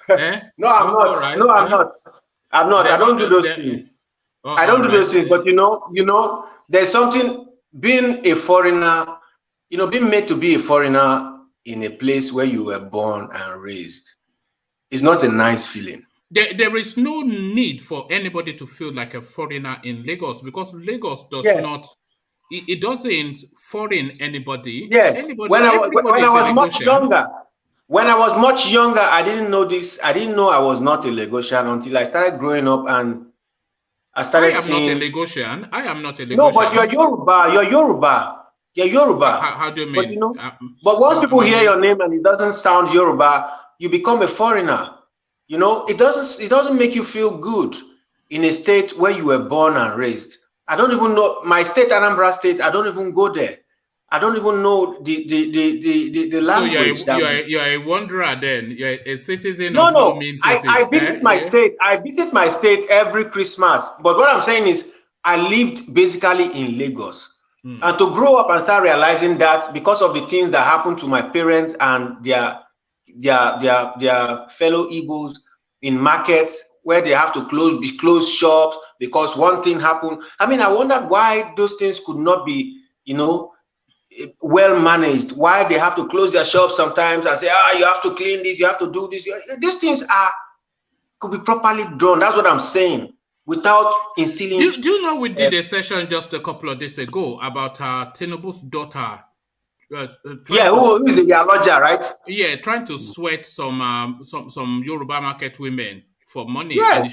No, I'm not. Right. No, I'm not. I'm not. I don't do those things. I don't do those things. But there's something, being a foreigner, being made to be a foreigner in a place where you were born and raised is not a nice feeling. There is no need for anybody to feel like a foreigner in Lagos, because Lagos does not. It doesn't foreign anybody. Yes. When I was much younger, I didn't know this. I didn't know I was not a Lagosian until I started growing up and I started seeing. I am not a Lagosian. No, but you're Yoruba. You're Yoruba. How do you mean? But once people hear your name and it doesn't sound Yoruba, you become a foreigner. It doesn't make you feel good in a state where you were born and raised. I don't even know my state, Anambra State. I don't even go there. I don't even know the language. So you're a wanderer then. You're a citizen of no mean city. I visit my state. I visit my state every Christmas. But what I'm saying is, I lived basically in Lagos. And to grow up and start realizing that because of the things that happened to my parents and their fellow Igbos in markets where they have to close shops because one thing happened. I mean, I wondered why those things could not be, well managed. Why they have to close their shops sometimes and say, you have to clean this, you have to do this. These things could be properly done. That's what I'm saying. Without instilling. Do you know we did a session just a couple of days ago about Tinubu's daughter? Who is a Yaloja, right? Yeah, trying to sweat some Yoruba market women for money, and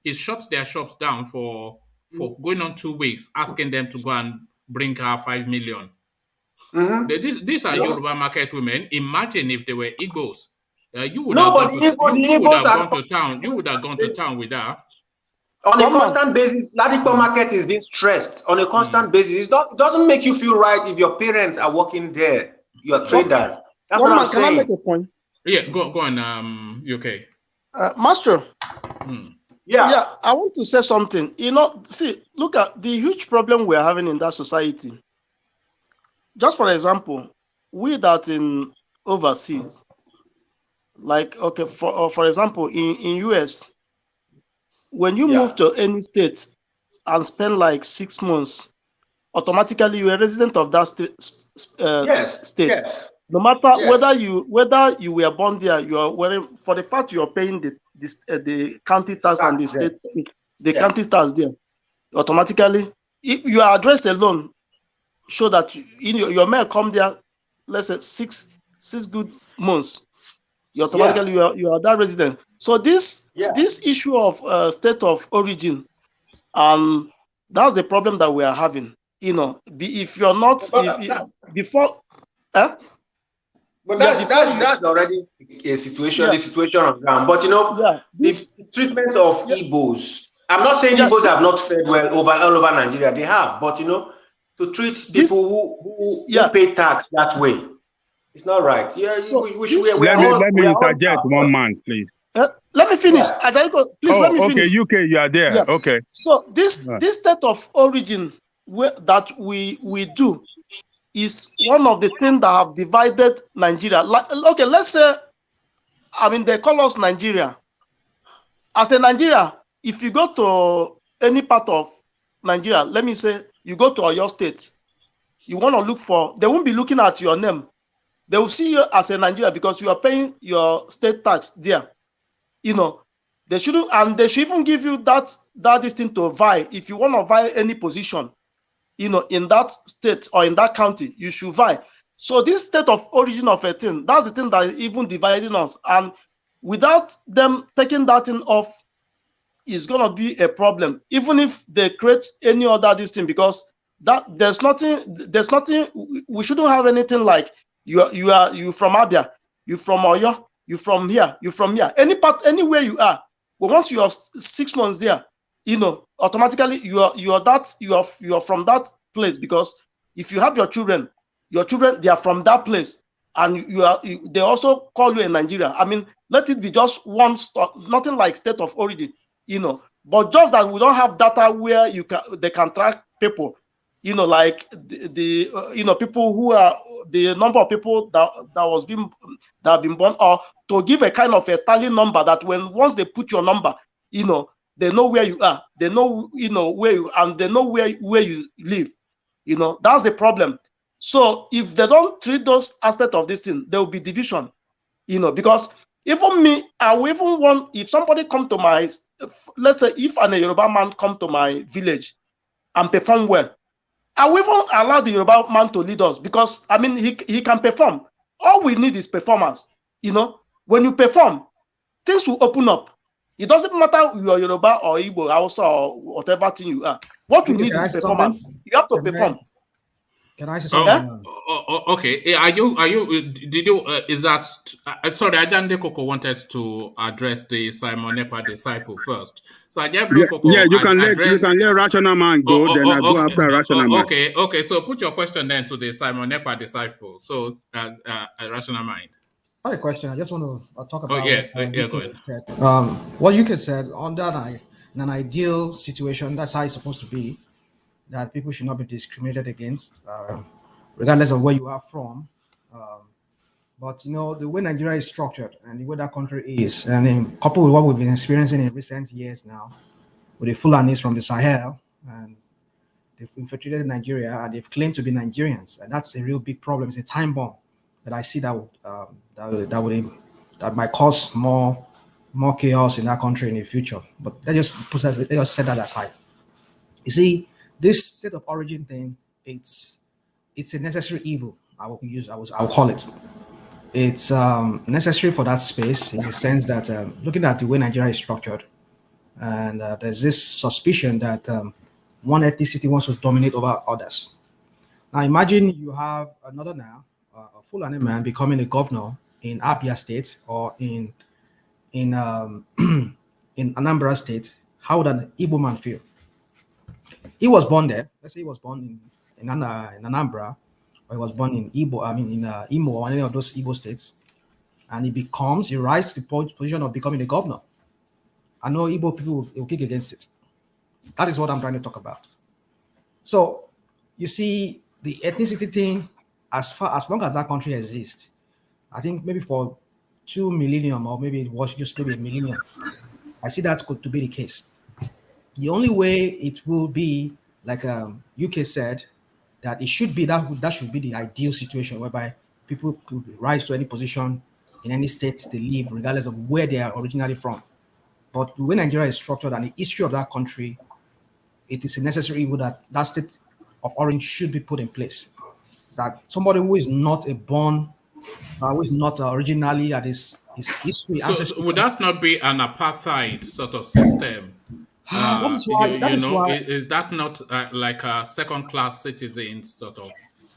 he shut their shops down for going on 2 weeks, asking them to go and bring her 5 million. These are Yoruba market women. Imagine if they were Igbos. You would have gone to town. You would have gone to Igbos town with that. on a constant basis. Ladipo market is being stressed on a constant basis. It doesn't make you feel right if your parents are working there, your traders. That's what I'm saying. Can I make a point? Yeah, go on, UK. Master. Yeah, I want to say something. You know, see, look at the huge problem we're having in that society. Just for example, we that in overseas, like, okay, for example, in US, when you move to any state and spend like 6 months, automatically you're a resident of that state. Yes. No matter whether you were born there, you are wearing, for the fact you are paying the county tax and the state county tax there, automatically your address alone show that your mail come there. Let's say six good months, you automatically you are that resident. So this issue of state of origin, that's the problem that we are having. You know, if you're not before. But that's already a situation, the situation on ground. But you know, this treatment of Igbos, I'm not saying Igbos have not fared well all over Nigeria. They have, but you know, to treat people who pay tax that way, it's not right. Yeah, so let me interject 1 month, please. Let me finish. Please let me finish. Okay, UK, you are there. Yeah. Okay. So this state of origin that we do is one of the things that have divided Nigeria. Okay, let's say, I mean, they call us Nigeria. As a Nigeria, if you go to any part of Nigeria, let me say you go to your state, you want to look for, they won't be looking at your name. They will see you as a Nigeria because you are paying your state tax there. You know, they should even give you that thing to vie. If you want to vie any position, you know, in that state or in that county, you should vie. So this state of origin of a thing, that's the thing that is even dividing us. And without them taking that thing off, it's gonna be a problem. Even if they create any other this thing, because there's nothing. We shouldn't have anything like you from Abia, you from Oyo, you from here, anywhere you are. But once you are 6 months there, you know, automatically you are from that place, because if you have your children they are from that place, and they also call you a Nigeria. I mean, let it be just one stop, nothing like state of origin, you know. But just that we don't have data where they can track people, you know, like the you know, people who are the number of people that have been born, or to give a kind of a tally number that once they put your number, you know, they know where you are, they know, you know, and they know where you live. You know, that's the problem. So if they don't treat those aspects of this thing, there will be division, you know, because even me, I will even want, if somebody come to my, let's say if an Yoruba man come to my village and perform well, I will even allow the Yoruba man to lead us, because I mean, he can perform. All we need is performance. You know, when you perform, things will open up. It doesn't matter you are Yoruba or Igbo, Hausa or whatever thing you are. What you need is performance. You have to perform. Can I say something? Okay. Are you? Did you? Is that? Sorry, Ajande Koko wanted to address the Simon Ekpa disciple first. So Ajande Koko. Yeah, you can let Rational Man go. Then I go after Rational Man. Okay. So put your question then to the Simon Ekpa disciple. So Rational Mind. I have a question. I just want to talk about go ahead. What UK said, under an ideal situation, that's how it's supposed to be, that people should not be discriminated against, regardless of where you are from. But, you know, the way Nigeria is structured and the way that country is, and coupled with what we've been experiencing in recent years now, with the Fulanis from the Sahel, and they've infiltrated Nigeria, and they've claimed to be Nigerians, and that's a real big problem. It's a time bomb that I see that might cause more chaos in that country in the future. But let's just set that aside. You see, this state of origin thing, it's a necessary evil. I'll call it. It's necessary for that space, in the sense that looking at the way Nigeria is structured, and there's this suspicion that one ethnicity wants to dominate over others. Now imagine you have another a Fulani man becoming a governor in Abia State or in in Anambra State, how would an Igbo man feel? He was born there. Let's say he was born in Anambra, or he was born in Igbo. I mean, in Imo or any of those Igbo states, and he rises to the position of becoming the governor. I know Igbo people will kick against it. That is what I'm trying to talk about. So, you see, the ethnicity thing, as long as that country exists, I think maybe for 2 millennium, or maybe it was just maybe a millennium, I see that to be the case. The only way it will be, like UK said, that it should be that should be the ideal situation whereby people could rise to any position in any state they live, regardless of where they are originally from. But the way Nigeria is structured and the history of that country, it is a necessary evil that that state of origin should be put in place. That somebody who is not who is not originally at his history. So would that not be an apartheid sort of system? That is why. Is that not like a second-class citizens sort of?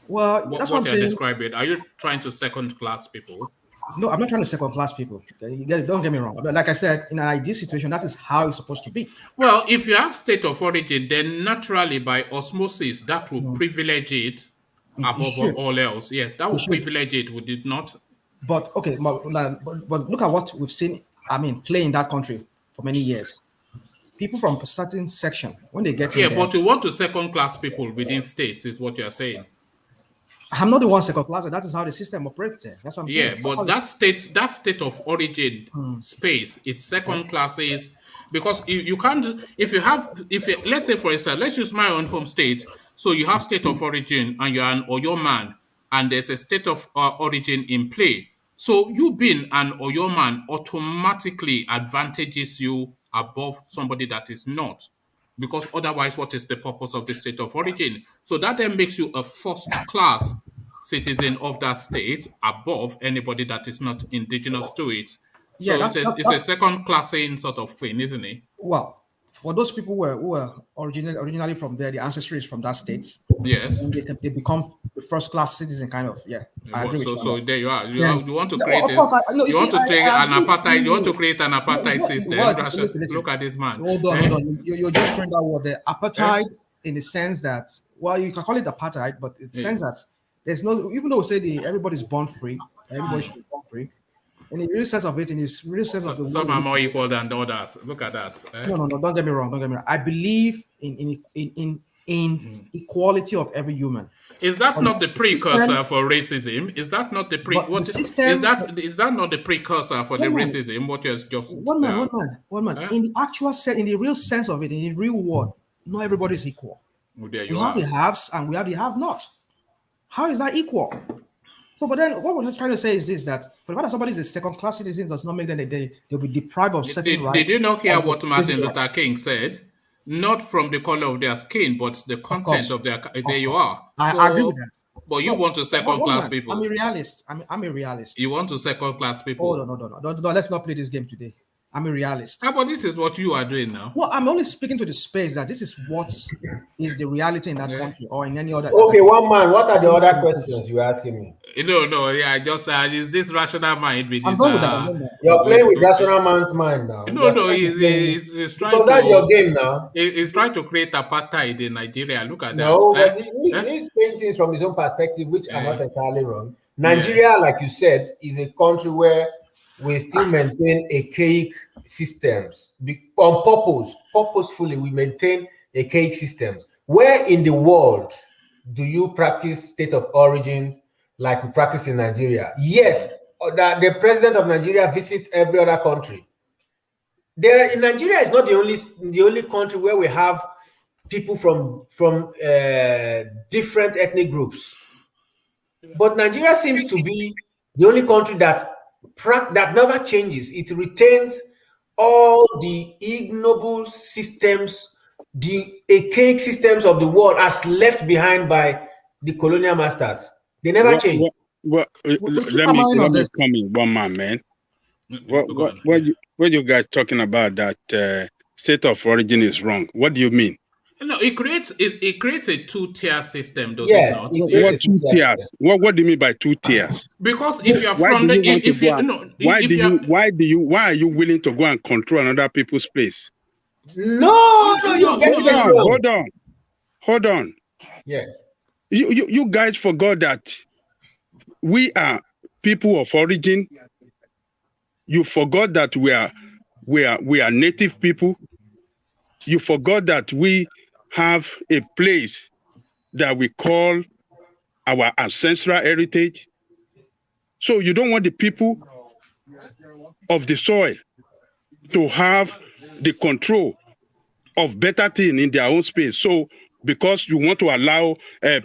Well, what that's what I'm you're saying. describing. Are you trying to second-class people? No, I'm not trying to second-class people. You get it? Don't get me wrong. But like I said, in an ideal situation, that is how it's supposed to be. Well, if you have state of origin, then naturally by osmosis, that will privilege it above all else. Yes, that will privilege it, would it not? But okay, but look at what we've seen. I mean, play in that country for many years. People from a certain section, when they get in there, but you want to second-class people within states, is what you're saying. I'm not the one second class. That is how the system operates there. That's what I'm saying. Yeah, but that state of origin space, it's second classes, because you can't, let's say for instance, let's use my own home state. So you have state of origin and you're an Oyo man, and there's a state of origin in play. So you being an Oyo man automatically advantages you above somebody that is not. Because otherwise, what is the purpose of the state of origin? So that then makes you a first-class citizen of that state above anybody that is not indigenous to it. So yeah, it's a second-classing sort of thing, isn't it? Well, for those people who were originally from there, the ancestry is from that state. Yes. And they become the first-class citizen, kind of. Yeah. I agree with so there you are. You want to create an apartheid. You want to create an apartheid system. Listen. Look at this man. Hold on. You're just trying that word there. Apartheid, in the sense that, well, you can call it apartheid, but in the sense that there's no, even though we say everybody's born free, everybody should be born free. In the real sense of it, some are more equal than the others. Look at that. No, don't get me wrong. I believe in equality of every human. Is that not the precursor for racism? Is that not the is that not the precursor for the racism? What you just one man. In the actual sense, in the real sense of it, in the real world, not everybody is equal. Well, we have the haves and we have the have-not. How is that equal? So, but then what we're trying to say is this: that for the fact that somebody is a second-class citizen does not make them they'll be deprived of certain rights. Did you not hear what Martin Luther King said? Not from the color of their skin, but the content of their. There you are. I agree with that. But you want to second-class people. I'm a realist. I'm a realist. You want to second-class people. Oh, no. Let's not play this game today. I'm a realist. But this is what you are doing now. Well, I'm only speaking to the space that this is what is the reality in that country or in any other. Okay, one man. What are the other questions you're asking me? No. Yeah, just is this rational mind with this? You're playing with rational man's mind now. No. He's trying because that's your game now. He's trying to create apartheid in Nigeria. Look at that. No, but he's painting things from his own perspective, which are not entirely wrong. Nigeria, like you said, is a country where we still maintain archaic systems on purpose. Purposefully, we maintain archaic systems. Where in the world do you practice state of origin like we practice in Nigeria? Yet, the president of Nigeria visits every other country. Nigeria is not the only country where we have people from different ethnic groups. But Nigeria seems to be the only country that never changes. It retains all the ignoble systems, the archaic systems of the world as left behind by the colonial masters. They never change. Let me come in, one man. What you guys talking about that state of origin is wrong? What do you mean? No, it creates a two-tier system, does it Yes, not? it What creates a two two-tier tiers? system. What do you mean by two tiers? Because if you're Why from do the you want to if go you and, no if you're why are you willing to go and control another people's place? No, you're getting it wrong. Hold on. Yes. You guys forgot that we are people of origin. You forgot that we are native people. You forgot that we have a place that we call our ancestral heritage. So you don't want the people of the soil to have the control of better thing in their own space. So because you want to allow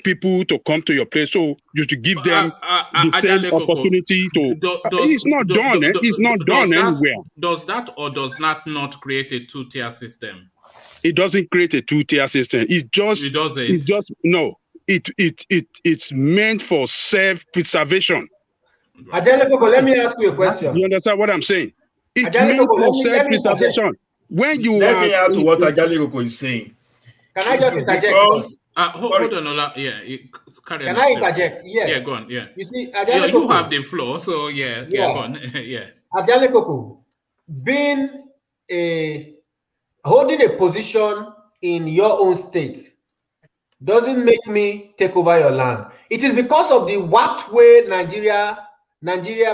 people to come to your place, so you should give them the same opportunity to. It's not done. It's not done anywhere. Does that or does that not create a two-tier system? It doesn't create a two-tier system. It's meant for self-preservation. Ajalekoko, let me ask you a question. You understand what I'm saying? It's meant for self-preservation. When you let me add to what Ajalekoko is saying. Can I just interject? Hold on, Ola. Yeah, can I interject? Yes. Yeah, go on. Yeah. You see, you have the floor, so yeah, go on. Yeah. Ajalekoko, holding a position in your own state doesn't make me take over your land. It is because of the warped way Nigeria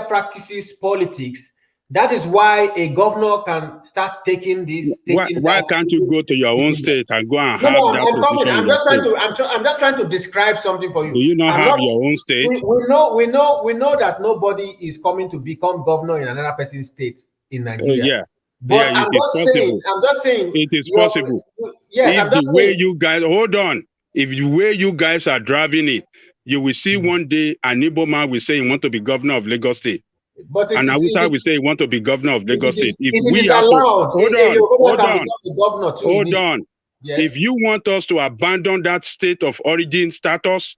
practices politics. That is why a governor can start taking this. Why can't you go to your own state and go and have that position? I'm just trying to describe something for you. Do you not have your own state? We know that nobody is coming to become governor in another person's state in Nigeria. Yeah. But I'm just saying it is possible. Yes, if the way you guys if the way you guys are driving it, you will see one day an Igbo man will say he want to be governor of Lagos State. But and Hausa will say he want to be governor of Lagos State. If we have hold on. Yes. If you want us to abandon that state of origin status,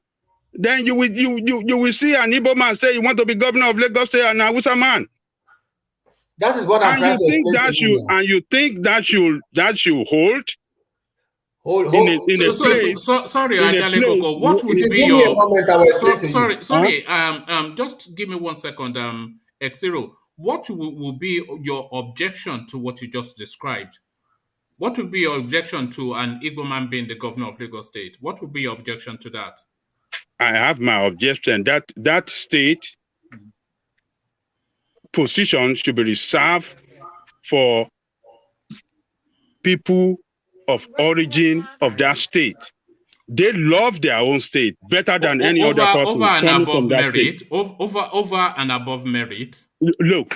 then you will see an Igbo man say you want to be governor of Lagos State and Hausa man. That is what I'm trying to explain. And you think that should hold? Sorry, Ajalekoko. What would be your just give me 1 second, Xero. What will be your objection to what you just described? What would be your objection to an Igbo man being the governor of Lagos State? What would be your objection to that? I have my objection that state position should be reserved for people of origin of that state. They love their own state better than any other person. Over and above merit. Over and above merit. Look,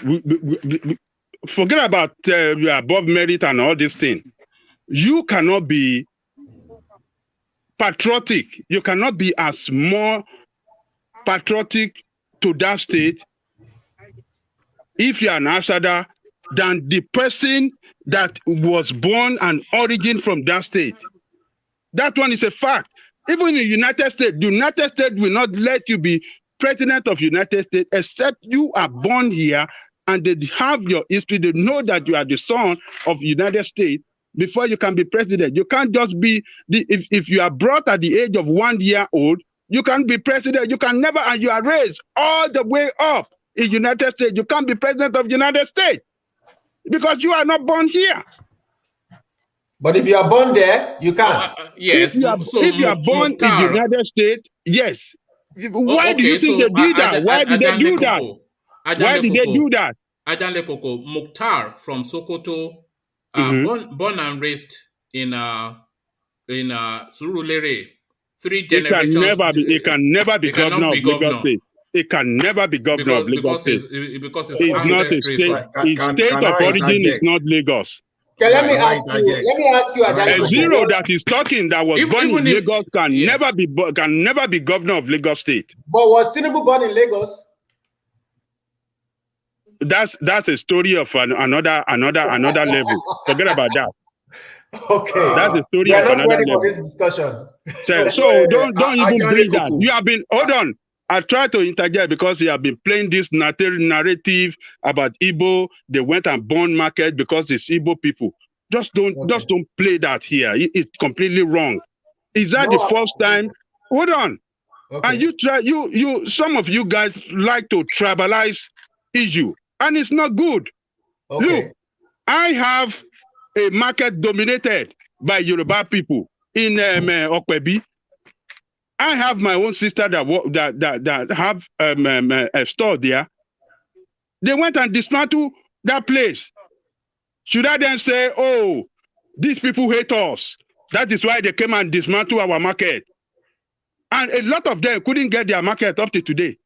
forget about above merit and all this thing. You cannot be patriotic. You cannot be as more patriotic to that state if you're an outsider than the person that was born and origin from that state. That one is a fact. Even in the United States will not let you be president of the United States except you are born here and they have your history. They know that you are the son of the United States before you can be president. You can't just be, if you are brought at the age of 1 year old, you can't be president. You can never, and you are raised all the way up in the United States. You can't be president of the United States because you are not born here. But if you are born there, you can. Yes. If you are born in the United States, yes. Why do you think they did that? Why did they do that? Why did they do that? Ajalekoko, Mukhtar from Sokoto, born and raised in Surulere, 3 generations. It can never be governor of Lagos State. It can never be governor of Lagos State. Because it's not a state. Its state of origin is not Lagos. Okay, let me ask you, a zero that is talking that was born in Lagos can never be governor of Lagos State. But was Tinubu born in Lagos? That's a story of another level. Forget about that. Okay. That's a story of another level. For this discussion. So don't even bring that. You have been hold on. I try to interject because you have been playing this narrative about Igbo. They went and burned market because it's Igbo people. Just don't play that here. It's completely wrong. Is that No, the first time? Hold on. Okay. And some of you guys like to tribalize issue, and it's not good. Okay. Look, I have a market dominated by Yoruba people in Okwebi. I have my own sister that have a store there. They went and dismantled that place. Should I then say, oh, these people hate us? That is why they came and dismantled our market. And a lot of them couldn't get their market up to today.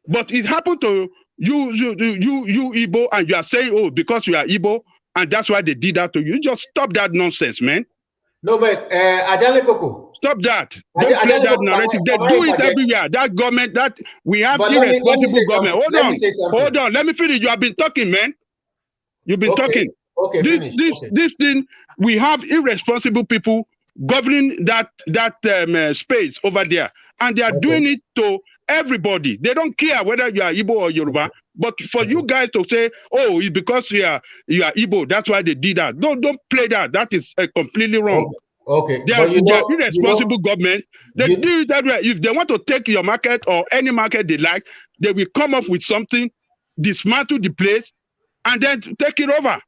But it happened to you Igbo, and you are saying, oh, because you are Igbo, and that's why they did that to you. Just stop that nonsense, man. No, but Ajale Koko. Stop that. Don't play that narrative. They do it everywhere. That government, that we have irresponsible government. Hold on. Let me finish. You have been talking, man. You've been talking. Okay, this thing, we have irresponsible people governing that space over there, and they are doing it to everybody. They don't care whether you are Igbo or Yoruba. But for you guys to say, oh, it's because you are Igbo, that's why they did that. Don't play that. That is completely wrong. Okay. They are irresponsible government. They do it that way. If they want to take your market or any market they like, they will come up with something, dismantle the place, and then take it over.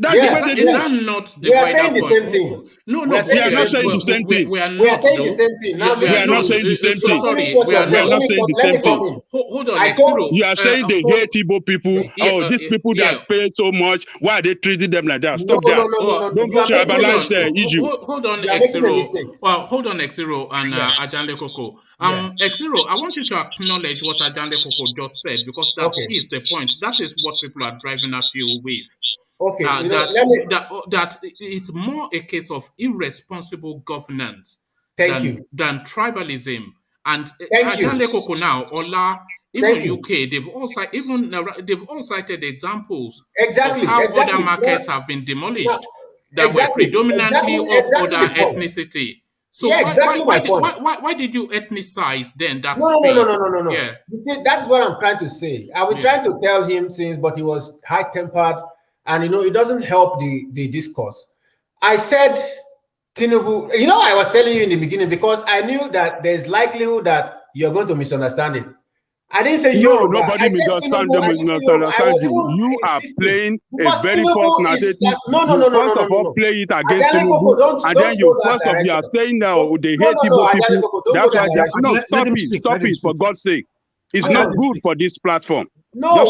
That's the way they do it. Is that not the we are saying the same thing? No, we are not saying the same thing. We are saying the same thing. We are not saying the same thing. Sorry, we are not saying the same thing. Hold on, you are saying they hate Igbo people. These people that pay so much, why are they treating them like that? Stop that. Don't tribalize the issue. Hold on, Exiro. Well, hold on, Exiro and Ajanle Koko. Exiro, I want you to acknowledge what Ajanle Koko just said, because that is the point. That is what people are driving at you with. Okay, that it's more a case of irresponsible governance than tribalism. And Ajanle Koko now, Ola, even UK, they've all cited examples of how other markets have been demolished that were predominantly of other ethnicity. So why did you ethnicize then that space? No. Yeah. You see, that's what I'm trying to say. I was trying to tell him since, but he was high-tempered. And, it doesn't help the discourse. I said, Tinubu, I was telling you in the beginning, because I knew that there's likelihood that you're going to misunderstand it. I didn't say Yoruba. Nobody misunderstand you. You are playing a very false narrative. No. First of all, play it against Tinubu, and then you are saying now they hate Igbo people. That's why they are. Stop it, for God's sake. It's not good for this platform. No,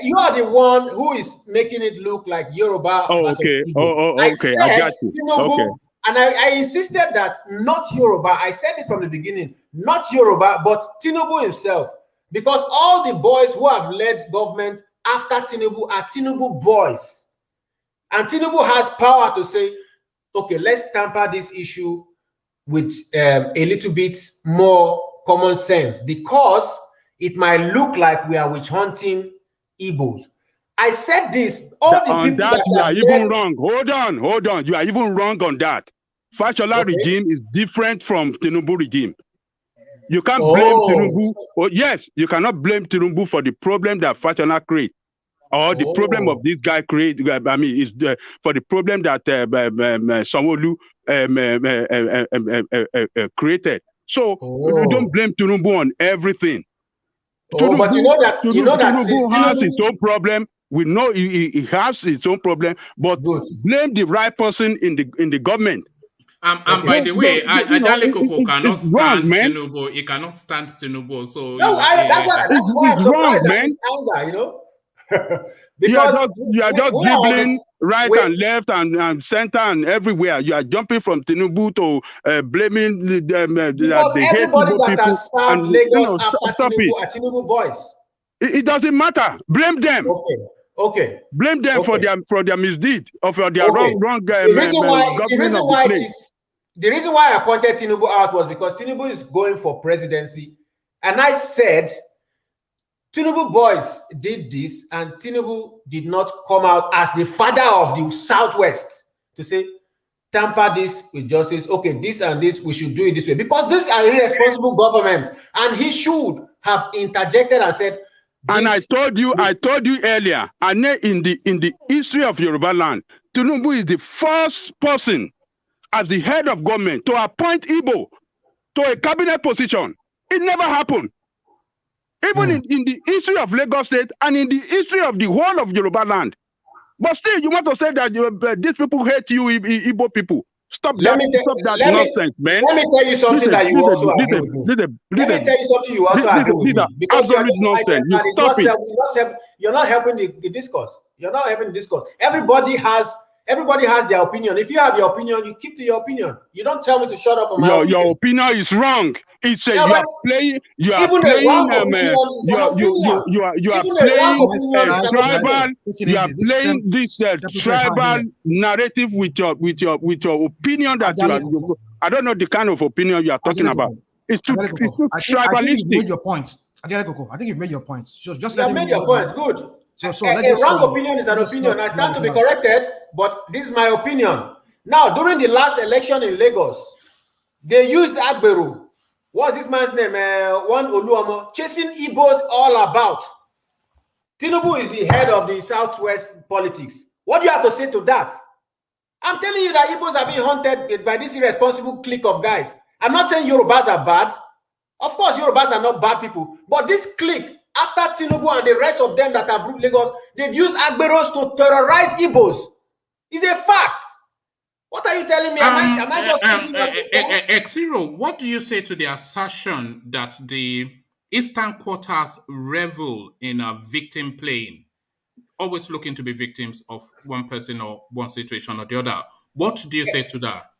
you are the one who is making it look like Yoruba. Okay. I got you. Tinubu, and I insisted that not Yoruba. I said it from the beginning, not Yoruba, but Tinubu himself. Because all the boys who have led government after Tinubu are Tinubu boys. And Tinubu has power to say, okay, let's tamper this issue with a little bit more common sense, because it might look like we are witch hunting Igbos. I said this. All the on people that you are even wrong. Hold on. You are even wrong on that. Fashola regime is different from Tinubu regime. You can't blame Tinubu. Oh, yes, you cannot blame Tinubu for the problem that Fashola created, or the problem of this guy created. I mean, is for the problem that Sanwo-Olu created. So don't blame Tinubu on everything. But you know that Tinubu has its own problem. We know he has its own problem, but blame the right person in the government. And by the way, Ajanle Koko cannot stand Tinubu. He cannot stand Tinubu. So that's why I'm surprised at his anger, Because you are just dribbling right and left and center and everywhere. You are jumping from Tinubu to blaming the everybody that has served Lagos after Tinubu are Tinubu boys. It doesn't matter. Blame them. Okay. Blame them for their misdeed or for their wrong the reason why I pointed Tinubu out was because Tinubu is going for presidency, and I said Tinubu boys did this, and Tinubu did not come out as the father of the Southwest to say, tamper this with justice. Okay, this and this, we should do it this way. Because these are irresponsible governments, and he should have interjected and said, and I told you earlier, and in the history of Yoruba land, Tinubu is the first person as the head of government to appoint Igbo to a cabinet position. It never happened. Even in the history of Lagos State and in the history of the whole of Yoruba land. But still, you want to say that these people hate you, Igbo people. Stop that nonsense, man. Let me tell you something that you also agree with me. Let me tell you something you also agree with me. Because you're not helping the discourse. You're not helping the discourse. Everybody has their opinion. If you have your opinion, you keep to your opinion. You don't tell me to shut up on my opinion. Your opinion is wrong. It's you are playing this tribal narrative with your opinion that you are. I don't know the kind of opinion you are talking about. It's too tribalistic. I think you've made your point. I think you've made your point. So just let me made your point. Good. So a wrong opinion is an opinion. I stand to be corrected, but this is my opinion. Now, during the last election in Lagos, they used Agberu. What's this man's name? One Oluomo, chasing Igbos all about. Tinubu is the head of the Southwest politics. What do you have to say to that? I'm telling you that Igbos are being hunted by this irresponsible clique of guys. I'm not saying Yorubas are bad. Of course, Yorubas are not bad people. But this clique, after Tinubu and the rest of them that have ruled Lagos, they've used Agberos to terrorize Igbos. It's a fact. What are you telling me? Am I just X0, what do you say to the assertion that the Eastern quarters revel in a victim playing, always looking to be victims of one person or one situation or the other? What do you say to that?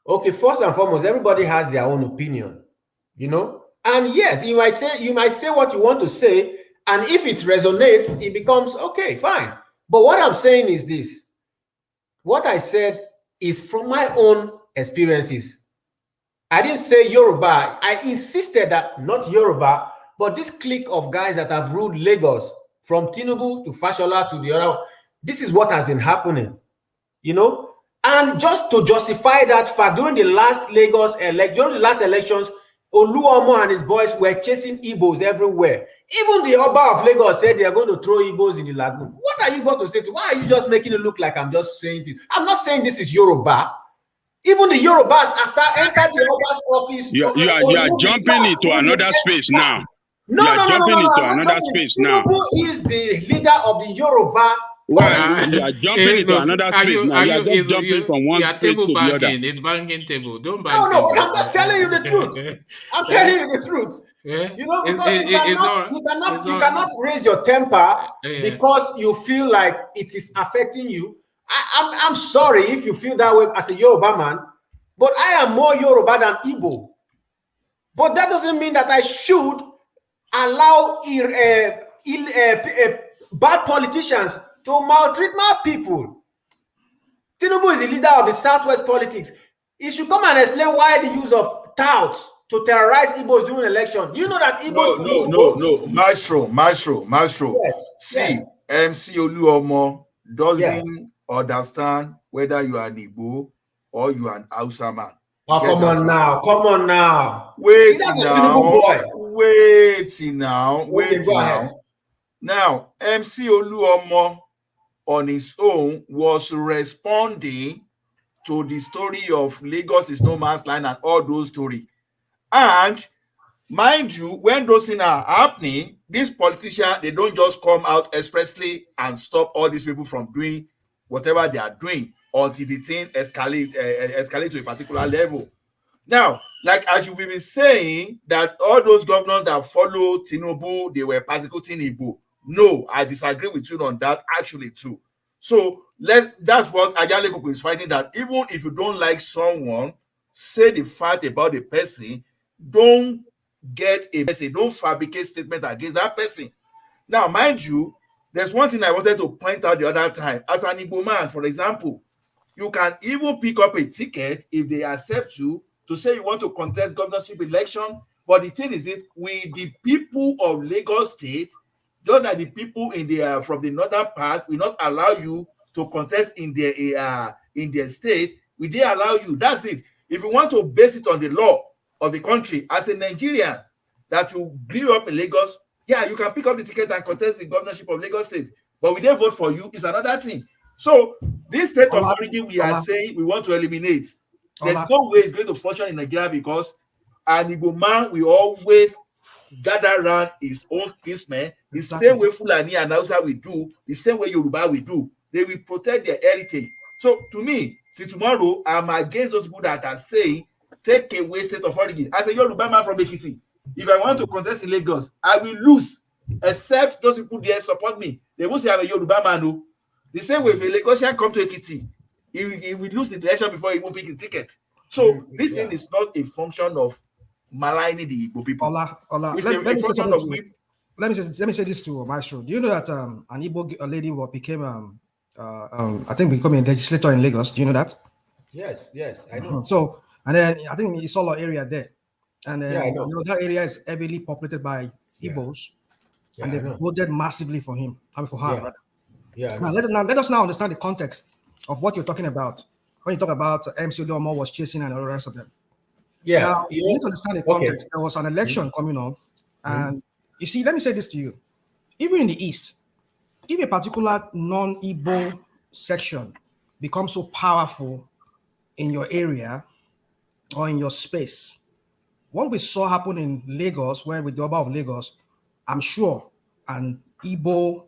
Okay, first and foremost, everybody has their own opinion, you know? And yes, you might say what you want to say, and if it resonates, it becomes okay, fine. But what I'm saying is this. What I said is from my own experiences. I didn't say Yoruba. I insisted that not Yoruba, but this clique of guys that have ruled Lagos, from Tinubu to Fashola to the other, this is what has been happening, you know? And just to justify that fact, during the last elections, Oluomo and his boys were chasing Igbos everywhere. Even the Oba of Lagos said they are going to throw Igbos in the lagoon. What are you going to say to? Why are you just making it look like I'm just saying this? I'm not saying this is Yoruba. Even the Yorubas entered the Oba's office. You are jumping into another space now. No. Tinubu is the leader of the Yoruba. Why? You are jumping into another space now. You are just jumping from one space to the other. It's banging table. Don't bang No, I'm just telling you the truth. I'm telling you the truth. Yeah. You know, because you cannot raise your temper because you feel like it is affecting you. I'm sorry if you feel that way as a Yoruba man, but I am more Yoruba than Igbo. But that doesn't mean that I should allow bad politicians to maltreat my people. Tinubu is the leader of the Southwest politics. He should come and explain why the use of touts to terrorize Igbos during election. You know that Igbos... No. Maestro. Yes. See, MC Oluomo doesn't understand whether you are an Igbo or you are an Hausa man. Oh, come on now. Wait now. Now, MC Oluomo on his own was responding to the story of Lagos is no man's land and all those stories. And mind you, when those things are happening, these politicians, they don't just come out expressly and stop all these people from doing whatever they are doing until the thing escalate to a particular level. Now, like as you've been saying, that all those governors that follow Tinubu, they were persecuting Igbo. No, I disagree with you on that actually too. So that's what Ayalekoko is fighting, that even if you don't like someone, say the fact about the person, don't fabricate statement against that person. Now, mind you, there's one thing I wanted to point out the other time. As an Igbo man, for example, you can even pick up a ticket if they accept you to say you want to contest governorship election. But the thing is that with the people of Lagos State, just like the people in the from the northern part will not allow you to contest in their state, will they allow you? That's it. If you want to base it on the law of the country, as a Nigerian that you grew up in Lagos, yeah, you can pick up the ticket and contest the governorship of Lagos State. But will they vote for you is another thing. So this state of origin we are saying we want to eliminate. There's no way it's going to function in Nigeria because an Igbo man will always gather around his own kinsmen, the same way Fulani and Hausa will do, the same way Yoruba will do. They will protect their heritage. So to me, till tomorrow, I'm against those people that are saying take away state of origin. As a Yoruba man from Ekiti, if I want to contest in Lagos, I will lose. Except those people there support me. They won't say I'm a Yoruba man. No. The same way if a Lagosian come to Ekiti, he will lose the election before he won't pick his ticket. So this thing is not a function of maligning the Igbo people. Let me say this to Maestro. Do you know that an Igbo lady became I think becoming a legislator in Lagos? Do you know that? Yes, I know. So and then I think in Isolo area there, and then you know that area is heavily populated by Igbos, and they voted massively for him. For her. Rather. Yeah. Now let us now understand the context of what you're talking about when you talk about MC Odomo was chasing and all the rest of them. Yeah. Now, you need to understand the context. There was an election coming up, and you see, let me say this to you. Even in the East, if a particular non-Igbo section becomes so powerful in your area or in your space, what we saw happen in Lagos, where with the Oba of Lagos, I'm sure an Igbo,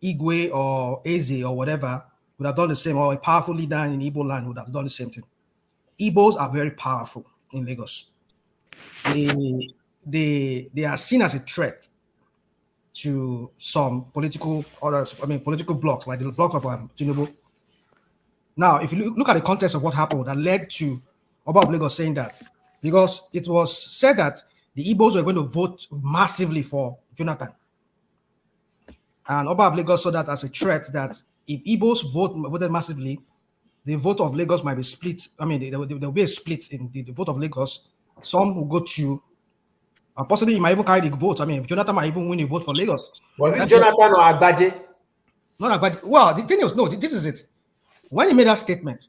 Igwe, or Eze, or whatever would have done the same, or a powerful leader in Igbo land would have done the same thing. Igbos are very powerful in Lagos. They are seen as a threat to some political blocs, like the bloc of Tinubu. Now, if you look at the context of what happened that led to Oba of Lagos saying that, because it was said that the Igbos were going to vote massively for Jonathan. And Oba of Lagos saw that as a threat that if Igbos voted massively, the vote of Lagos might be split. I mean, there will be a split in the vote of Lagos. Some will go to, possibly he might even carry the vote. I mean, Jonathan might even win a vote for Lagos. Was it Jonathan or Agbaje? Not Agbaje. Well, the thing is, no, this is it. When he made that statement,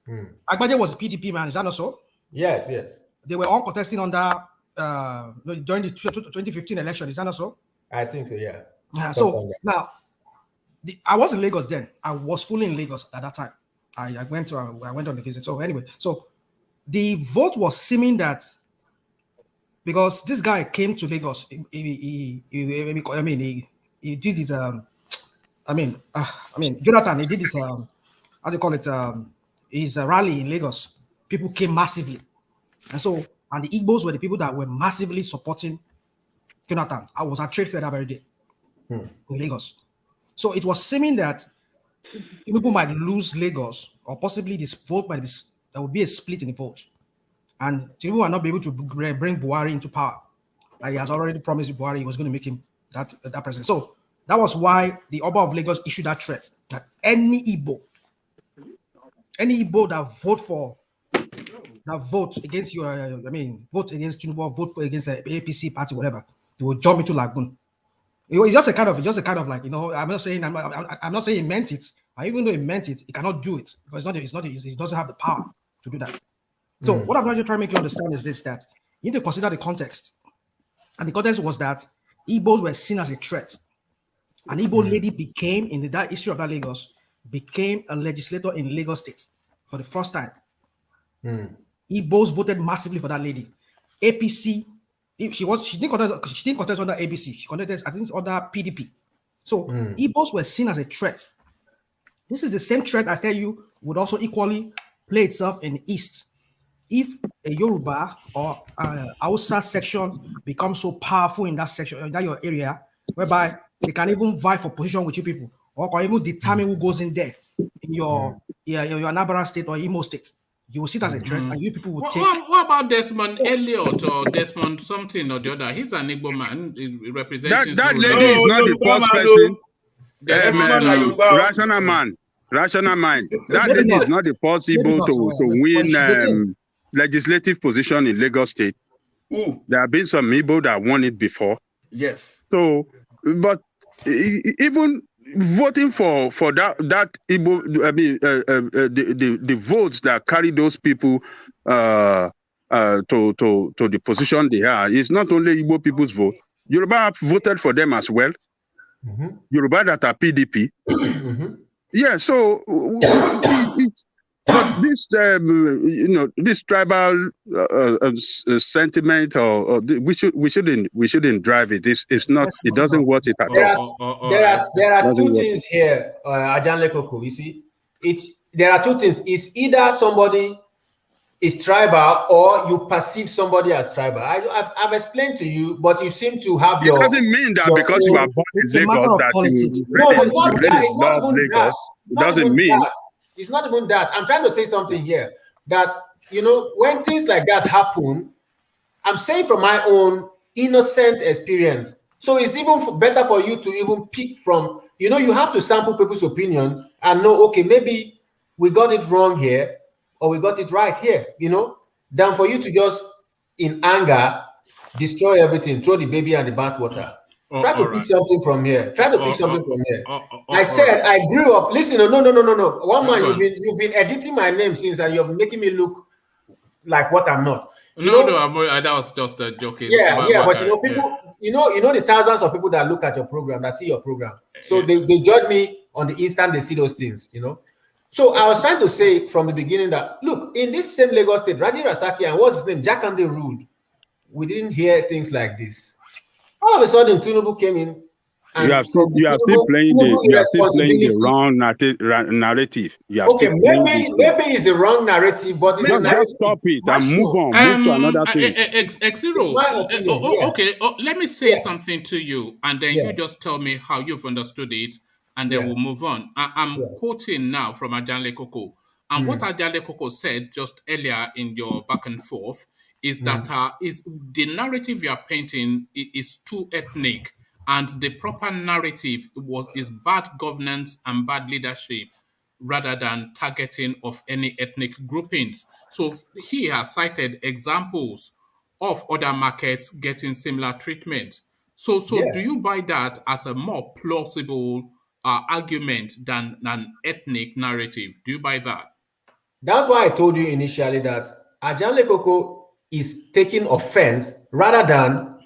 Agbaje was a PDP man, is that not so? Yes. They were all contesting under during the 2015 election, is that not so? I think so, yeah. So now, I was in Lagos then. I was fully in Lagos at that time. I went on the visit. So anyway, so the vote was seeming that because this guy came to Lagos, he did his Jonathan, he did his how do you call it, his rally in Lagos. People came massively, and the Igbos were the people that were massively supporting Jonathan. I was at trade fair that very day in Lagos. So it was seeming that people might lose Lagos, or possibly this vote might be, there will be a split in the vote, and Tinubu will not be able to bring Buhari into power. Like he has already promised Buhari he was going to make him that president. So that was why the Oba of Lagos issued that threat that any Igbo that vote against vote against Tinubu, vote against the APC party, whatever, they will jump into Lagoon. It's just a kind of like, I'm not saying he meant it. Even though he meant it, he cannot do it because he doesn't have the power to do that. So what I'm trying to make you understand is this, that you need to consider the context. And the context was that Igbos were seen as a threat. An Igbo lady became, in that history of that Lagos, became a legislator in Lagos State for the first time. Igbos voted massively for that lady. APC, she didn't contest under ABC. She contested, I think, under PDP. So Igbos were seen as a threat. This is the same threat I tell you would also equally play itself in the East. If a Yoruba or Hausa section becomes so powerful in that section, in that your area, whereby they can even vie for position with you people, or can even determine who goes in there in your Anambra State or Imo State, you will see it as a threat, and you people will take. What about Desmond Elliott or Desmond something or the other? He's an Igbo man representing. That lady is not the first person. Rational mind. That lady is not the possible to win legislative position in Lagos State. There have been some Igbo that won it before. Yes. So, but even voting for that Igbo, the votes that carry those people to the position they are, is not only Igbo people's vote. Yoruba have voted for them as well. Yoruba that are PDP. Yeah, so but this this tribal sentiment, or we shouldn't drive it. It's not. It doesn't worth it at all. There are two things here, Ajanle Koko. You see, there are two things. It's either somebody is tribal or you perceive somebody as tribal. I've explained to you, but you seem to have your. It doesn't mean that because you are born in Lagos that no, it's not that. It's not even that. It doesn't mean. It's not even that. I'm trying to say something here that, when things like that happen, I'm saying from my own innocent experience. So it's even better for you to even pick from, you have to sample people's opinions and know, okay, maybe we got it wrong here or we got it right here, than for you to just, in anger, destroy everything, throw the baby and the bathwater. Try to pick something from here. I said I grew up. Listen, no. One man, you've been editing my name since, and you're making me look like what I'm not. That was just a joking. Yeah, but people, the thousands of people that look at your program, that see your program, so they judge me on the instant they see those things. So I was trying to say from the beginning that, look, in this same Lagos state, Raji Rasaki and what's his name, Jakande ruled. We didn't hear things like this. All of a sudden, Tinubu came in. And you are still playing the wrong narrative. Maybe it's the wrong narrative, but it's just stop it and move on. Move to another thing. Okay, let me say something to you, and then you just tell me how you've understood it, and then we'll move on. I'm quoting now from Ajanle Koko, and what Ajanle Koko said just earlier in your back and forth is that is the narrative you are painting is too ethnic, and the proper narrative is bad governance and bad leadership rather than targeting of any ethnic groupings. So he has cited examples of other markets getting similar treatment. So do you buy that as a more plausible argument than an ethnic narrative? Do you buy that? That's why I told you initially that Ajanle Koko is taking offense rather than,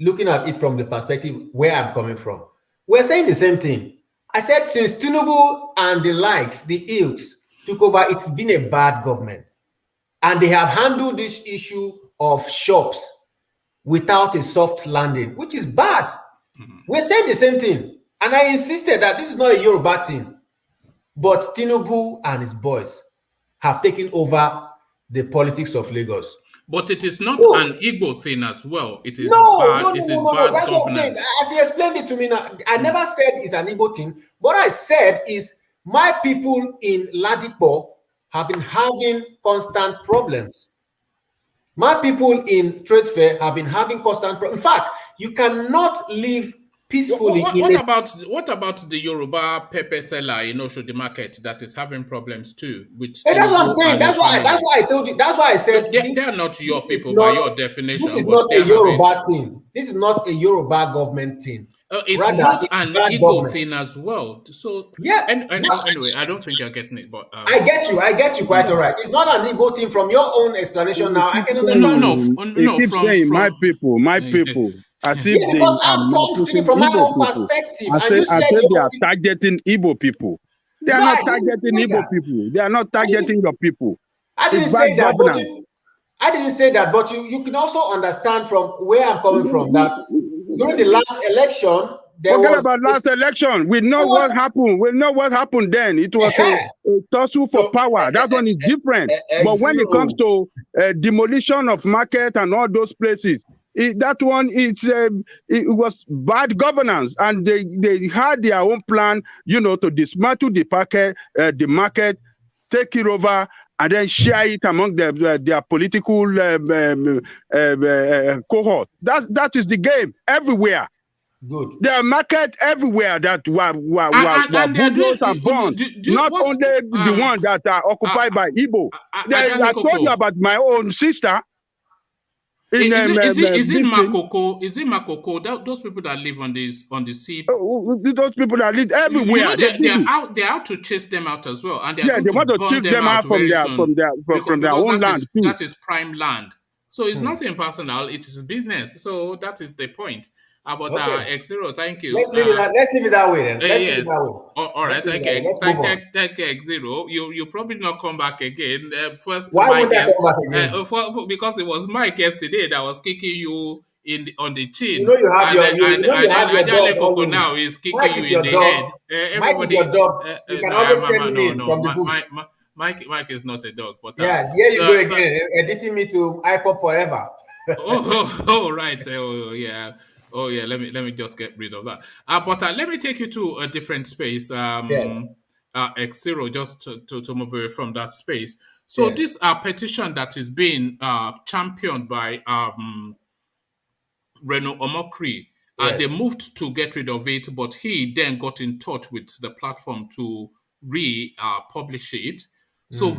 looking at it from the perspective where I'm coming from. We're saying the same thing. I said since Tinubu and the likes, the ilks, took over, it's been a bad government. And they have handled this issue of shops without a soft landing, which is bad. We're saying the same thing. And I insisted that this is not a Yoruba thing. But Tinubu and his boys have taken over the politics of Lagos. But it is not an Igbo thing as well. It is bad. It's bad That's what I'm saying. As he explained it to me now, I never said it's an Igbo thing. What I said is my people in Ladipo have been having constant problems. My people in Trade Fair have been having constant problems. In fact, you cannot live peacefully. What about the Yoruba pepper seller in Oshodi market that is having problems too? That's what I'm saying. That's why I told you. That's why I said they are not your people by your definition. This is not a Yoruba thing. This is not a Yoruba government thing. It's not an Igbo thing as well. So anyway, I don't think you're getting it, but I get you quite all right. It's not an Igbo thing from your own explanation. Now I can understand. No, from my people. As if they are speaking from my own perspective. I said they are targeting Igbo people. They are not targeting Igbo people. They are not targeting your people. I didn't say that, but you can also understand from where I'm coming from that during the last election, forget about last election. We know what happened. We know what happened then. It was a tussle for power. That one is different. But when it comes to demolition of market and all those places, that one it was bad governance, and they had their own plan, to dismantle the market, take it over, and then share it among their political cohort. That is the game everywhere. Good. There are markets everywhere that were bulldozed and burned. Not only the ones that are occupied by Igbo. I told you about my own sister. Is it Makoko? Is it Makoko? Those people that live on the sea. Those people that live everywhere. They're out to chase them out as well, and they want to chase them out from their own land. That is prime land. So it's nothing personal. It is business. So that is the point. About Okay. X0, thank you. Let's leave it that way then. Let's leave Yes. it that way. All right, thank you. Let's move on. Thank you, X0. You probably not come back again. First, Why my would I guest, come back again? because it was my guest today that was kicking you on the chin. You know you have your Ajale dog Coco always. now is kicking Mike you is in your the dog. head. Mike is your dog. You can always send me from the bush. Mike is not a dog, but yeah, here you go again, editing me to iPop forever. Right. Oh yeah. Let me just get rid of that. But let me take you to a different space. X0, just to move away from that space. So this petition that is being championed by Reno Omokri. They moved to get rid of it, but he then got in touch with the platform to republish it. So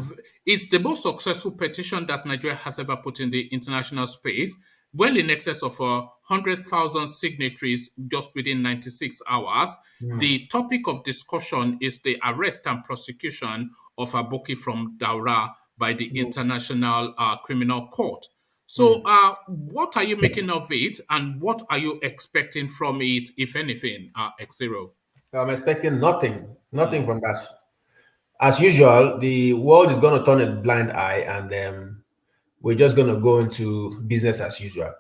it's the most successful petition that Nigeria has ever put in the international space, well in excess of 100,000 signatories just within 96 hours. The topic of discussion is the arrest and prosecution of Aboki from Daura by the International Criminal Court. So what are you making of it, and what are you expecting from it, if anything, X0? I'm expecting nothing from that. As usual, the world is going to turn a blind eye, and we're just going to go into business as usual.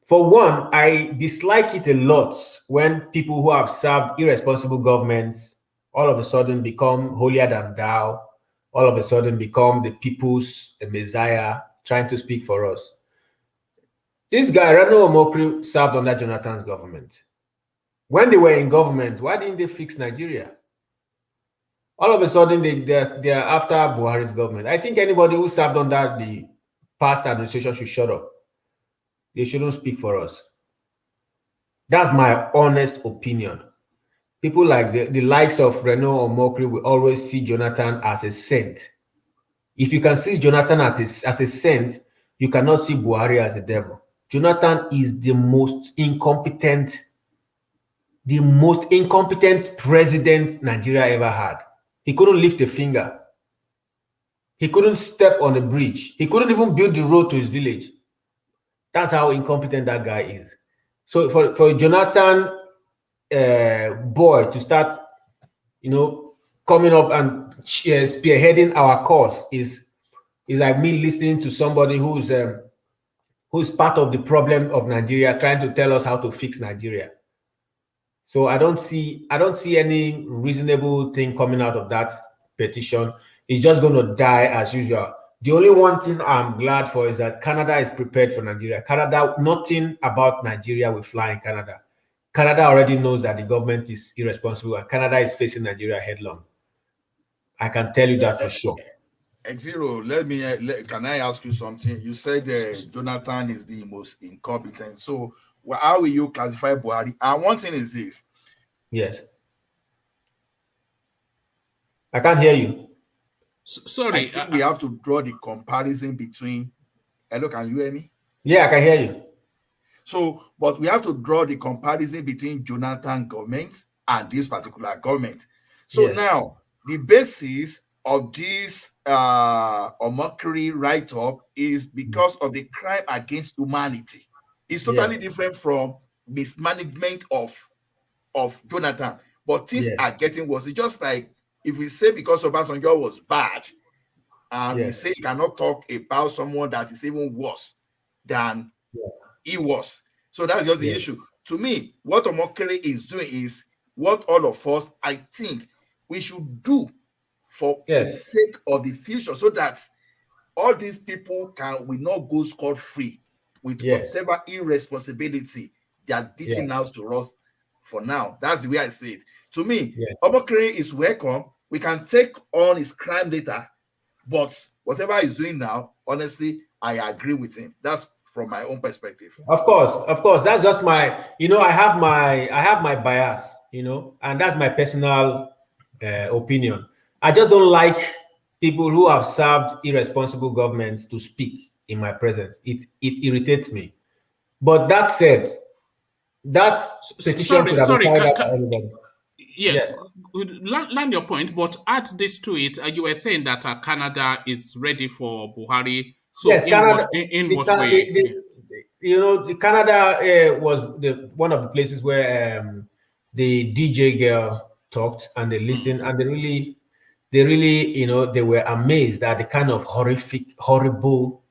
For one, I dislike it a lot when people who have served irresponsible governments all of a sudden become holier than thou, all of a sudden become the people's messiah, trying to speak for us. This guy, Reno Omokri, served under Jonathan's government. When they were in government, why didn't they fix Nigeria? All of a sudden, they're after Buhari's government. I think anybody who served under the past administration should shut up. They shouldn't speak for us. That's my honest opinion. People like the likes of Reno Omokri will always see Jonathan as a saint. If you can see Jonathan as a saint, you cannot see Buhari as a devil. Jonathan is the most incompetent president Nigeria ever had. He couldn't lift a finger. He couldn't step on a bridge. He couldn't even build the road to his village. That's how incompetent that guy is. So for Jonathan boy to start, coming up and spearheading our cause is like me listening to somebody who's part of the problem of Nigeria, trying to tell us how to fix Nigeria. So I don't see any reasonable thing coming out of that petition. It's just going to die as usual. The only one thing I'm glad for is that Canada is prepared for Nigeria. Canada, nothing about Nigeria will fly in Canada. Canada already knows that the government is irresponsible, and Canada is facing Nigeria headlong. I can tell you that for sure. X0, can I ask you something? You said Jonathan is the most incompetent. So how will you classify Buhari? And one thing is this. Yes. I can't hear you. Sorry. I think we have to draw the comparison between... Hello, can you hear me? Yeah, I can hear you. So, but we have to draw the comparison between Jonathan government and this particular government. So now, the basis of this Omokri write-up is because of the crime against humanity. It's totally different from mismanagement of Jonathan. But things are getting worse. It's just like if we say because Obasanjo was bad, and we say you cannot talk about someone that is even worse than he was. So that's just the issue. To me, what Omokri is doing is what all of us, I think, we should do for the sake of the future, so that all these people will not go scot-free with whatever irresponsibility they are dishing out to us for now. That's the way I see it. To me, Omokri is welcome. We can take on his crime later, but whatever he's doing now, honestly, I agree with him. That's from my own perspective. Of course. That's just my, I have my bias, and that's my personal opinion. I just don't like people who have served irresponsible governments to speak in my presence. It irritates me. But that said, that petition could have been carried out by anybody. Land your point, but add this to it. You were saying that Canada is ready for Buhari. So yes, in what way? Canada was one of the places where the DJ girl talked, and they listened, and they really, they were amazed at the kind of horrible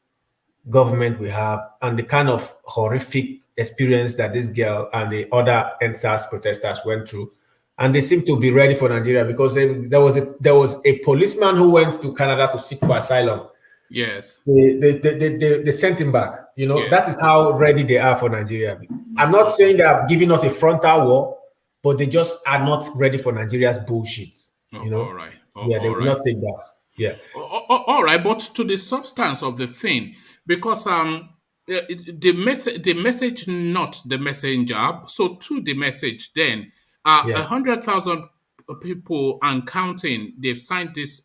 government we have, and the kind of horrific experience that this girl and the other EndSARS protesters went through. And they seem to be ready for Nigeria, because there was a policeman who went to Canada to seek for asylum. Yes. They sent him back. Yes. That is how ready they are for Nigeria. I'm not saying they are giving us a frontal war, but they just are not ready for Nigeria's bullshit. All right. They will not take that. Yeah. All right, but to the substance of the thing, because the message, not the messenger. So to the message, then 100,000 people and counting, they've signed this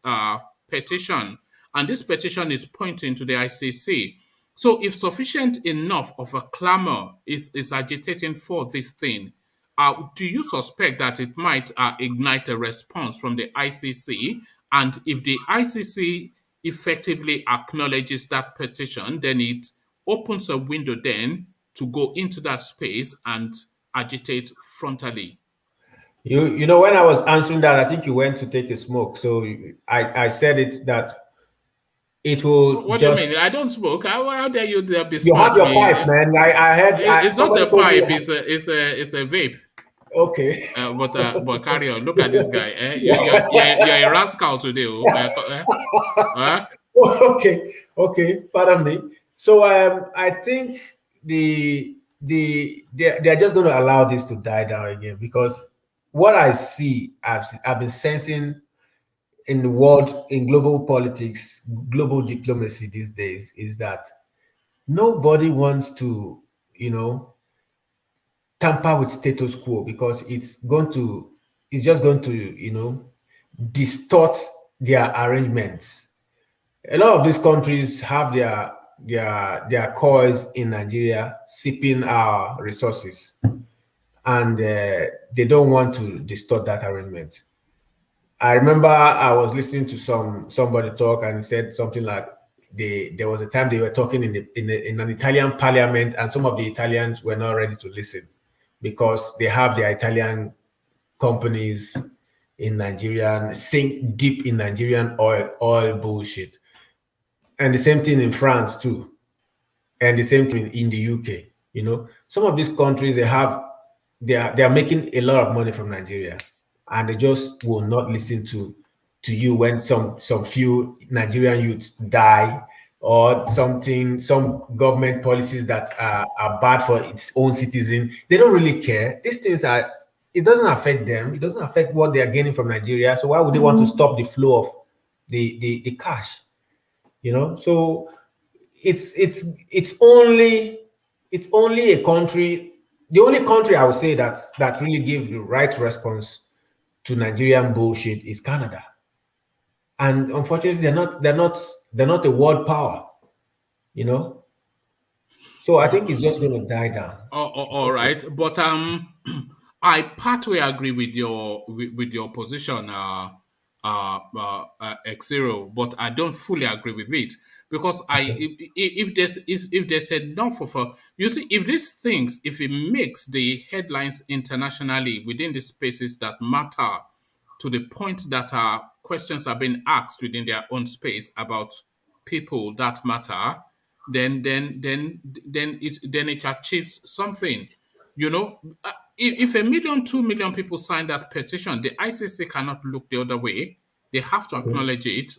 petition, and this petition is pointing to the ICC. So if sufficient enough of a clamor is agitating for this thing, do you suspect that it might ignite a response from the ICC? And if the ICC effectively acknowledges that petition, then it opens a window then to go into that space and agitate frontally. When I was answering that, I think you went to take a smoke. So I said it that it will. What do you mean? I don't smoke. How dare you be smart? You have your pipe, man. I heard. It's not a pipe. It's a vape. Okay. But carry on. Look at this guy. You're a rascal today. Okay. Pardon me. So I think they're just going to allow this to die down again, because what I see, I've been sensing in the world, in global politics, global diplomacy these days, is that nobody wants to, tamper with status quo, because it's just going to, distort their arrangements. A lot of these countries have their coils in Nigeria, sipping our resources, and they don't want to distort that arrangement. I remember I was listening to somebody talk, and said something like, there was a time they were talking in an Italian parliament, and some of the Italians were not ready to listen, because they have their Italian companies in Nigeria, sink deep in Nigerian oil bullshit. And the same thing in France too. And the same thing in the UK. Some of these countries, they are making a lot of money from Nigeria, and they just will not listen to you when some few Nigerian youths die, or some government policies that are bad for its own citizen. They don't really care. These things it doesn't affect them. It doesn't affect what they are gaining from Nigeria. So why would they want to stop the flow of the cash? So it's only a country. The only country I would say that really gives the right response to Nigerian bullshit is Canada. And unfortunately, they're not a world power, So I think it's just going to die down. All right, but I partly agree with your position, X0, but I don't fully agree with it, because if there's enough of you see, if it makes the headlines internationally within the spaces that matter, to the point that questions are being asked within their own space about people that matter, then it achieves something. If 1 million, 2 million people sign that petition, the ICC cannot look the other way. They have to acknowledge it.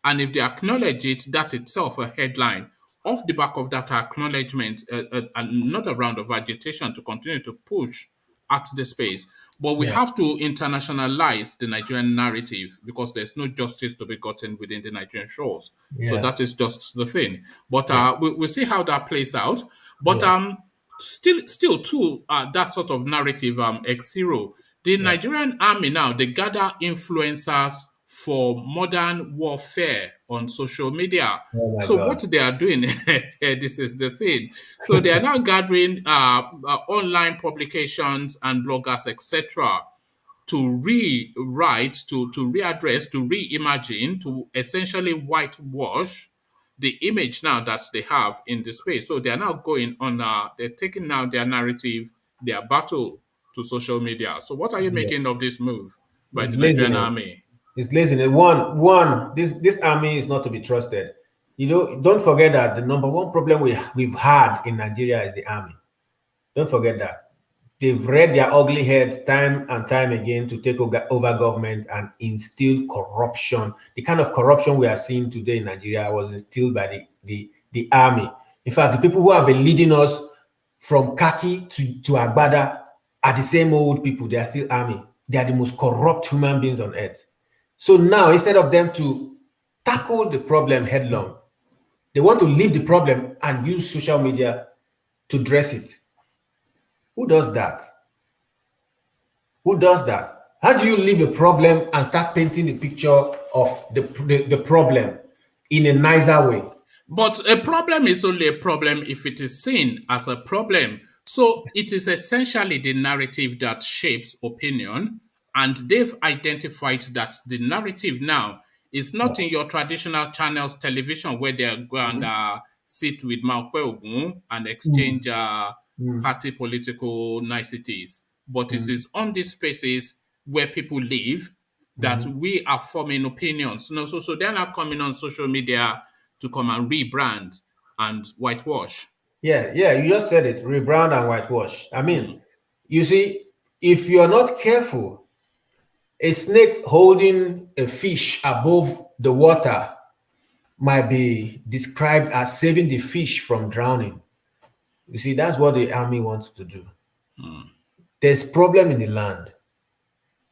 And if they acknowledge it, that itself a headline. Off the back of that acknowledgement, another round of agitation to continue to push at the space. But we have to internationalize the Nigerian narrative, because there's no justice to be gotten within the Nigerian shores. So that is just the thing. But we'll see how that plays out. But still to that sort of narrative, X0, the Nigerian army now, they gather influencers for modern warfare on social media. So what they are doing, this is the thing. So they are now gathering online publications and bloggers, etc., to rewrite, to readdress, to reimagine, to essentially whitewash the image now that they have in this way. So they are now going on, they're taking now their narrative, their battle to social media. So what are you making of this move by It's the Nigerian laziness. army? It's laziness. One, this army is not to be trusted. You know, don't forget that the number one problem we've had in Nigeria is the army. Don't forget that. They've read their ugly heads time and time again to take over government and instill corruption. The kind of corruption we are seeing today in Nigeria was instilled by the army. In fact, the people who have been leading us from khaki to Agbada are the same old people. They are still army. They are the most corrupt human beings on earth. So now, instead of them to tackle the problem headlong, they want to leave the problem and use social media to dress it. Who does that? Who does that? How do you leave a problem and start painting the picture of the problem in a nicer way? But a problem is only a problem if it is seen as a problem. So it is essentially the narrative that shapes opinion. And they've identified that the narrative now is not in your traditional channels television where they go and sit with Maupe Ogun and exchange party political niceties. But it is on these spaces where people live that we are forming opinions. So they're not coming on social media to come and rebrand and whitewash. Yeah, you just said it, rebrand and whitewash. I mean, you see, if you're not careful, a snake holding a fish above the water might be described as saving the fish from drowning. You see, that's what the army wants to do. There's problem in the land.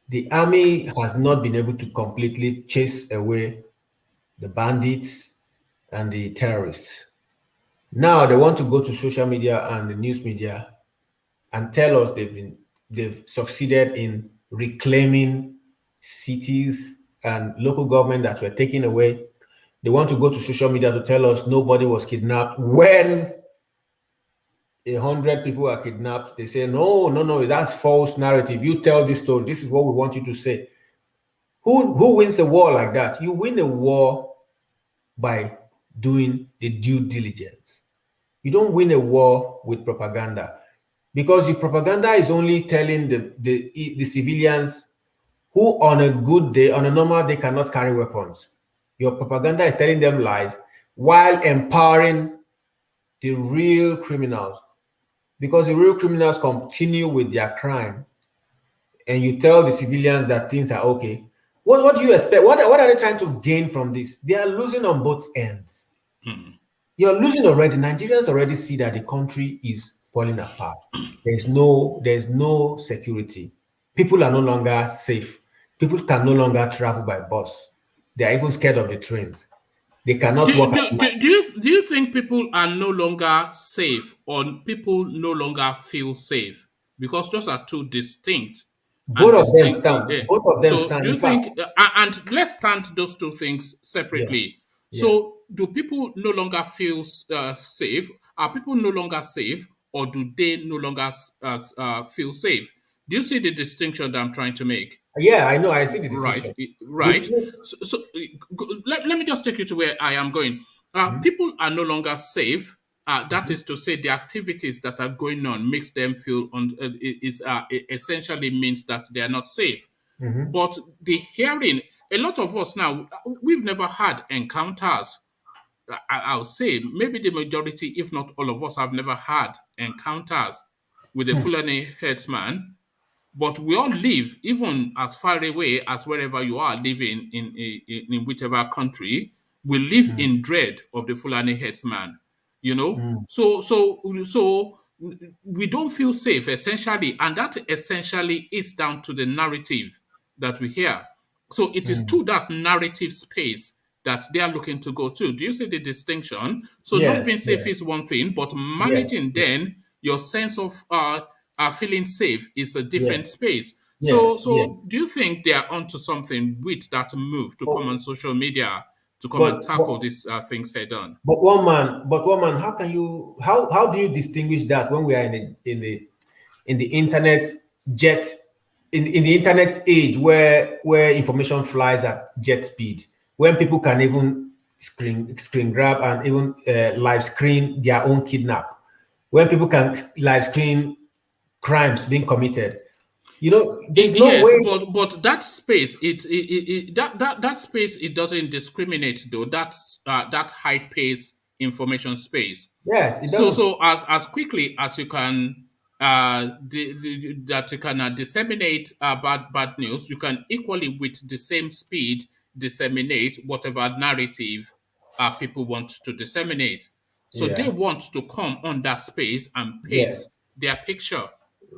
The army has not been able to completely chase away the bandits and the terrorists. Now they want to go to social media and the news media and tell us they've succeeded in reclaiming cities and local government that were taken away. They want to go to social media to tell us nobody was kidnapped. When 100 people are kidnapped, they say, no, that's false narrative. You tell this story. This is what we want you to say. Who wins a war like that? You win a war by doing the due diligence. You don't win a war with propaganda, because your propaganda is only telling the civilians who on a good day, on a normal day, cannot carry weapons. Your propaganda is telling them lies while empowering the real criminals, because the real criminals continue with their crime, and you tell the civilians that things are okay. What do you expect? What are they trying to gain from this? They are losing on both ends. You're losing already. Nigerians already see that the country is falling apart. There's no security. People are no longer safe. People can no longer travel by bus. They are even scared of the trains. They cannot walk. Do you think people are no longer safe, or people no longer feel safe? Because those are two distinct. Both of them stand. Both of them so stand. Do you think? And let's stand those two things separately. Yeah. So, do people no longer feel safe? Are people no longer safe, or do they no longer feel safe? Do you see the distinction that I'm trying to make? Yeah, I know. I see the distinction. Right. So let me just take you to where I am going. People are no longer safe. That is to say, the activities that are going on makes them feel essentially means that they are not safe. But the hearing, a lot of us now, we've never had encounters. I'll say maybe the majority, if not all of us, have never had encounters with a Fulani herdsman. But we all live, even as far away as wherever you are living in whichever country, we live in dread of the Fulani herdsman. You know, so we don't feel safe essentially, and that essentially is down to the narrative that we hear. So it is to that narrative space that they are looking to go to. Do you see the distinction? So not being safe is one thing, but managing then your sense of feeling safe is a different space. So do you think they are onto something with that move to come on social media to come and tackle these things head on? But one man, how do you distinguish that when we are in the internet jet, in the internet age where information flies at jet speed, when people can even screen grab and even live screen their own kidnap. When people can live screen crimes being committed, you know, there's no Yes, way. but that space, that space, it doesn't discriminate though. That's that high pace information space. Yes, it So doesn't. so as quickly as you can that you can disseminate bad news, you can equally with the same speed disseminate whatever narrative people want to disseminate. So they Yeah. want to come on that space and paint Yes. their picture.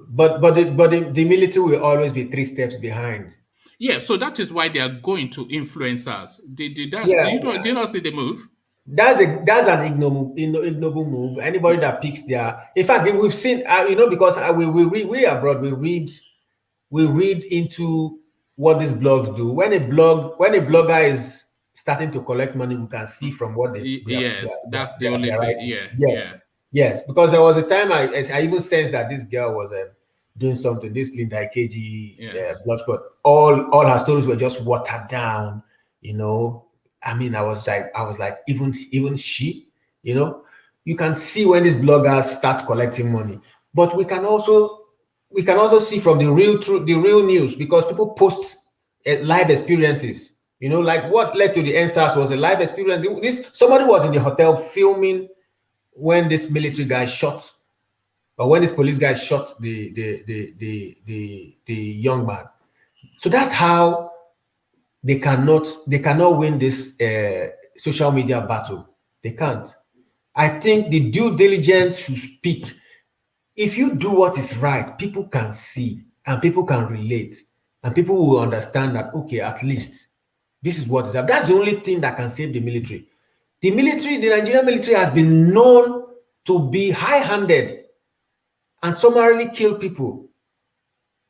But the military will always be 3 steps behind. Yeah, so that is why they are going to influencers. Yeah, Do you not see the move? that's an ignoble move. Anybody that picks their, in fact, we've seen, you know, because we abroad, we read into what these blogs do. When a blogger is starting to collect money, we can see from what Yes, that's the only they're thing. writing. Yeah, Yes, yeah. yes, because there was a time I even sensed that this girl was doing something. This Linda KG Yes. blogspot. All her stories were just watered down. You know, I mean, I was like, even she, you know, you can see when these bloggers start collecting money. But we can also see from the real news, because people post live experiences. You know, like what led to the EndSARS was a live experience. Somebody was in the hotel filming when this military guy shot, or when this police guy shot the young man. So that's how they cannot win this social media battle. They can't. I think the due diligence should speak. If you do what is right, people can see and people can relate, and people will understand that, okay, at least this is what is up. That's the only thing that can save the military. The Nigerian military has been known to be high-handed and summarily kill people.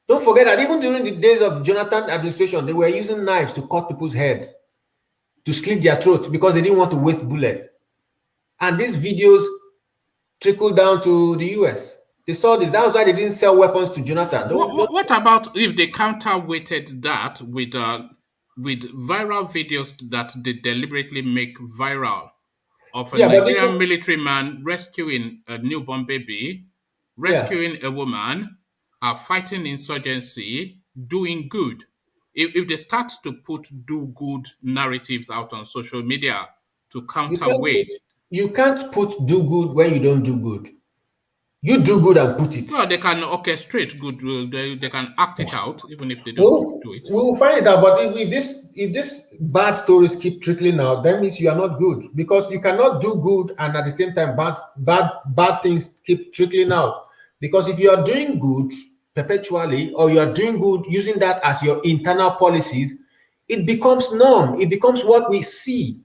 Don't forget that even during the days of Jonathan administration, they were using knives to cut people's heads, to slit their throats, because they didn't want to waste bullets. And these videos trickled down to the US. They saw this. That was why they didn't sell weapons to Jonathan. What about if they counterweighted that with viral videos that they deliberately make viral of a Yeah, but Nigerian military man rescuing a newborn baby, rescuing a woman, fighting insurgency, doing good? If they start to put do good narratives out on social media to counterweight. You can't put do good when you don't do good. You do good and put it. Well, they can orchestrate good. They can act it out even if they don't do it. We'll find it out. But if this bad stories keep trickling out, that means you are not good, because you cannot do good and at the same time bad things keep trickling out. Because if you are doing good perpetually, or you are doing good using that as your internal policies, it becomes norm. It becomes what we see.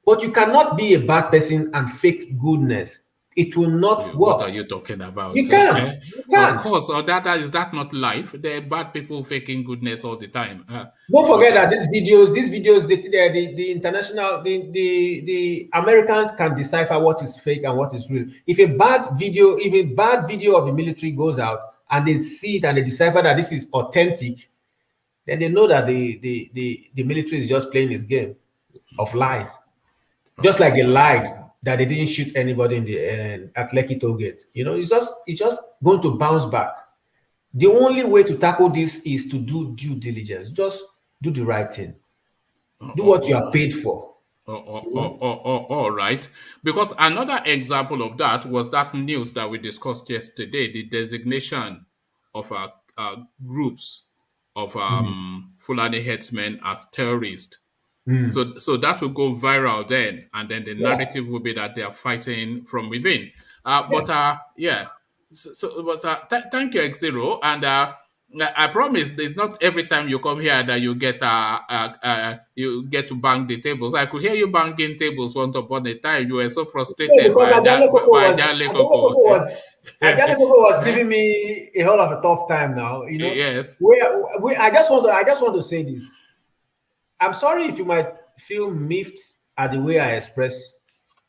But you cannot be a bad person and fake goodness. It will not work. What are you talking about? You can't. You can't. Of course, or is that not life? There are bad people faking goodness all the time. Don't forget that these videos, the international, the Americans can decipher what is fake and what is real. If a bad video of the military goes out and they see it and they decipher that this is authentic, then they know that the military is just playing this game of lies. Just like they lied that they didn't shoot anybody in the at Lekki Toll Gate. You know, it's just going to bounce back. The only way to tackle this is to do due diligence. Just do the right thing. Do what you are paid for. All right. Because another example of that was that news that we discussed yesterday, the designation of groups of Fulani headsmen as terrorists. So that will go viral then, and then the narrative will be that they are fighting from within. But thank you, X0, and I promise there's not every time you come here that you get to bang the tables. I could hear you banging tables once upon a time. You were so frustrated because Ajale Koko Koko was giving me a whole of a tough time now. You know. Yes. I just want to say this. I'm sorry if you might feel miffed at the way I express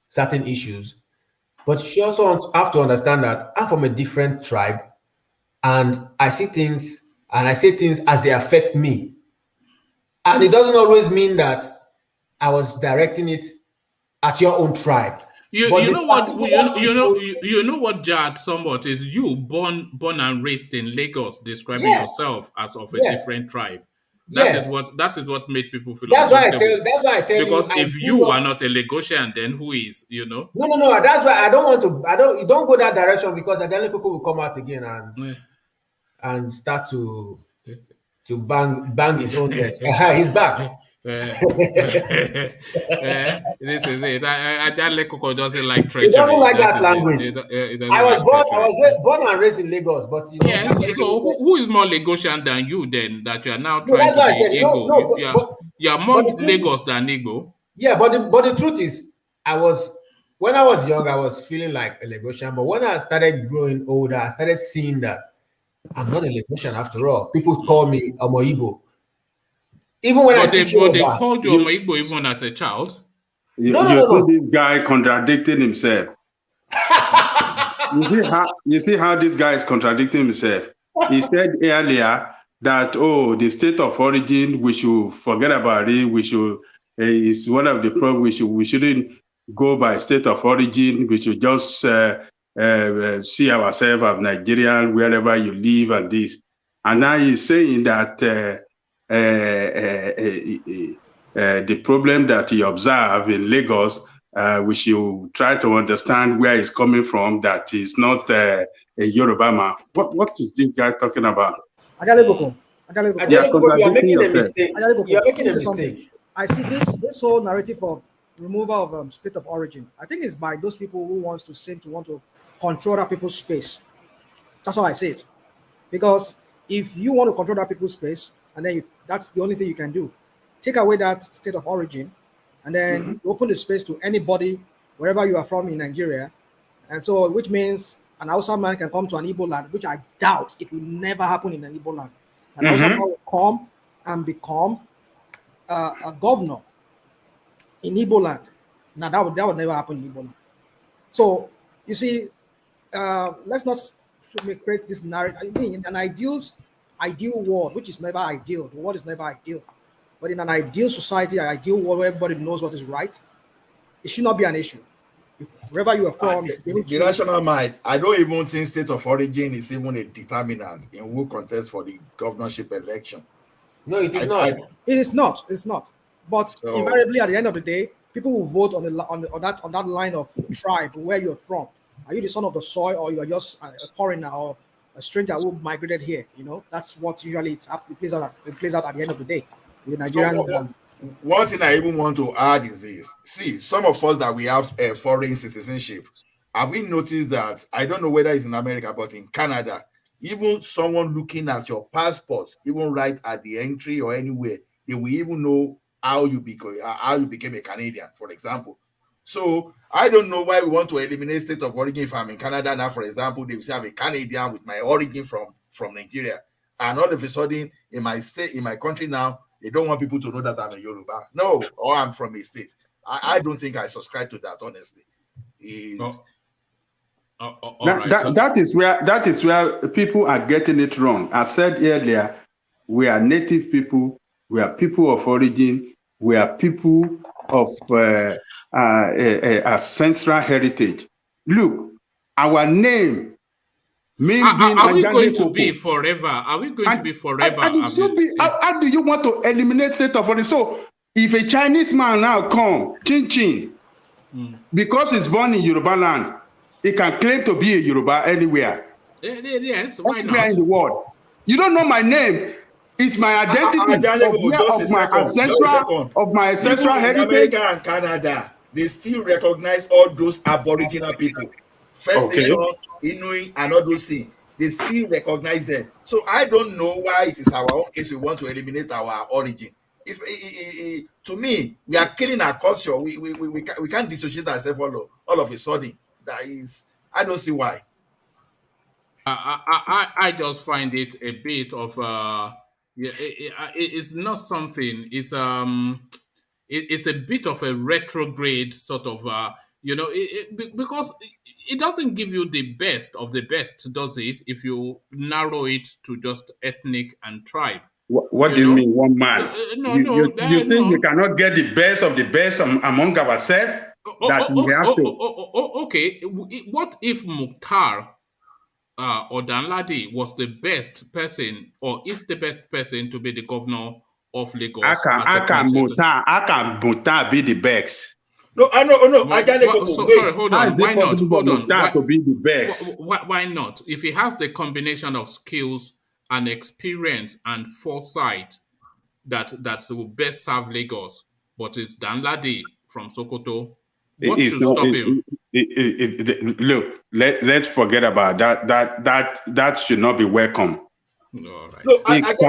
certain issues, but you also have to understand that I'm from a different tribe, and I see things and I say things as they affect me. And it doesn't always mean that I was directing it at your own tribe. You know what, Jad, somewhat is you born and raised in Lagos, describing Yes. yourself as of a Yes. different tribe. That Yes. is what made people feel That's why I uncomfortable. tell because you. if you are not a Lagosian, then who is, you know? No. That's why I don't want to. You don't go that direction, because Adele Koko will come out again and start to bang his own head. He's back. This is it. Adele Koko doesn't like treachery. He doesn't like that language. I was born and raised in Lagos, but you know. Yes. So who is more Lagosian than you then? That you are now No, trying that's to why I be said, Igbo? You are more but Lagos than Igbo. Yeah, but the truth is, when I was young, I was feeling like a Lagosian. But when I started growing older, I started seeing that I'm not a Lagosian after all. People call me Omo Igbo. Even when they called you Omo Igbo even as a child. No. This guy contradicting himself. You see how this guy is contradicting himself. He said earlier that the state of origin, we should forget about it. We should is one of the problems. We shouldn't go by state of origin. We should just see ourselves as Nigerian wherever you live and this. And now he's saying that the problem that he observed in Lagos, we should try to understand where he's coming from, that he's not a Yoruba man. What is this guy talking about? You are making a mistake. You are making a mistake. I see this whole narrative of removal of state of origin. I think it's by those people who want to control other people's space. That's how I say it. Because if you want to control other people's space, and then that's the only thing you can do. Take away that state of origin, and then open the space to anybody wherever you are from in Nigeria. And so, which means an Hausa man can come to an Igbo land, which I doubt it will never happen in an Igbo land. An Hausa man will come and become a governor in Igbo land. Now that would never happen in Igbo land. So you see, let's not create this narrative. I mean, in an ideal world, which is never ideal, the world is never ideal. But in an ideal society, an ideal world where everybody knows what is right, it should not be an issue. Wherever you are from, the rational mind, I don't even think state of origin is even a determinant in who contests for the governorship election. No, it is not. It is not. It's not. But invariably, at the end of the day, people will vote on that line of tribe where you're from. Are you the son of the soil, or you are just a foreigner or a stranger who migrated here? You know, that's what usually it plays out at the end of the day. The Nigerian. One thing I even want to add is this. See, some of us that we have foreign citizenship, have we noticed that, I don't know whether it's in America, but in Canada, even someone looking at your passport, even right at the entry or anywhere, they will even know how you became a Canadian, for example. So I don't know why we want to eliminate state of origin. If I'm in Canada now, for example, they will say I'm a Canadian with my origin from Nigeria. And all of a sudden, in my country now, they don't want people to know that I'm a Yoruba. No, or I'm from a state. I don't think I subscribe to that, honestly. That is where people are getting it wrong. I said earlier, we are native people, we are people of origin, we are people of ancestral heritage. Look, our name. Are we going to be forever? Are we going to be forever? How do you want to eliminate state of origin? So if a Chinese man now come, because he's born in Yoruba land, he can claim to be a Yoruba anywhere. Yes, why anywhere not? in the world. You don't know my name. It's my identity of my ancestral heritage. In America and Canada, they still recognize all those Aboriginal people. First Nation, Inuit, and all those things. They still recognize them. So I don't know why it is our own case we want to eliminate our origin. To me, we are killing our culture. We can't dissociate ourselves all of a sudden. That is, I don't see why. I just find it a bit of it's not something. It's a bit of a retrograde sort of because it doesn't give you the best of the best, does it? If you narrow it to just ethnic and tribe. What do you mean, one man? So, you think we cannot get the best of the best among ourselves? that he has to. Okay. What if Mukhtar or Danladi was the best person, or is the best person to be the governor of Lagos? How can Mukhtar be the best? No, I know. No, Sorry, hold How is on. Why it not? possible for Hold on. Mukhtar to be the best? Why not? If he has the combination of skills and experience and foresight that will best serve Lagos, but it's Danladi from Sokoto, what should stop him? Look, let's forget about that. That should not be welcome. All right. No, that's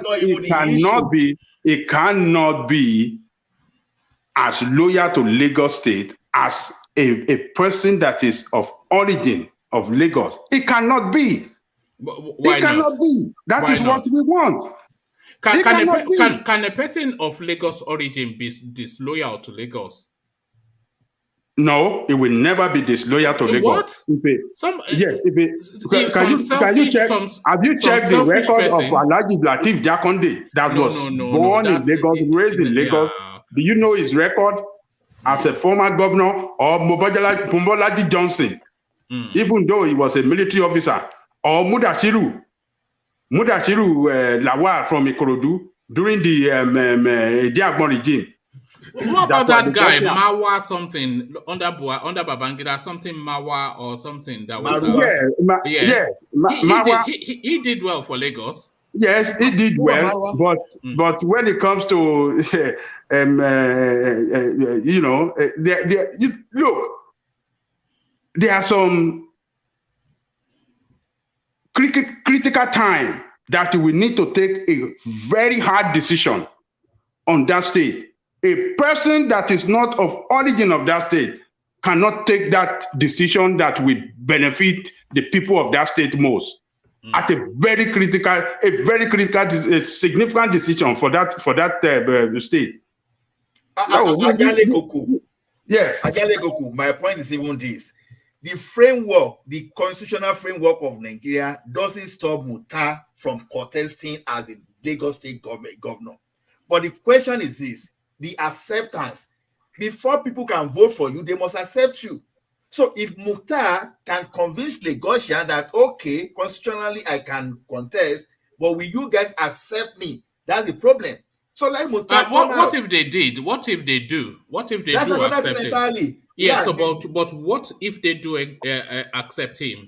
not even the issue. It cannot be as loyal to Lagos State as a person that is of origin of Lagos. It cannot be. Why it cannot not? be. That is what we want. Can a person of Lagos origin be disloyal to Lagos? No, it will never be disloyal to Lagos. What? Have you checked the record of Alhaji Lateef Jakonde that was born in Lagos, raised in Lagos? Do you know his record as a former governor, or Mobolaji Johnson, even though he was a military officer, or Mudashiru Lawal from Ikorodu during the Diagbon regime? What about that guy, Mawa something, under Babangida, something Mawa or something that was... He did well for Lagos. Yes, he did well, but when it comes to, look, there are some critical time that we need to take a very hard decision on that state. A person that is not of origin of that state cannot take that decision that will benefit the people of that state most. At a very critical, significant decision for that state. Yes, my point is even this: the framework, the constitutional framework of Nigeria, doesn't stop Mukhtar from contesting as the Lagos State governor. But the question is this: the acceptance. Before people can vote for you, they must accept you. So if Mukhtar can convince Lagosian that, okay, constitutionally I can contest, but will you guys accept me? That's the problem. So like Mukhtar, what if they did? What if they do? What if they do accept him? Yes, but what if they do accept him?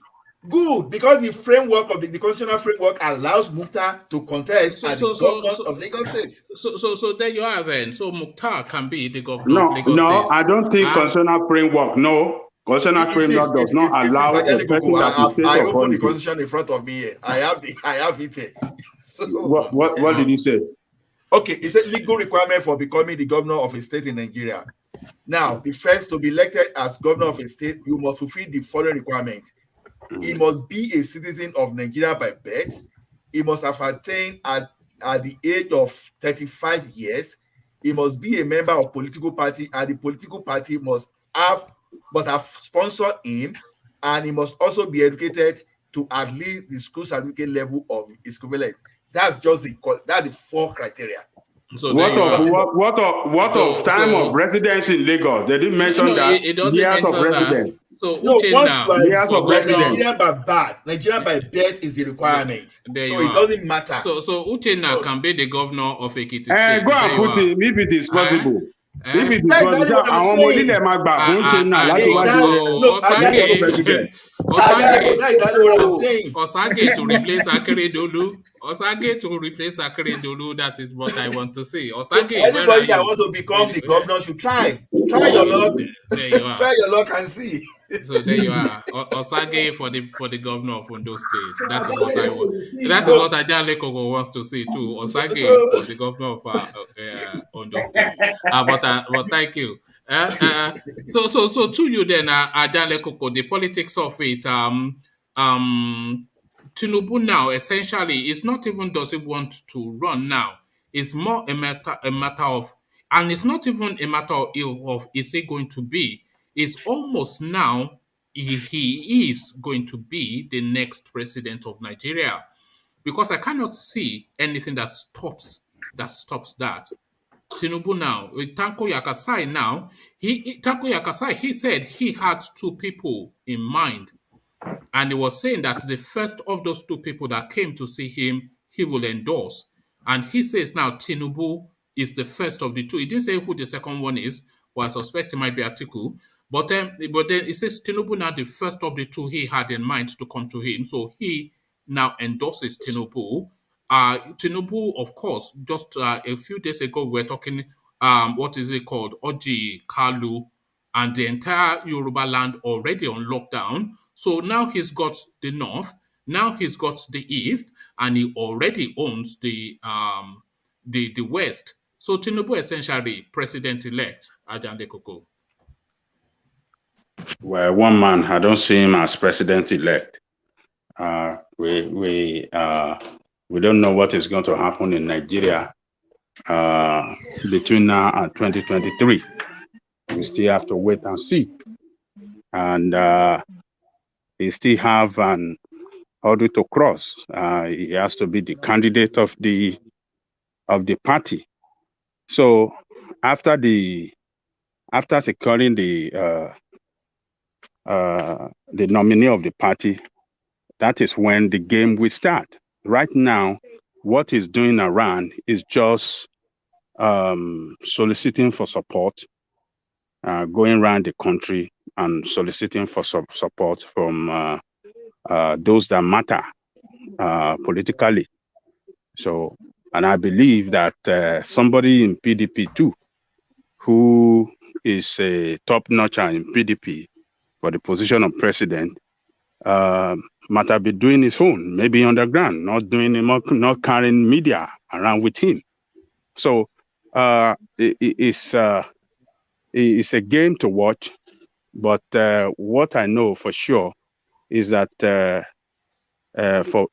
Good, because the framework of the constitutional framework allows Mukhtar to contest as the governor of Lagos State. So there you are then. So Mukhtar can be the governor of Lagos State. No, I don't think constitutional framework. No. Constitutional framework does not allow a person that is state I of open the constitution in front of me here. I have it here. So, what did he say? Okay, it's a legal requirement for becoming the governor of a state in Nigeria. Now, the first to be elected as governor of a state, you must fulfill the following requirement. He must be a citizen of Nigeria by birth. He must have attained at the age of 35 years. He must be a member of political party, and the political party must have sponsored him, and he must also be educated to at least the school certificate level of his equivalent. That's just the 4 criteria. So what of time of residence in Lagos? They didn't mention that. Years of residence. So years of residence. Nigerian by birth is the requirement. So it doesn't matter. So Uchenna can be the governor of Ekiti State. Go and put him if it is possible. If it is Osage to replace Akeredolu. Osage to replace Akeredolu. That is what I want to see. Osage. Anybody that wants to become the governor should try. Try your luck. There you are. Try your luck and see. So there you are. Osage for the governor of Ondo State. That is what I want. That is what Ajale Kogo wants to see too. Osage for the governor of Ondo State. But thank you. So to you then, Ajale Kogo, the politics of it. Tinubu now essentially is not even does he want to run now. It's more a matter of, and it's not even a matter of is he going to be. It's almost now he is going to be the next president of Nigeria, because I cannot see anything that stops that. Tinubu now, with Tanko Yakasai now, Tanko Yakasai, he said he had two people in mind. And he was saying that the first of those two people that came to see him, he will endorse. And he says now Tinubu is the first of the two. He didn't say who the second one is, but I suspect it might be Atiku. But then he says Tinubu now the first of the two he had in mind to come to him. So he now endorses Tinubu. Tinubu, of course, just a few days ago, we were talking, what is it called? Oji, Kalu, and the entire Yoruba land already on lockdown. So now he's got the north, now he's got the east, and he already owns the west. So Tinubu essentially president-elect, Ajande Koko. Well, one man, I don't see him as president-elect. We don't know what is going to happen in Nigeria between now and 2023. We still have to wait and see. And he still have an hurdle to cross. He has to be the candidate of the party. So after securing the nominee of the party, that is when the game will start. Right now, what he's doing around is just soliciting for support, going around the country and soliciting for support from those that matter politically. So, and I believe that somebody in PDP too, who is a top-notcher in PDP for the position of president, might have been doing his own, maybe underground, not carrying media around with him. So it's a game to watch. But what I know for sure is that for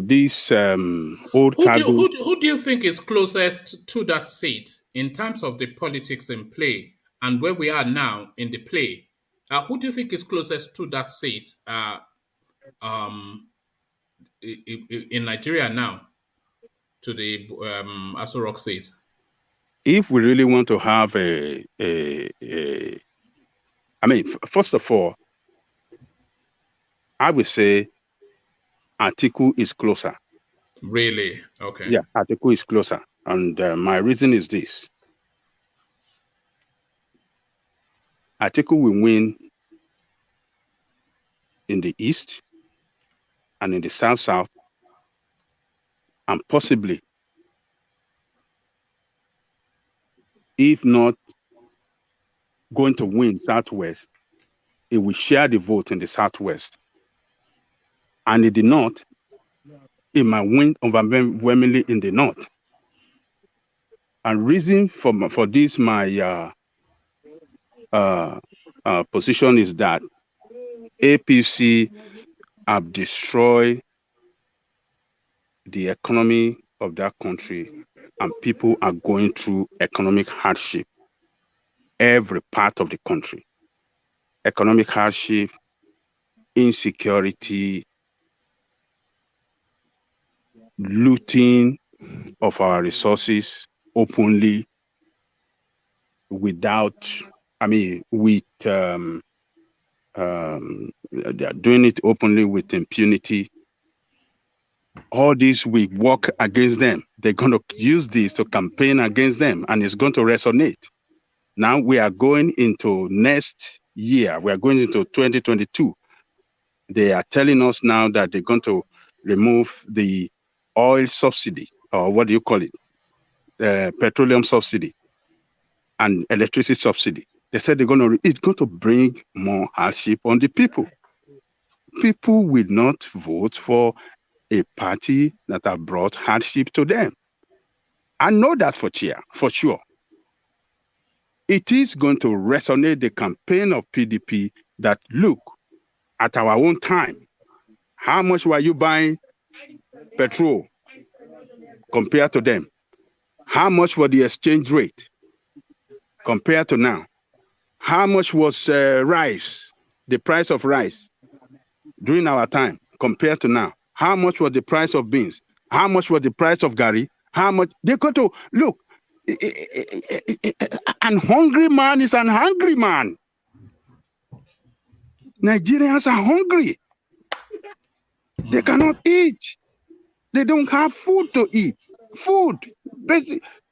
these old who do you think is closest to that seat in terms of the politics in play and where we are now in the play? Who do you think is closest to that seat in Nigeria now, to the Aso Rock seat? If we really want to have I mean, first of all, I would say Atiku is closer. Really? Okay. Yeah, Atiku is closer. And my reason is this. Atiku will win in the east and in the south, and possibly, if not going to win southwest, it will share the vote in the southwest. And in the north, it might win overwhelmingly in the north. And reason for this, my position is that APC have destroyed the economy of that country, and people are going through economic hardship. Every part of the country, economic hardship, insecurity, looting of our resources openly, without, I mean, with they are doing it openly with impunity. All this will work against them. They're going to use this to campaign against them, and it's going to resonate. Now we are going into next year. We are going into 2022. They are telling us now that they're going to remove the oil subsidy, or what do you call it? Petroleum subsidy and electricity subsidy. They said it's going to bring more hardship on the people. People will not vote for a party that have brought hardship to them. I know that for sure. It is going to resonate the campaign of PDP that, look, at our own time, how much were you buying petrol compared to them? How much was the exchange rate compared to now? How much was rice, the price of rice during our time compared to now? How much was the price of beans? How much was the price of gari? How much? They're going to, look, An hungry man is an hungry man. Nigerians are hungry. They cannot eat. They don't have food to eat. Food,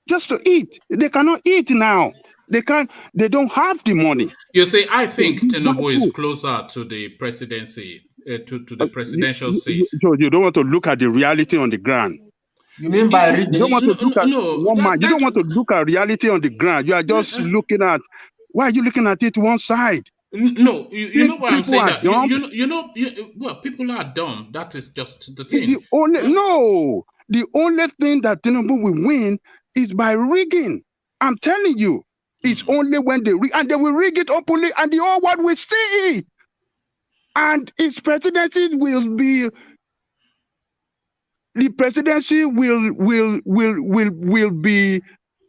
just to eat. They cannot eat now. They don't have the money. You see, I think Tinubu is closer to the presidency, to the presidential seat. So you don't want to look at the reality on the ground. You mean by reading? You don't want to look at one man. You don't want to look at reality on the ground. You are just looking at. Why are you looking at it one side? No, you know what I'm saying. That well, people are dumb. That is just the thing. The only thing that Tinubu will win is by rigging. I'm telling you, it's only when they rig, and they will rig it openly, and the whole world will see it. And its presidency will be. The presidency will be.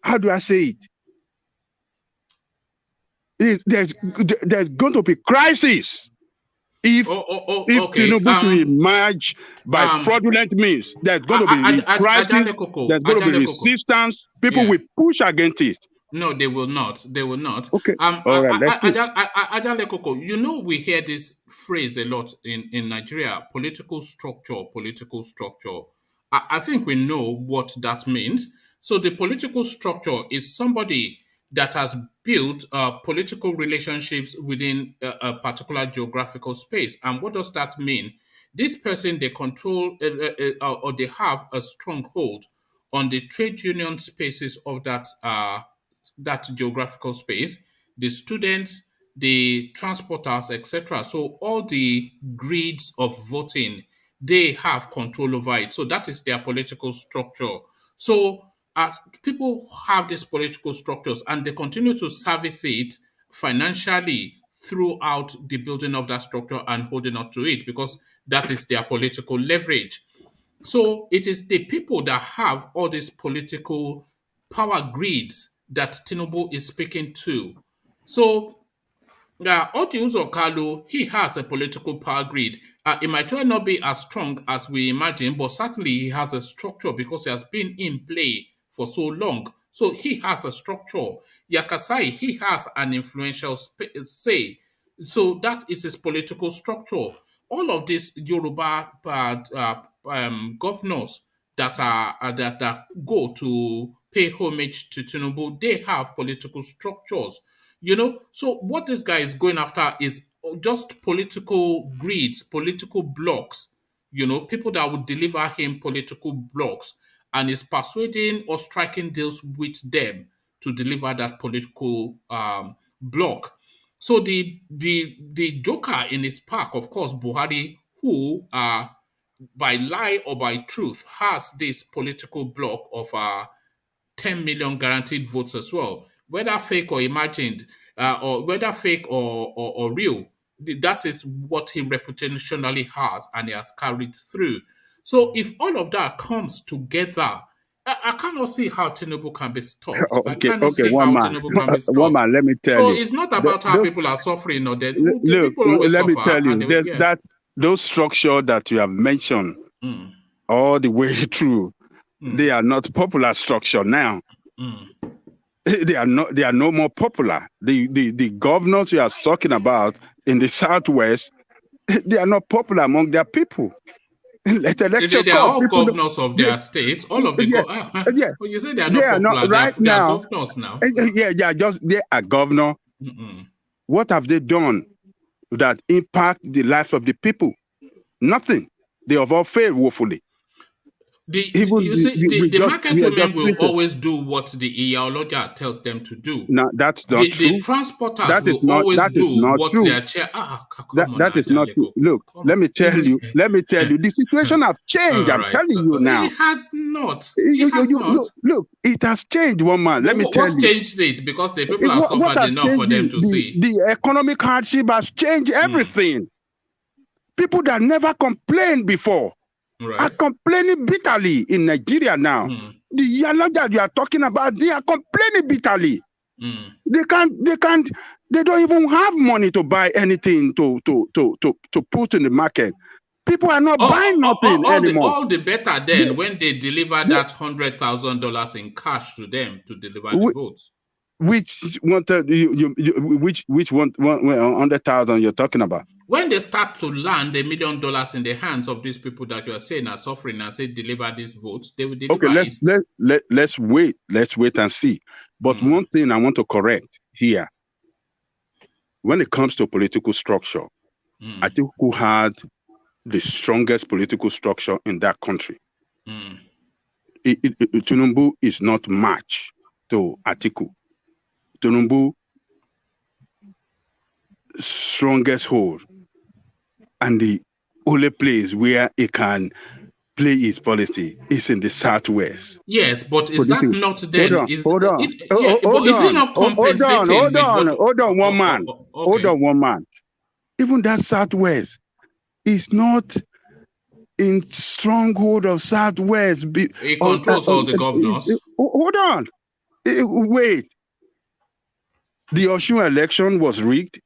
How do I say it? There's going to be crisis if Tinubu should emerge by fraudulent means. There's going to be crisis. There's going to be resistance. People will push against it. No, they will not. They will not. Okay. All right. You know, we hear this phrase a lot in Nigeria: political structure, political structure. I think we know what that means. So the political structure is somebody that has built political relationships within a particular geographical space. And what does that mean? This person, they control or they have a stronghold on the trade union spaces of that geographical space, the students, the transporters, etc. So all the grids of voting, they have control over it. So that is their political structure. So as people have these political structures and they continue to service it financially throughout the building of that structure and holding on to it, because that is their political leverage. So it is the people that have all these political power grids that Tinubu is speaking to. So Otiuzo Kalu, he has a political power grid. It might well not be as strong as we imagine, but certainly he has a structure because he has been in play for so long. So he has a structure. Yakasai, he has an influential say. So that is his political structure. All of these Yoruba governors that go to pay homage to Tinubu, they have political structures. You know, so what this guy is going after is just political grids, political blocks, you know, people that would deliver him political blocks, and is persuading or striking deals with them to deliver that political block. So the joker in his pack, of course, Buhari, who by lie or by truth has this political block of 10 million guaranteed votes as well. Whether fake or imagined, or whether fake or real, that is what he reputationally has and he has carried through. So if all of that comes together, I cannot see how Tinubu can be stopped. I cannot see how Tinubu can be stopped. One man, let me tell you. So it's not about how people are suffering or that. Look, let me tell you, that those structures that you have mentioned all the way through, they are not popular structure now. They are no more popular. The governors you are talking about in the Southwest, they are not popular among their people. They are all governors of their states. All of the well, you say they are not popular. They are governors now. They are governor. What have they done that impact the lives of the people? Nothing. They have all failed woefully. The market women will always do what the ideology tells them to do. No, that's not true. The transporters will always do what their chair. That is not true. Look, let me tell you. The situation has changed. I'm telling you now. It has not. Look, it has changed, one man. Let me tell you. What's changed it? Because the people have suffered enough for them to see. The economic hardship has changed everything. People that never complained before are complaining bitterly in Nigeria now. The Yalaja you are talking about, they are complaining bitterly. They don't even have money to buy anything to put in the market. People are not buying nothing anymore. All the better then when they deliver that $100,000 in cash to them to deliver the votes. Which which 100,000 you're talking about? When they start to land $1 million in the hands of these people that you are saying are suffering and say deliver these votes, they will deliver. Okay, let's wait and see. But one thing I want to correct here, when it comes to political structure, I think who had the strongest political structure in that country. Tinubu is not match to Atiku. Tinubu strongest hold and the only place where he can play his policy is in the Southwest. Yes, but is that not then? Hold on. Hold on, one man. Hold on, one man. Even that Southwest is not in stronghold of Southwest. He controls all the governors. Hold on. Wait. The Osun election was rigged.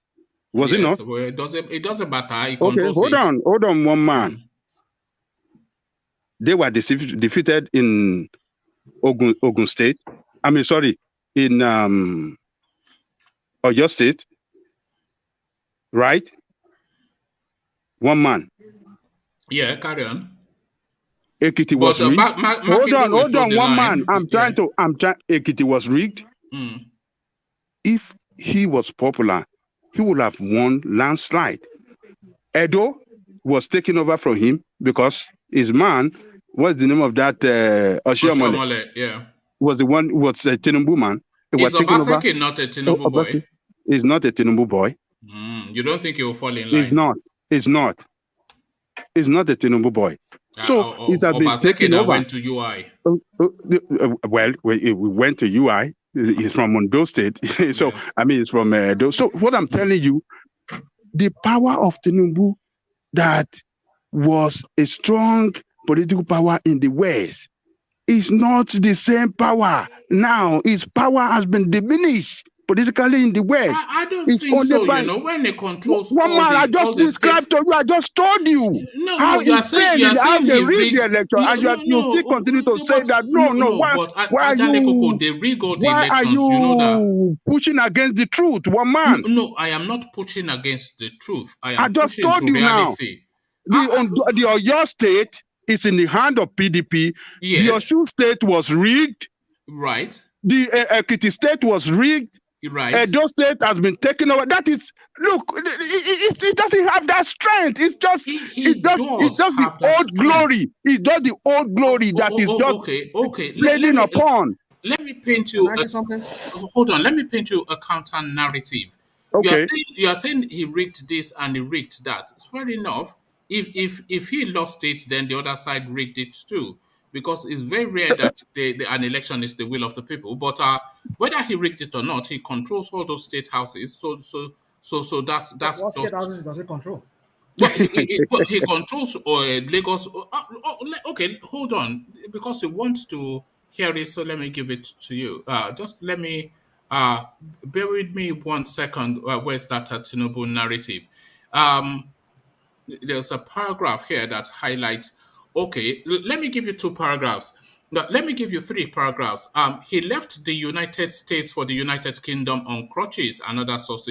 Was it not? Well, it doesn't matter. He controls hold on, one man. They were defeated in Ogun State. I mean, sorry, in Oyo State. Right? One man. Yeah, carry on. Ekiti was rigged. Hold on, one man. Ekiti was rigged. If he was popular, he would have won landslide. Edo was taken over from him because his man, what's the name of that? Oshiomhole, yeah. Was the one, was a Tinubu man. Is Obaseki not a Tinubu boy? He's not a Tinubu boy. You don't think he will fall in line? He's not a Tinubu boy. So he's been taken over. Went to UI. Well, we went to UI. He's from Ondo State. So, yeah. I mean, it's from Edo. So what I'm telling you, the power of Tinubu that was a strong political power in the West is not the same power. Now his power has been diminished politically in the West. I don't think so. When it controls one man, I just described to you. I just told you how they rig the election, and you still continue to say that. Why are you? They rig all the elections. You know that pushing against the truth, one man. No, I am not pushing against the truth. I just told you reality. Now. The Oyo State is in the hand of PDP. Yes. The Osun State was rigged. Right. The Ekiti State was rigged. Right. Edo State has been taken over. That is, look, it doesn't have that strength. It's just, it does the old glory. It does the old glory that is just playing upon. Let me paint you something. Hold on. Let me paint you a counter narrative. Okay. You are saying he rigged this and he rigged that. It's fair enough. If he lost it, then the other side rigged it too. Because it's very rare that an election is the will of the people. But whether he rigged it or not, he controls all those state houses. So that's what state houses does he control? But he controls Lagos. Okay, hold on, because he wants to hear it. So let me give it to you. Just let me bear with me 1 second. Where's that Tinubu narrative? There's a paragraph here that highlights. Okay, let me give you 2 paragraphs. Now, let me give you 3 paragraphs. He left the United States for the United Kingdom on crutches, another source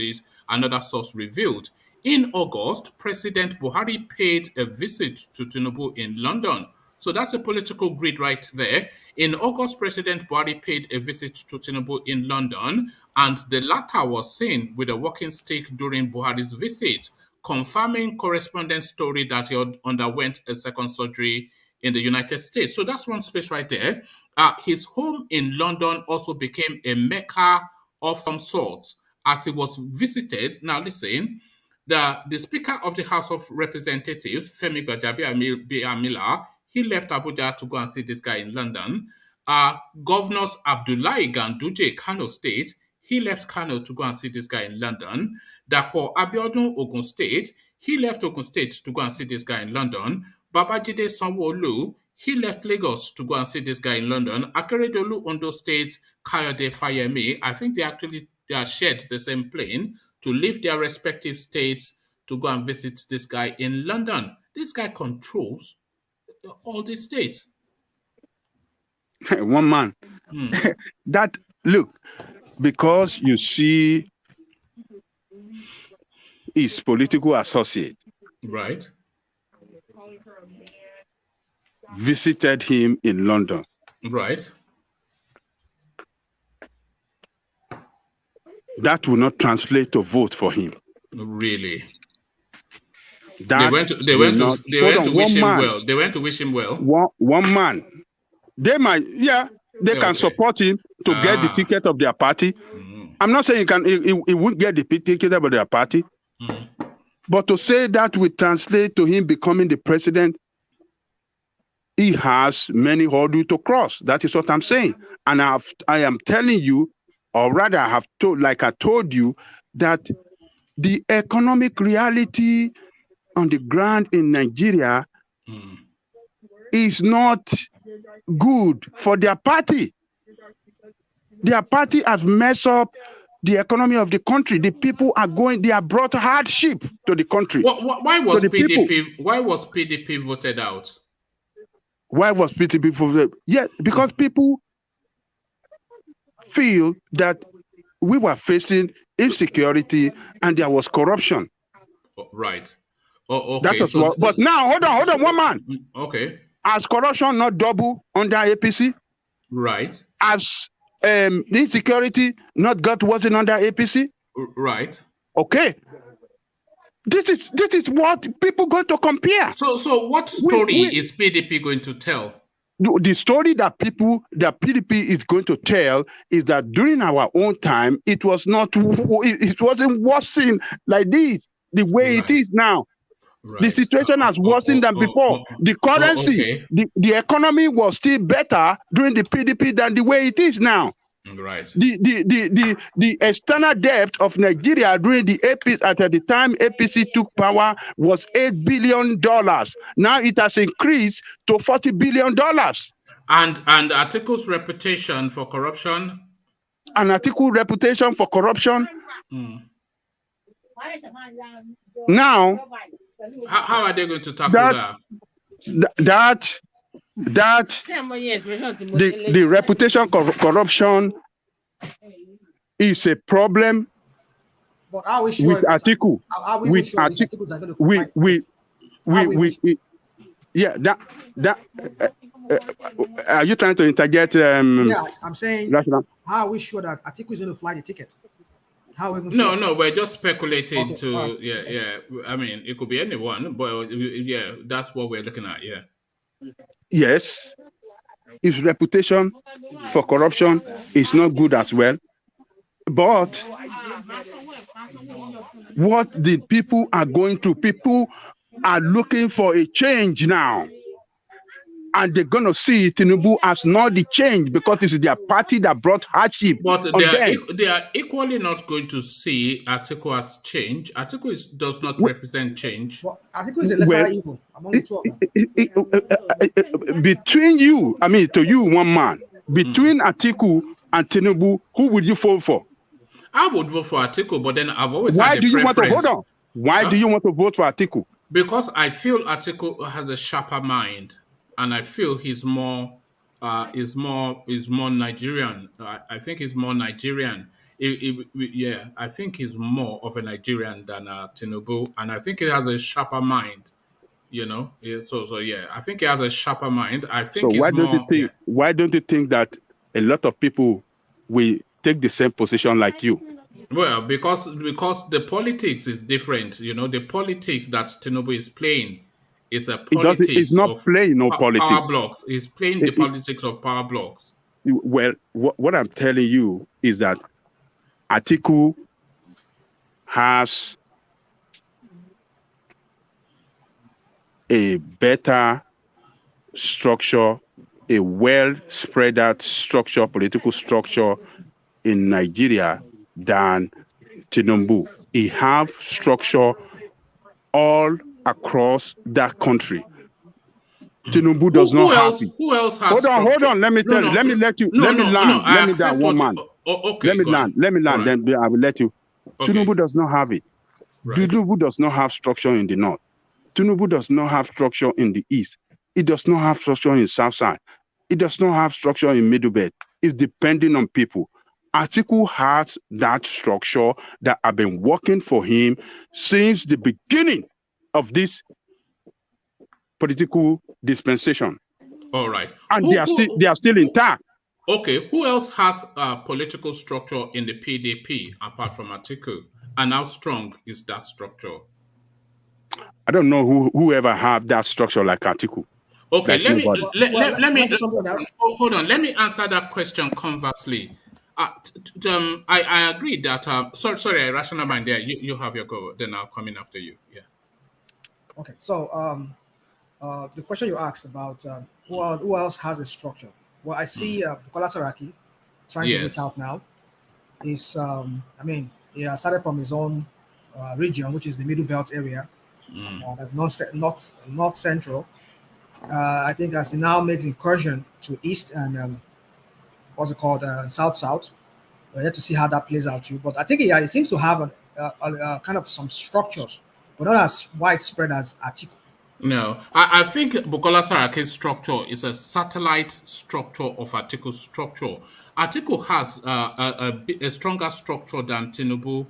revealed. In August, President Buhari paid a visit to Tinubu in London. So that's a political grid right there. In August, President Buhari paid a visit to Tinubu in London, and the latter was seen with a walking stick during Buhari's visit, confirming correspondence story that he underwent a second surgery in the United States. So that's one space right there. His home in London also became a mecca of some sorts as he was visited. Now listen, the Speaker of the House of Representatives, Femi Gbajabiamila, he left Abuja to go and see this guy in London. Governors Abdullahi Ganduje, Kano State, he left Kano to go and see this guy in London. Dapo Abiodun, Ogun State, he left Ogun State to go and see this guy in London. Babajide Sanwo-Olu, he left Lagos to go and see this guy in London. Akeredolu, Ondo State, Kayode Fayemi, I think they shared the same plane to leave their respective states to go and visit this guy in London. This guy controls all the states. One man. That, look, because you see his political associate Right. visited him in London. Right. That will not translate to vote for him. Really. That They went to wish him well. They went to wish him well. One man. They might, they can support him to get the ticket of their party. I'm not saying he won't get the ticket of their party. But to say that will translate to him becoming the president, he has many hurdles to cross. That is what I'm saying. And I am telling you, or rather I have told, like I told you, that the economic reality on the ground in Nigeria is not good for their party. Their party has messed up the economy of the country. The people are they are brought hardship to the country. Why was PDP voted out? Why was PDP voted? Yes, because people feel that we were facing insecurity and there was corruption. Right. Okay. But now, hold on, one man. Okay. Has corruption not double under APC? Right. Has the insecurity not got worsened under APC? Right. Okay. This is what people going to compare. So what story is PDP going to tell? The story that PDP is going to tell is that during our own time, it wasn't worsened like this, the way it is now. Right. The situation has worsened than before. The currency, the economy was still better during the PDP than the way it is now. Right. The external debt of Nigeria during the APC at the time APC took power was $8 billion. Now it has increased to $40 billion. And Atiku's reputation for corruption. Now, how are they going to tackle that? The reputation corruption is a problem. But are we sure with Atiku? Are you trying to interject? Yes, I'm saying. How are we sure that Atiku is going to fly the ticket? How are we sure? No, we're just speculating. I mean, it could be anyone, but that's what we're looking at. Yeah. Yes, his reputation for corruption is not good as well. But what the people are going through, people are looking for a change now. And they're going to see Tinubu as not the change because this is their party that brought hardship. But they are equally not going to see Atiku as change. Atiku does not represent change. Well, Atiku is a lesser evil among the two of them. Between you, to you, one man, between Atiku and Tinubu, who would you vote for? I would vote for Atiku, but then I've always had a preference. Why do you want to vote for Atiku? Because I feel Atiku has a sharper mind. And I feel he's more Nigerian. I think he's more Nigerian. I think he's more of a Nigerian than Tinubu, and I think he has a sharper mind. I think he has a sharper mind. I think. So why don't you think that a lot of people will take the same position like you? Well, because the politics is different. The politics that Tinubu is playing. It's a politics. It's not playing politics. Power blocks. It's playing the politics of power blocks. Well, what I'm telling you is that Atiku has a better structure, a well spread out structure, political structure in Nigeria than Tinubu. He have structure all across that country. Tinubu does not have it. Who else has structure? Hold on. Let me tell you. Let me let you. Let me land. Let me down one man. Okay. Let me land. Right. Then I will let you. Okay. Tinubu does not have it. Right. Tinubu does not have structure in the north. Tinubu does not have structure in the east. It does not have structure in south side. It does not have structure in middle belt. It's depending on people. Atiku has that structure that have been working for him since the beginning of this political dispensation. All right. And they are still intact. Okay, who else has political structure in the PDP apart from Atiku? And how strong is that structure? I don't know whoever have that structure like Atiku. Okay, let me hold on. Let me answer that question conversely. I agree that. Sorry, I rational mind there. You have your go. Then I'll come in after you. Yeah. Okay, so the question you asked about who else has a structure? Well, I see Bukola Saraki trying to reach out now. He's, he started from his own region, which is the Middle Belt area, not central. I think as he now makes incursion to east and south. We have to see how that plays out too. But I think he seems to have a kind of some structures, but not as widespread as Atiku. No, I think Bukola Saraki's structure is a satellite structure of Atiku's structure. Atiku has a stronger structure than Tinubu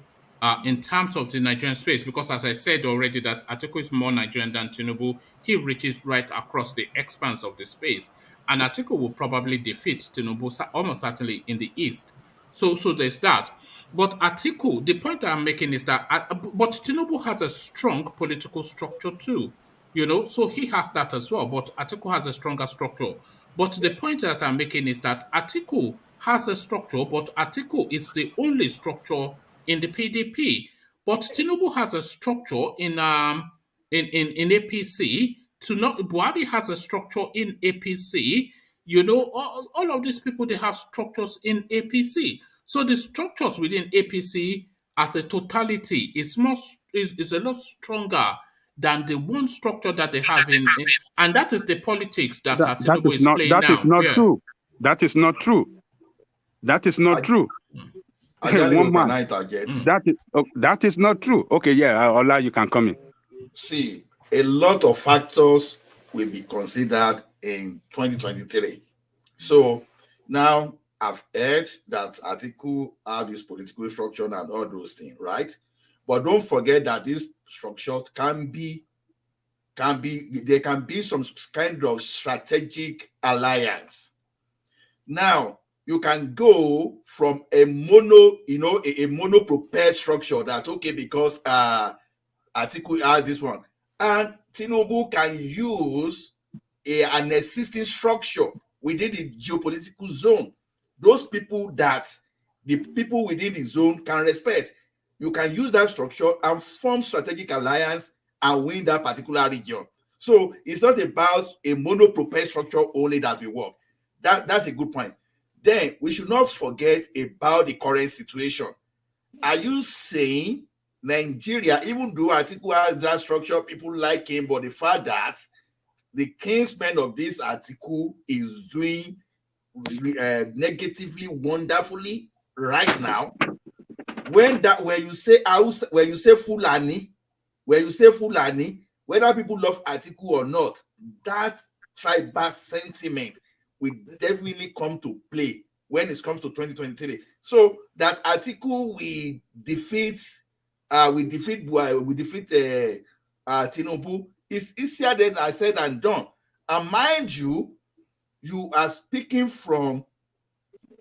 in terms of the Nigerian space, because as I said already that Atiku is more Nigerian than Tinubu. He reaches right across the expanse of the space. And Atiku will probably defeat Tinubu almost certainly in the east. So there's that. But Atiku, the point I'm making is that, but Tinubu has a strong political structure too. So he has that as well, but Atiku has a stronger structure. But the point that I'm making is that Atiku has a structure, but Atiku is the only structure in the PDP. But Tinubu has a structure in APC. Buhari has a structure in APC. All of these people, they have structures in APC. So the structures within APC as a totality is a lot stronger than the one structure that they have and that is the politics that Tinubu is playing now. That is not true. That is not true. That is not true. That is not true. Okay, yeah, Ola, you can come in. See, a lot of factors will be considered in 2023. So now I've heard that Atiku have this political structure and all those things, right? But don't forget that these structures there can be some kind of strategic alliance. Now, you can go from a mono prepared structure that, okay, because Atiku has this one, and Tinubu can use an existing structure within the geopolitical zone. Those people that the people within the zone can respect. You can use that structure and form strategic alliance and win that particular region. So it's not about a mono-prepared structure only that will work. That's a good point. Then we should not forget about the current situation. Are you saying Nigeria, even though Atiku has that structure, people like him, but the fact that the kinsman of this Atiku is doing negatively, wonderfully right now? When you say Fulani, whether people love Atiku or not, that tribal sentiment will definitely come to play when it comes to 2023. So that Atiku we defeat Tinubu is easier than I said and done. And mind you, you are speaking from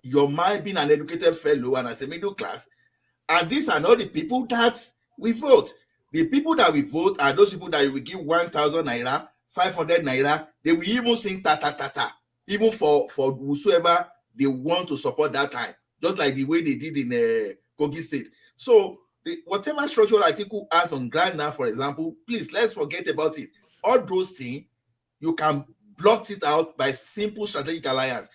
your mind being an educated fellow and as a middle class. And these are not the people that we vote. The people that we vote are those people that we give 1,000 naira, 500 naira. They will even sing ta ta ta ta, even for whosoever they want to support that time, just like the way they did in Kogi State. So whatever structure Atiku has on ground now, for example, please let's forget about it. All those things you can block it out by simple strategic alliance.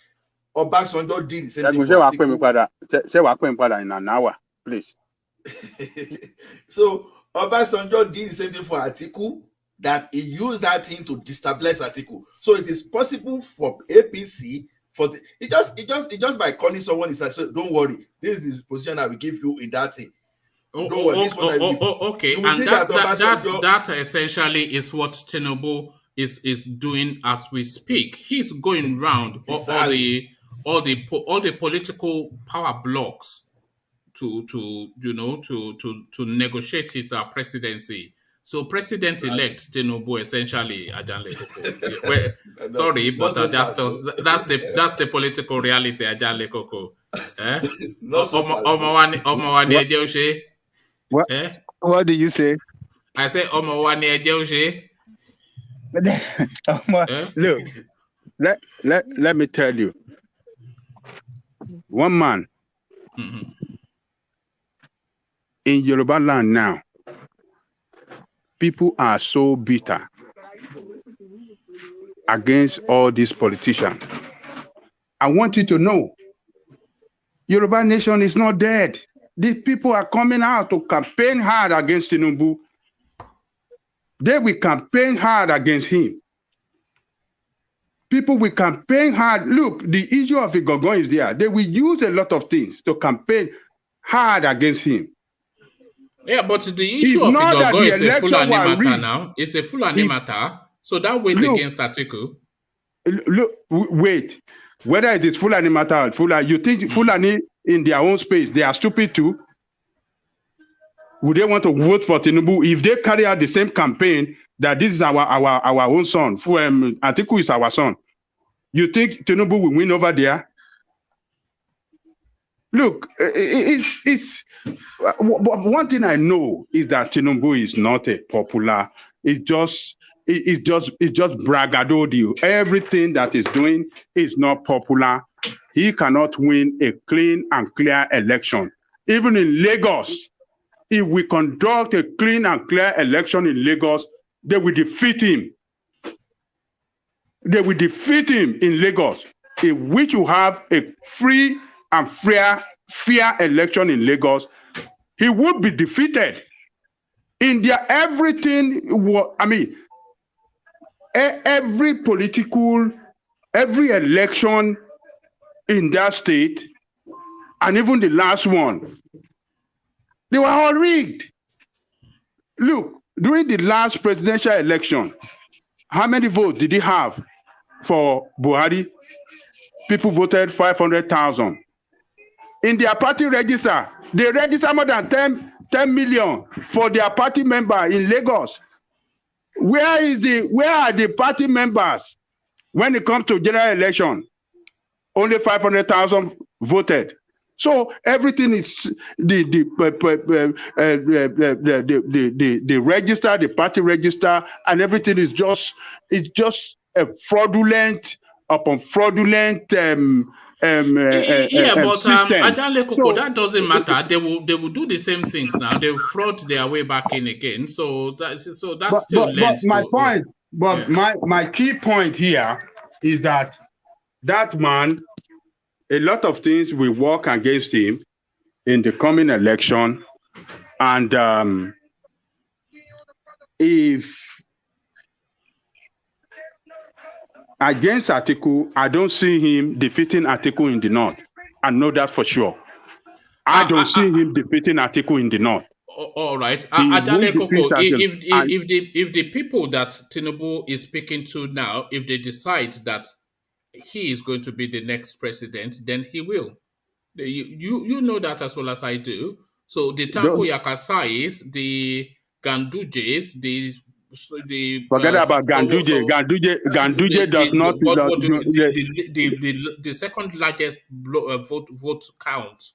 Obasanjo did the same thing for Atiku. In an hour. Please. So Obasanjo did the same thing for Atiku, that he used that thing to destabilize Atiku. So it is possible for APC it just by calling someone, he says, so don't worry, this is the position I will give you in that thing. Okay, and that essentially is what Tinubu is doing as we speak. He's going round all the political power blocks to negotiate his presidency. So President-elect Tinubu essentially, Ajanle Koko. Sorry, but that's the political reality, Ajanle Koko. What do you say? I say Look, let me tell you. One man in Yoruba land now, people are so bitter against all these politicians. I want you to know, Yoruba nation is not dead. These people are coming out to campaign hard against Tinubu. They will campaign hard against him. People will campaign hard. Look, the issue of Igogon is there. They will use a lot of things to campaign hard against him. Yeah, but the issue of Igogo is a Fulani matter now. It's a Fulani matter. So that weighs against Atiku. Look, wait. Whether it is Fulani matter or Fulani, you think Fulani in their own space, they are stupid too? Would they want to vote for Tinubu if they carry out the same campaign that this is our own son? Atiku is our son. You think Tinubu will win over there? Look, it's one thing I know is that Tinubu is not a popular. It's just braggadocio. Everything that he's doing is not popular. He cannot win a clean and clear election. Even in Lagos, if we conduct a clean and clear election in Lagos, they will defeat him. They will defeat him in Lagos. If we should have a free and fair election in Lagos, he would be defeated. India, everything, every election in that state, and even the last one, they were all rigged. Look, during the last presidential election, how many votes did he have for Buhari? People voted 500,000. In their party register, they register more than 10 million for their party member in Lagos. Where are the party members when it comes to general election? Only 500,000 voted. So everything is the register, the party register, and everything is just a fraudulent upon fraudulent system. Ajanle Koko, that doesn't matter. They will do the same things now. They will fraud their way back in again. So that still lends to. My point. But my key point here is that man, a lot of things will work against him in the coming election, and if against Atiku, I don't see him defeating Atiku in the north. I know that for sure. I don't see him defeating Atiku in the north. All right. Ajanle Koko, if the people that Tinubu is speaking to now, if they decide that he is going to be the next president, then he will. You know that as well as I do. So the Tanko Yakasais, the Gandujes, the forget about Ganduje. Ganduje does not. The second largest vote count,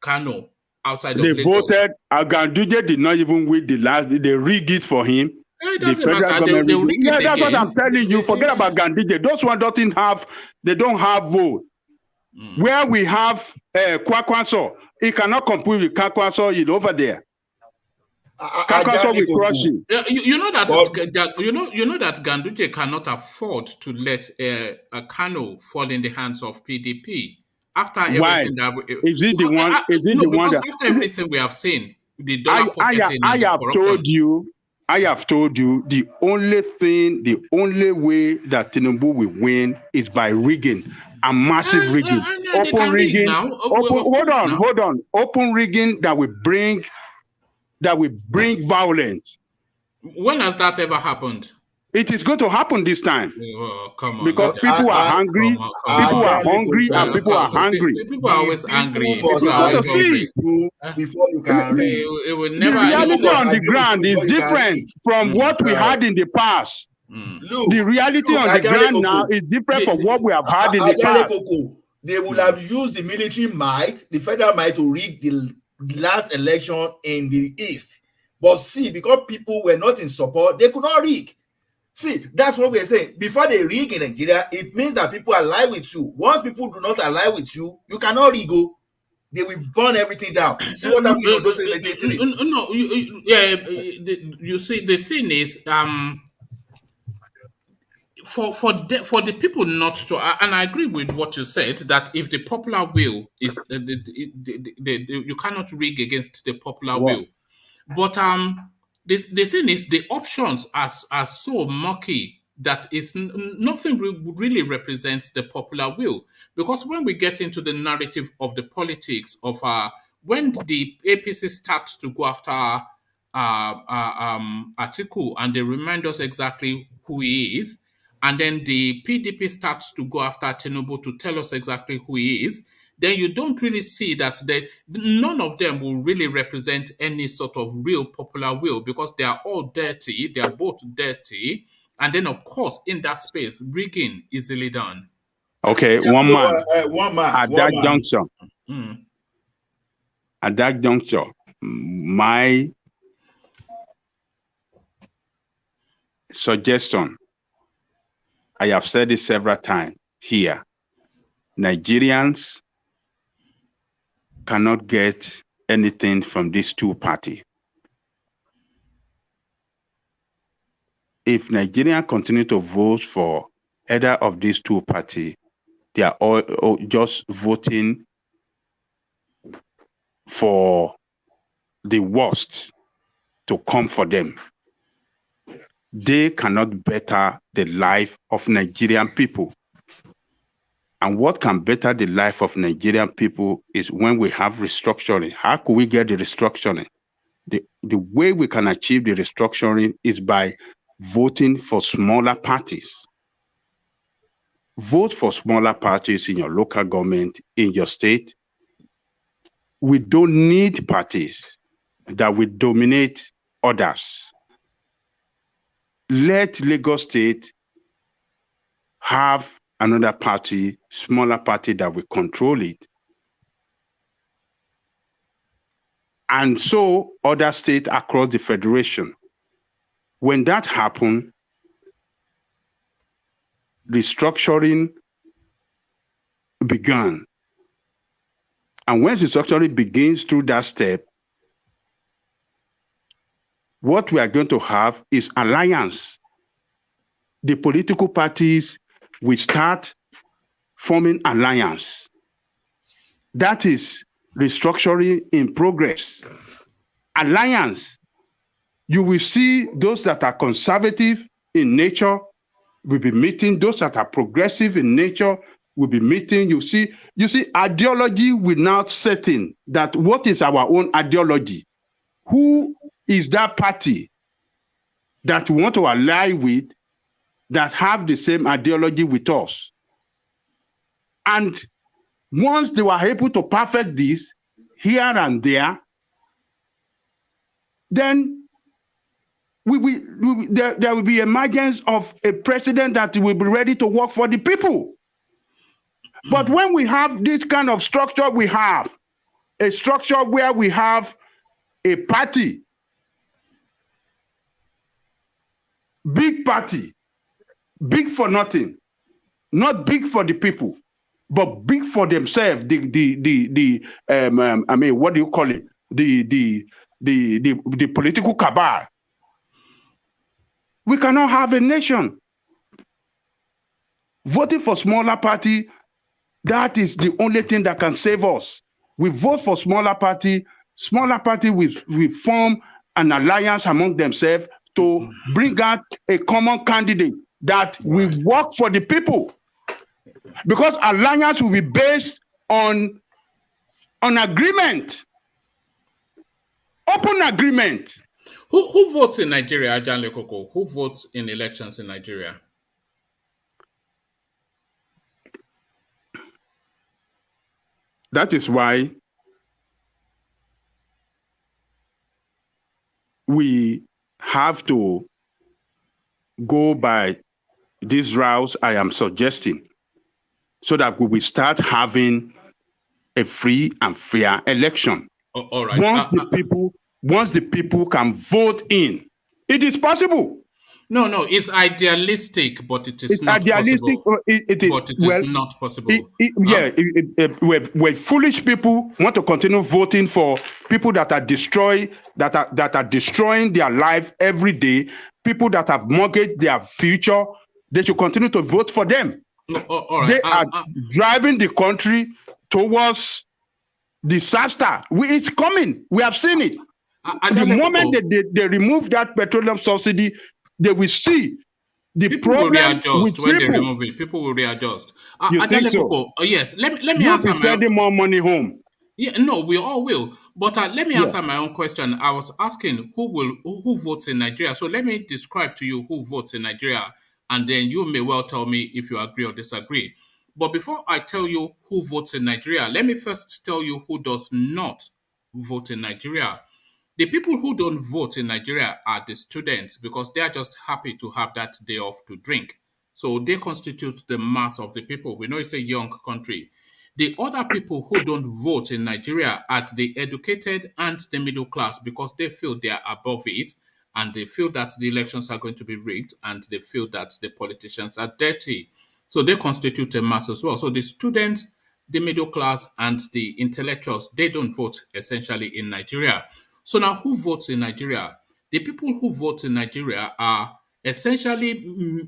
Kano, outside they of Lagos. Voted. Ganduje did not even win the last. They rigged it for him. It doesn't matter. That's what I'm telling you. Forget about Ganduje. Those one don't have vote. Where we have Kwakwanso, he cannot compete with Kwakwanso. He's over there. Kwakwanso will crush him. You know that Ganduje cannot afford to let a Kano fall in the hands of PDP after everything that. Is he the one? Is he the one? After everything we have seen, the dollar pocketing. I have told you the only way that Tinubu will win is by rigging, a massive rigging, open rigging. Hold on. Open rigging that will bring that will bring violence. When has that ever happened? It is going to happen this time. Oh, come on. Because people are hungry, people are hungry, and people are hungry. People are always angry. Because before you can read. It will never. The reality on the ground is different from what we had in the past. Look, the reality on the ground now is different from what we have had in the past. They will have used the military might, the federal might, to rig the last election in the East. But see, because people were not in support, they could not rig. See, that's what we're saying. Before they rig in Nigeria, it means that people ally with you. Once people do not ally with you, you cannot rig. They will burn everything down. See what happened in those legislative. No, you see, the thing is, for the people not to, and I agree with what you said, that if the popular will is, you cannot rig against the popular will. But the thing is, the options are so murky that nothing really represents the popular will. Because when we get into the narrative of the politics of when the APC starts to go after Atiku and they remind us exactly who he is, and then the PDP starts to go after Tinubu to tell us exactly who he is, then you don't really see that none of them will really represent any sort of real popular will, because they are all dirty. They are both dirty. And then, of course, in that space, rigging easily done. Okay, one man. At that juncture, at that juncture, my suggestion, I have said it several times here, Nigerians cannot get anything from these two parties. If Nigerians continue to vote for either of these two parties, they are all just voting for the worst to come for them. They cannot better the life of Nigerian people. And what can better the life of Nigerian people is when we have restructuring. How can we get the restructuring? The way we can achieve the restructuring is by voting for smaller parties. Vote for smaller parties in your local government, in your state. We don't need parties that will dominate others. Let Lagos State have another party, smaller party that will control it. And so other states across the federation. When that happens, restructuring began. And when restructuring begins through that step, what we are going to have is alliance. The political parties will start forming alliance. That is restructuring in progress. Alliance. You will see those that are conservative in nature will be meeting. Those that are progressive in nature will be meeting. You see, ideology will now set in. That what is our own ideology? Who is that party that we want to ally with that have the same ideology with us? And once they were able to perfect this here and there, then there will be emergence of a president that will be ready to work for the people. But when we have this kind of structure, we have a structure where we have a party, big party, big for nothing, not big for the people, but big for themselves. What do you call it? The political cabal. We cannot have a nation. Voting for smaller party, that is the only thing that can save us. We vote for smaller party will form an alliance among themselves to bring out a common candidate that will work for the people. Because alliance will be based on agreement. Open agreement. Who votes in Nigeria, Ajan Lekoko? Who votes in elections in Nigeria? That is why we have to go by these routes I am suggesting, so that we will start having a free and fair election. All right. Once the people can vote in, it is possible. No, it's idealistic, but it is not idealistic, possible. It is, but it is not possible. Where foolish people want to continue voting for people that are destroying their life every day, people that have mortgaged their future, they should continue to vote for them. All right. They are driving the country towards disaster. It's coming. We have seen it. The moment they remove that petroleum subsidy, they will see the people problem will readjust when they triple. remove it. People will readjust. You think so? Yes. Let me You'll answer be sending more money home. Yeah, no, we all will. But let me answer my own question. I was asking who votes in Nigeria. So let me describe to you who votes in Nigeria, and then you may well tell me if you agree or disagree. But before I tell you who votes in Nigeria, let me first tell you who does not vote in Nigeria. The people who don't vote in Nigeria are the students, because they are just happy to have that day off to drink. So they constitute the mass of the people. We know it's a young country. The other people who don't vote in Nigeria are the educated and the middle class, because they feel they are above it, and they feel that the elections are going to be rigged, and they feel that the politicians are dirty. So they constitute a mass as well. So the students, the middle class, and the intellectuals, they don't vote essentially in Nigeria. So now who votes in Nigeria? The people who vote in Nigeria are essentially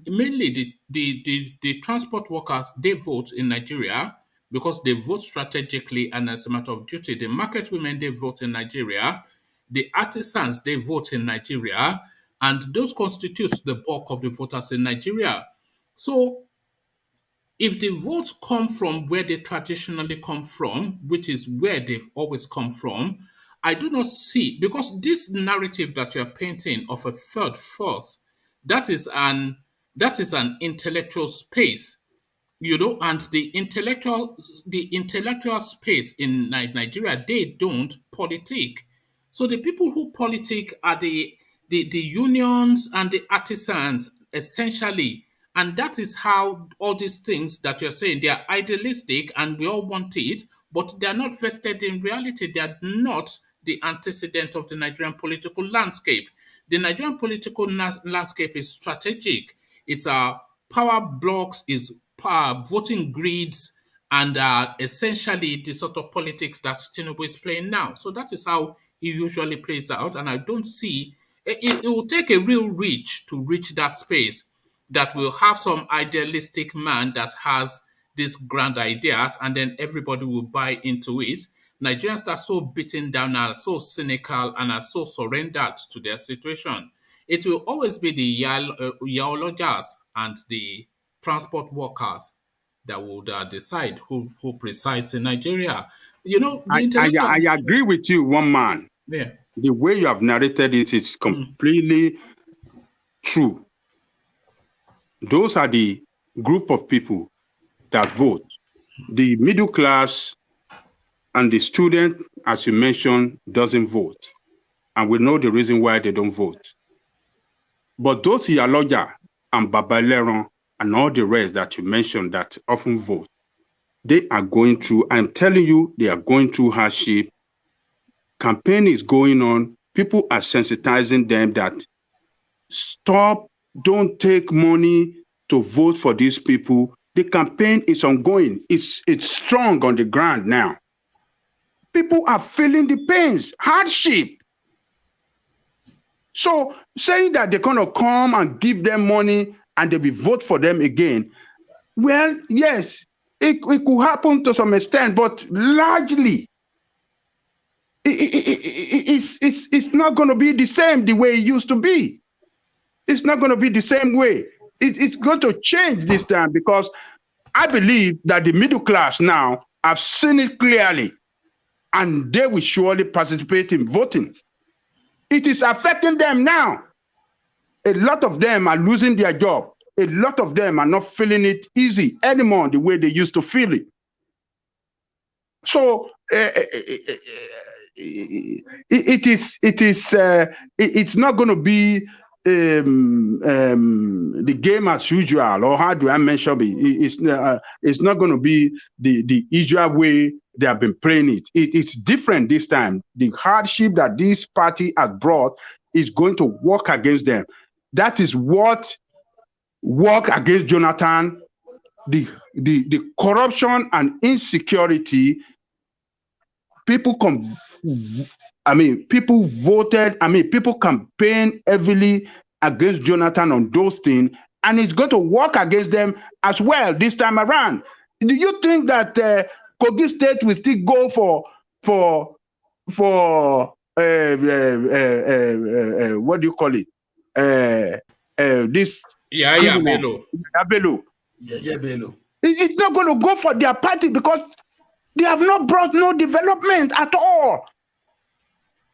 mainly the transport workers. They vote in Nigeria because they vote strategically and as a matter of duty. The market women, they vote in Nigeria. The artisans, they vote in Nigeria. And those constitutes the bulk of the voters in Nigeria. So if the votes come from where they traditionally come from, which is where they've always come from, I do not see, because this narrative that you're painting of a third force, that is an intellectual space, and the intellectual space in Nigeria, they don't politic. So the people who politic are the unions and the artisans, essentially. And that is how all these things that you're saying, they are idealistic and we all want it, but they are not vested in reality. They are not the antecedent of the Nigerian political landscape. The Nigerian political landscape is strategic. It's power blocks, is voting grids, and essentially the sort of politics that Tinubu is playing now. So that is how it usually plays out. And I don't see, it will take a real reach to reach that space that will have some idealistic man that has these grand ideas, and then everybody will buy into it. Nigerians are so beaten down, are so cynical, and are so surrendered to their situation. It will always be the yaologists and the transport workers that would decide who presides in Nigeria. I agree with you, one man. Yeah. The way you have narrated it is completely true. Those are the group of people that vote. The middle class and the student, as you mentioned, doesn't vote. And we know the reason why they don't vote. But those Iyaloja and Babaleron and all the rest that you mentioned that often vote, they are going through, I'm telling you, they are going through hardship. Campaign is going on. People are sensitizing them that stop, don't take money to vote for these people. The campaign is ongoing. It's strong on the ground now. People are feeling the pains, hardship. So saying that they're going to come and give them money and they will vote for them again, well, yes, it could happen to some extent, but largely, it's not going to be the same the way it used to be. It's not going to be the same way. It's going to change this time, because I believe that the middle class now have seen it clearly, and they will surely participate in voting. It is affecting them now. A lot of them are losing their job. A lot of them are not feeling it easy anymore the way they used to feel it. So it's not going to be the game as usual, or how do I mention it? It's not going to be the usual way they have been playing it. It's different this time. The hardship that this party has brought is going to work against them. That is what work against Jonathan. The corruption and insecurity. People campaign heavily against Jonathan on those things, and it's going to work against them as well this time around. Do you think that Kogi State will still go for what do you call it? This Bello. Bello. Yeah, Bello. It's not going to go for their party because they have not brought no development at all.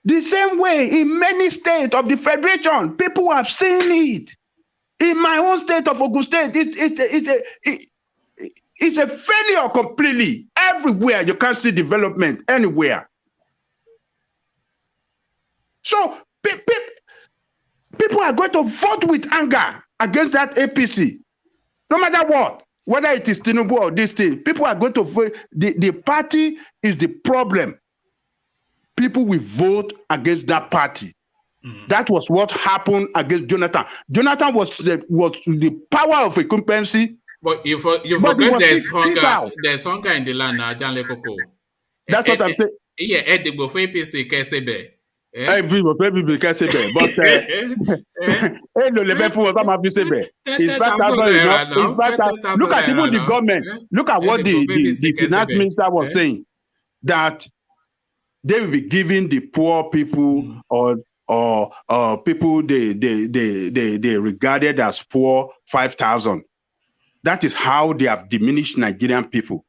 The same way in many states of the Federation, people have seen it. In my own state of Ogun State, it's a failure completely. Everywhere you can't see development anywhere. So people are going to vote with anger against that APC, no matter what. Whether it is Tinubu or this thing, people are going to vote. The party is the problem. People will vote against that party. That was what happened against Jonathan. Jonathan was the power of incumbency. But you forget there's hunger. There's hunger in the land now, John Lekoko. That's what I'm saying. Yeah, Eddie go for APC Kesebe. Everybody can say that, but look at even the government. Look at what the finance minister was saying, that they will be giving the poor people or people they regarded as poor 5,000. That is how they have diminished Nigerian people.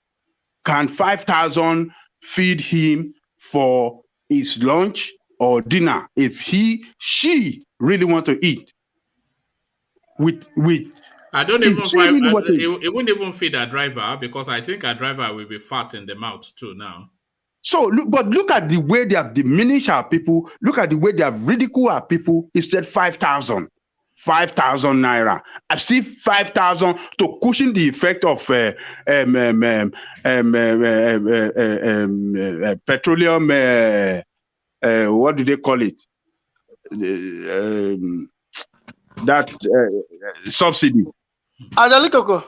Can 5,000 feed him for his lunch or dinner if she really want to eat? I don't even find it won't even feed a driver, because I think a driver will be fat in the mouth too now. So look at the way they have diminished our people. Look at the way they have ridiculed our people. Instead 5,000 naira. I see 5,000 to cushion the effect of petroleum. What do they call it? That subsidy. Ajalikoko,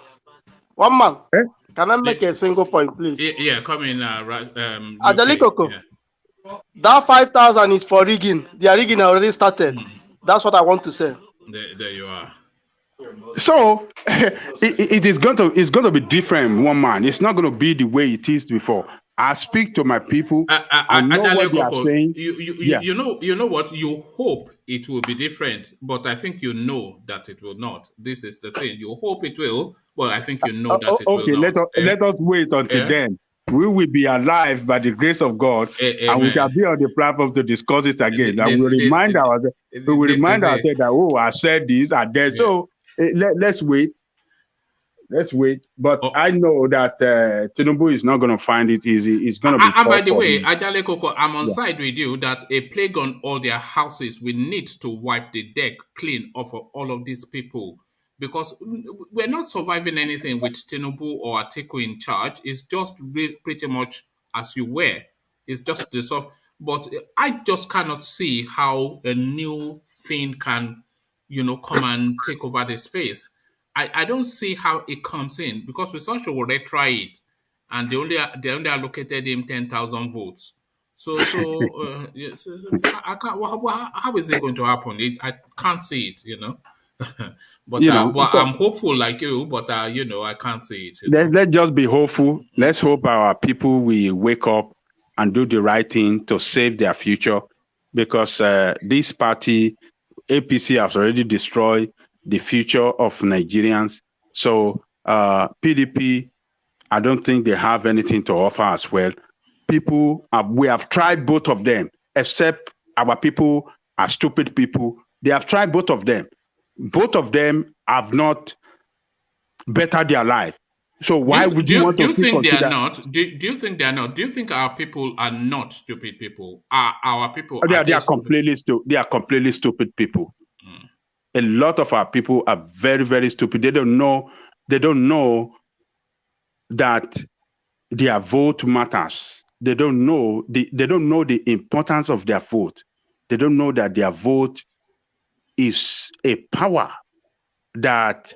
one man. Can I make a single point, please? Yeah, come in. Ajalikoko, that 5,000 is for rigging. The rigging already started. That's what I want to say. There you are. So it's going to be different, one man. It's not going to be the way it is before. I speak to my people. I know what they are saying. You know what? You hope it will be different, but I think you know that it will not. This is the thing. You hope it will, but I think you know that it will not. Okay, let us wait until then. We will be alive by the grace of God, and we can be on the platform to discuss it again. And we will remind ourselves that, I said this and that. Yeah. So let's wait. Let's wait. But I know that Tinubu is not going to find it easy. It's going to be. And by the way, Ajale Koko, I'm on side with you that a plague on all their houses. We need to wipe the deck clean of all of these people, because we're not surviving anything with Tinubu or Atiku in charge. It's just pretty much as you were. It's just the soft. But I just cannot see how a new thing can, come and take over the space. I don't see how it comes in, because we saw they try it, and they only allocated him 10,000 votes. So I can't. How is it going to happen? I can't see it, But I'm hopeful like you. But I can't see it. Let's just be hopeful. Let's hope our people will wake up and do the right thing to save their future, because this party, APC, has already destroyed the future of Nigerians. So PDP, I don't think they have anything to offer as well. We have tried both of them, except our people are stupid people. They have tried both of them. Both of them have not bettered their life. So why would you want to think they are consider? not? Do you think they are not? Do you think our people are not stupid people? Are our people? They are completely stupid. They are completely stupid people. A lot of our people are very, very stupid. They don't know. They don't know that their vote matters. They don't know. They don't know the importance of their vote. They don't know that their vote is a power that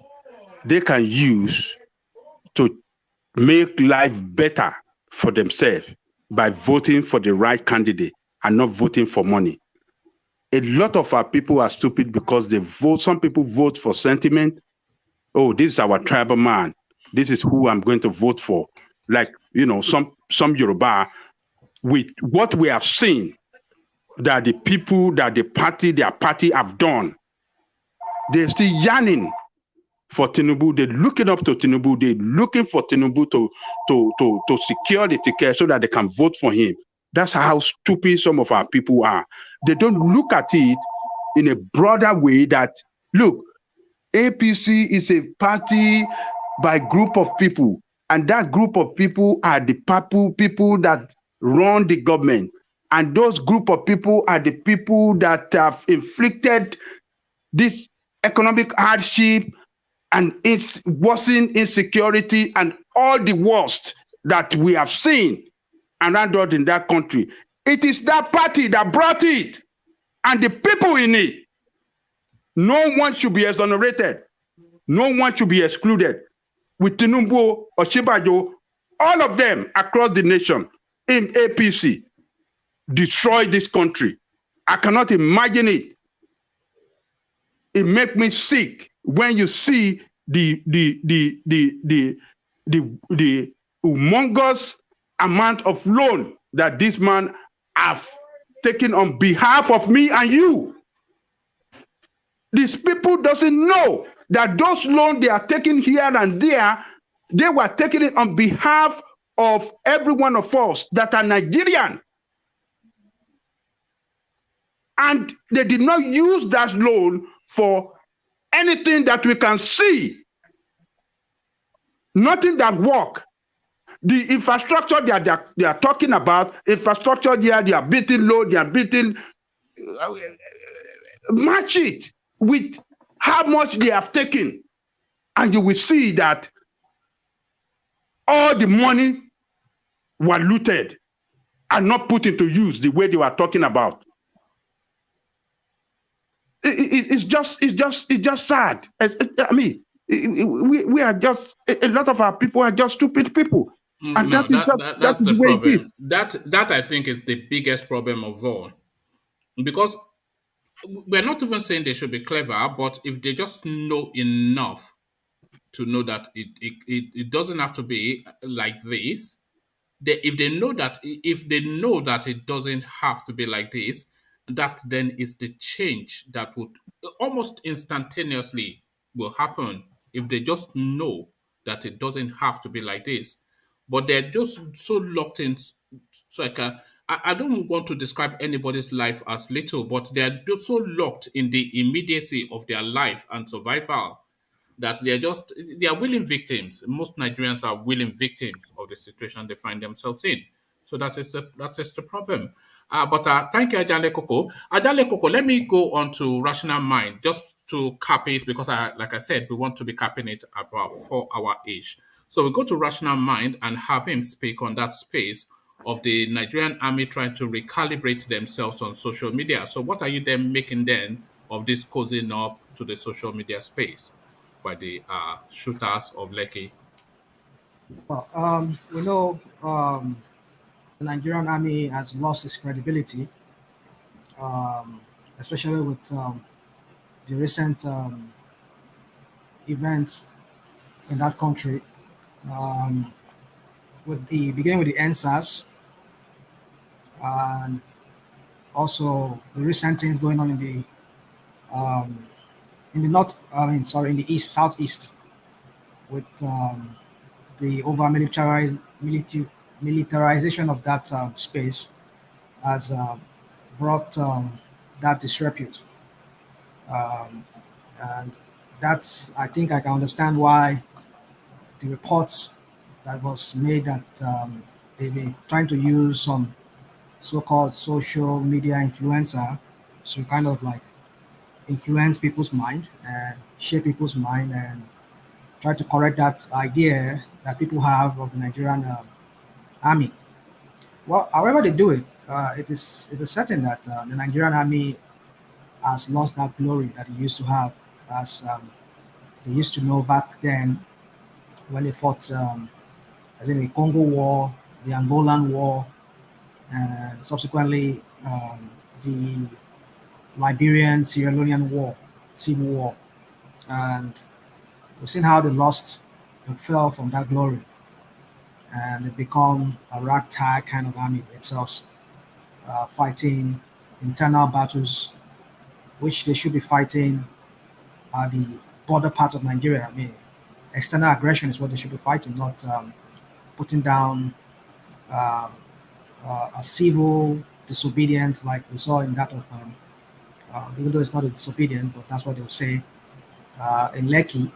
they can use to make life better for themselves by voting for the right candidate and not voting for money. A lot of our people are stupid because they vote. Some people vote for sentiment. Oh, this is our tribal man. This is who I'm going to vote for. Like, you know, some Yoruba, with what we have seen that the people, that their party have done, they're still yearning for Tinubu. They're looking up to Tinubu. They're looking for Tinubu to secure the ticket so that they can vote for him. That's how stupid some of our people are. They don't look at it in a broader way that, look, APC is a party by group of people, and that group of people are the people that run the government. And those group of people are the people that have inflicted this economic hardship and it's worsening insecurity and all the worst that we have seen around us in that country. It is that party that brought it and the people in it. No one should be exonerated. No one should be excluded. With Tinubu, Oshibajo, all of them across the nation in APC destroy this country. I cannot imagine it. It makes me sick when you see the humongous amount of loan that this man have taken on behalf of me and you. These people doesn't know that those loans they are taking here and there, they were taking it on behalf of every one of us that are Nigerian. And they did not use that loan for anything that we can see. Nothing that work. The infrastructure they are talking about, infrastructure there, they are beating low, they are beating, match it with how much they have taken. And you will see that all the money were looted and not put into use the way they were talking about. It's just sad. I mean, we are just, a lot of our people are just stupid people. And that's the problem. That I think is the biggest problem of all. Because we're not even saying they should be clever, but if they just know enough to know that it doesn't have to be like this, if they know that it doesn't have to be like this, that then is the change that would almost instantaneously will happen if they just know that it doesn't have to be like this. But they're just so locked in. So I don't want to describe anybody's life as little, but they're just so locked in the immediacy of their life and survival that they are willing victims. Most Nigerians are willing victims of the situation they find themselves in. So that is the problem. But thank you, Ajale Koko. Ajale Koko, let me go on to Rational Mind just to cap it, because like I said, we want to be capping it about 4 hour-ish. So we go to Rational Mind and have him speak on that space of the Nigerian army trying to recalibrate themselves on social media. So what are you then making then of this cozying up to the social media space by the shooters of Lekki? Well, we know the Nigerian army has lost its credibility, especially with the recent events in that country. Beginning with the EndSARS, and also the recent things going on in the east, southeast, with the over militarization of that space has brought that disrepute. And that's, I think I can understand why the reports that was made that they've been trying to use some so-called social media influencer to kind of like influence people's mind and shape people's mind and try to correct that idea that people have of the Nigerian army. Well, however they do it, it is certain that the Nigerian army has lost that glory that it used to have, as they used to know back then when they fought, I think, the Congo War, the Angolan War, and subsequently the Liberian Sierra Leonean War, Civil War, and we've seen how they lost and fell from that glory, and they become a ragtag kind of army themselves, fighting internal battles, which they should be fighting at the border part of Nigeria. I mean, external aggression is what they should be fighting, not putting down a civil disobedience like we saw in that of, even though it's not a disobedience, but that's what they would say in Lekki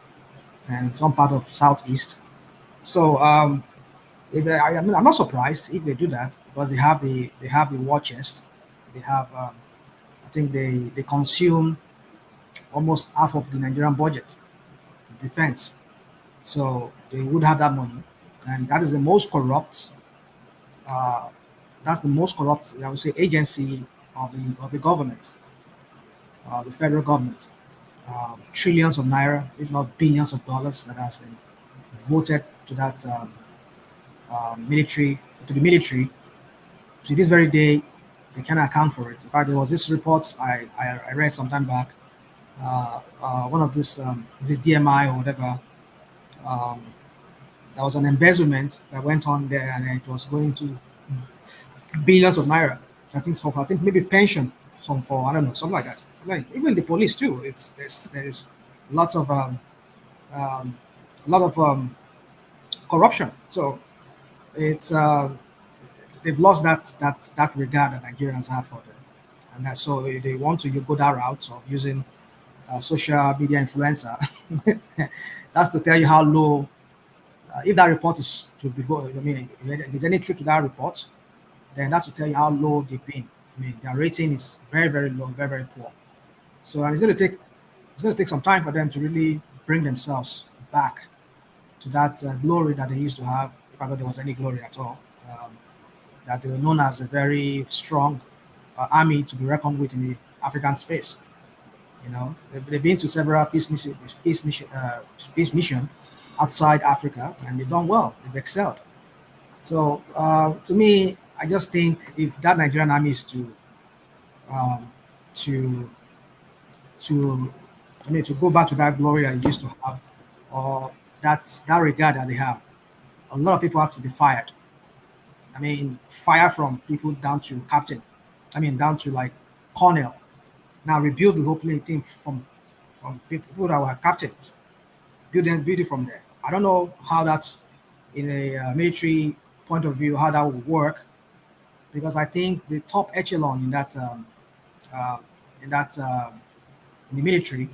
and some part of Southeast. So I mean, I'm not surprised if they do that because they have the war chest. They have, I think they consume almost half of the Nigerian budget, defense. So they would have that money, and that is the most corrupt. That's the most corrupt, I would say, agency of the government, the federal government. Trillions of naira, if not billions of dollars, that has been voted to that military, to the military. To this very day, they cannot account for it. In fact, there was this report I read some time back. One of this, is it DMI or whatever? There was an embezzlement that went on there, and it was going to billions of naira. I think maybe pension, some for, I don't know, something like that. Like, even the police too. There's lots of corruption. So it's they've lost that regard that Nigerians have for them, and so they want to go that route of using social media influencer. That's to tell you how low. If that report is to be good, I mean, if there's any truth to that report, then that's to tell you how low they've been. I mean, their rating is very, very low, very, very poor. So it's going to take some time for them to really bring themselves back to that glory that they used to have, if I thought there was any glory at all. That they were known as a very strong army to be reckoned with in the African space. You know, they've been to several peace mission outside Africa, and they've done well. They've excelled. So to me, I just think if that Nigerian army is to go back to that glory that it used to have, or that regard that they have, a lot of people have to be fired. I mean, fire from people down to captain. I mean, down to like colonel. Now rebuild the whole thing from people that were captains. Build it from there. I don't know how that's in a military point of view, how that would work, because I think the top echelon in the military,